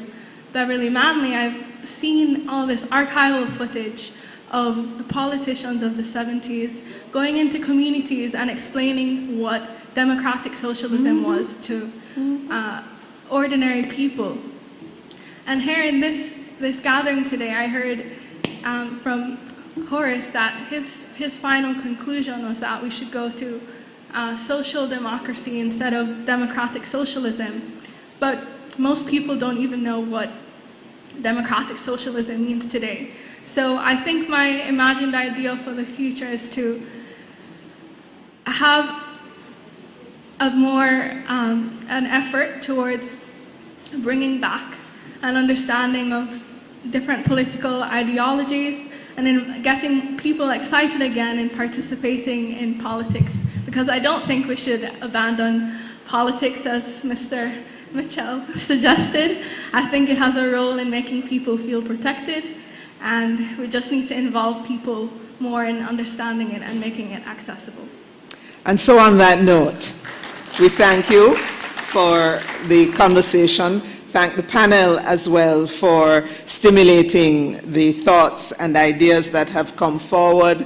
Beverly Manley, I've seen all this archival footage of the politicians of the 70s going into communities and explaining what democratic socialism was to ordinary people. And here in this gathering today, I heard from Horace that his final conclusion was that we should go to social democracy instead of democratic socialism. But most people don't even know what democratic socialism means today. So I think my imagined ideal for the future is to have a more an effort towards bringing back an understanding of different political ideologies and in getting people excited again in participating in politics. Because I don't think we should abandon politics as Mr. Mitchell suggested. I think it has a role in making people feel protected, and we just need to involve people more in understanding it and making it accessible. And so on that note, we thank you for the conversation. Thank the panel as well for stimulating the thoughts and ideas that have come forward.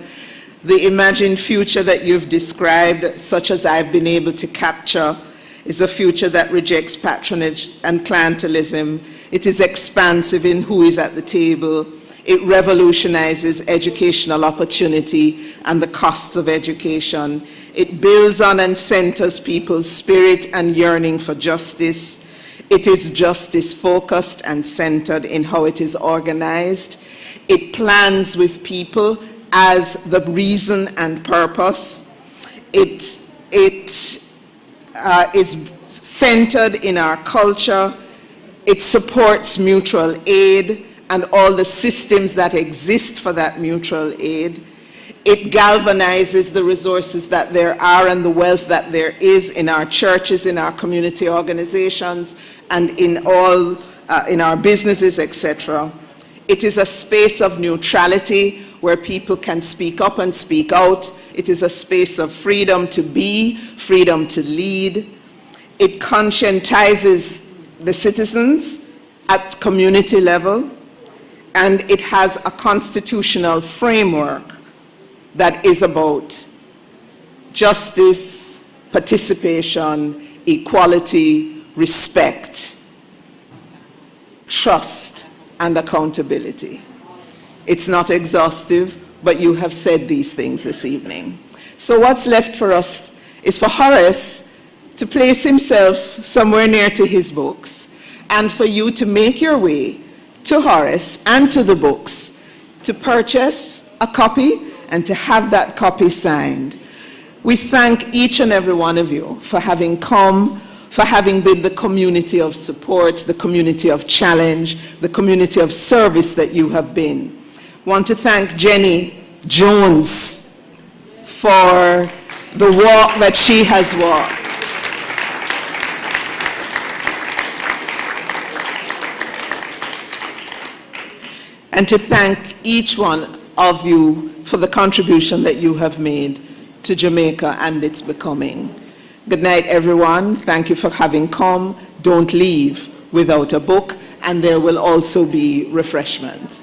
The imagined future that you've described, such as I've been able to capture, is a future that rejects patronage and clientelism. It is expansive in who is at the table. It revolutionizes educational opportunity and the costs of education. It builds on and centers people's spirit and yearning for justice. It is justice focused and centered in how it is organized. It plans with people as the reason and purpose. It is centered in our culture. It supports mutual aid and all the systems that exist for that mutual aid. It galvanizes the resources that there are and the wealth that there is in our churches, in our community organizations, and in all, in our businesses, etc. It is a space of neutrality where people can speak up and speak out. It is a space of freedom to be, freedom to lead. It conscientizes the citizens at community level, and it has a constitutional framework that is about justice, participation, equality, respect, trust, and accountability. It's not exhaustive, but you have said these things this evening. So what's left for us is for Horace to place himself somewhere near to his books, and for you to make your way to Horace and to the books, to purchase a copy and to have that copy signed. We thank each and every one of you for having come, for having been the community of support, the community of challenge, the community of service that you have been. Want to thank Jenny Jones for the walk that she has walked. And to thank each one of you for the contribution that you have made to Jamaica and its becoming. Good night, everyone. Thank you for having come. Don't leave without a book, and there will also be refreshment.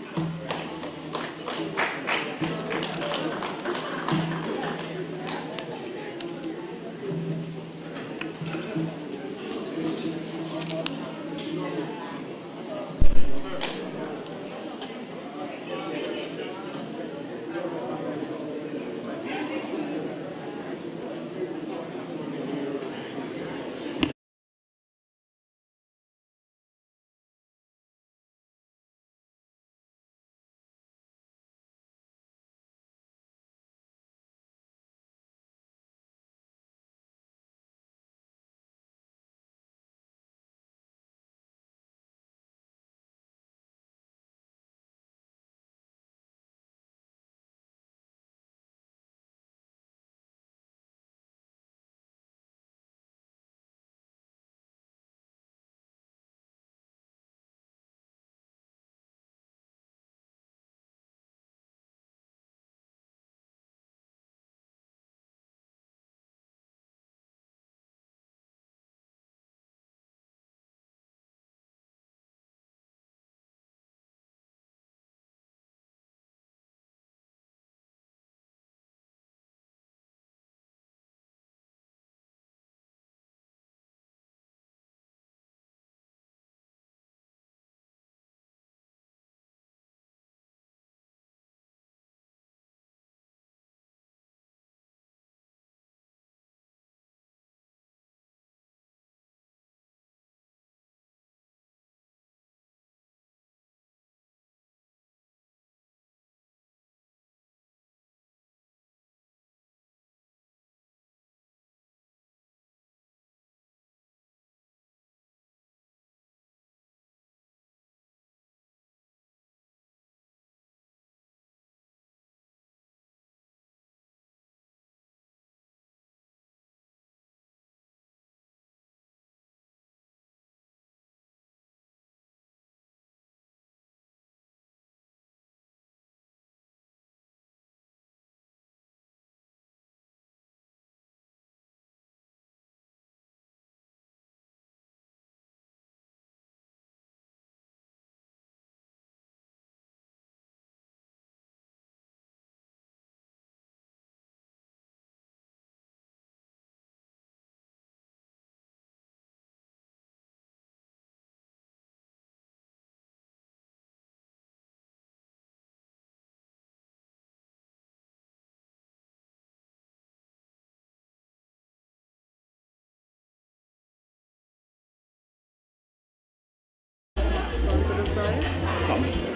sorry?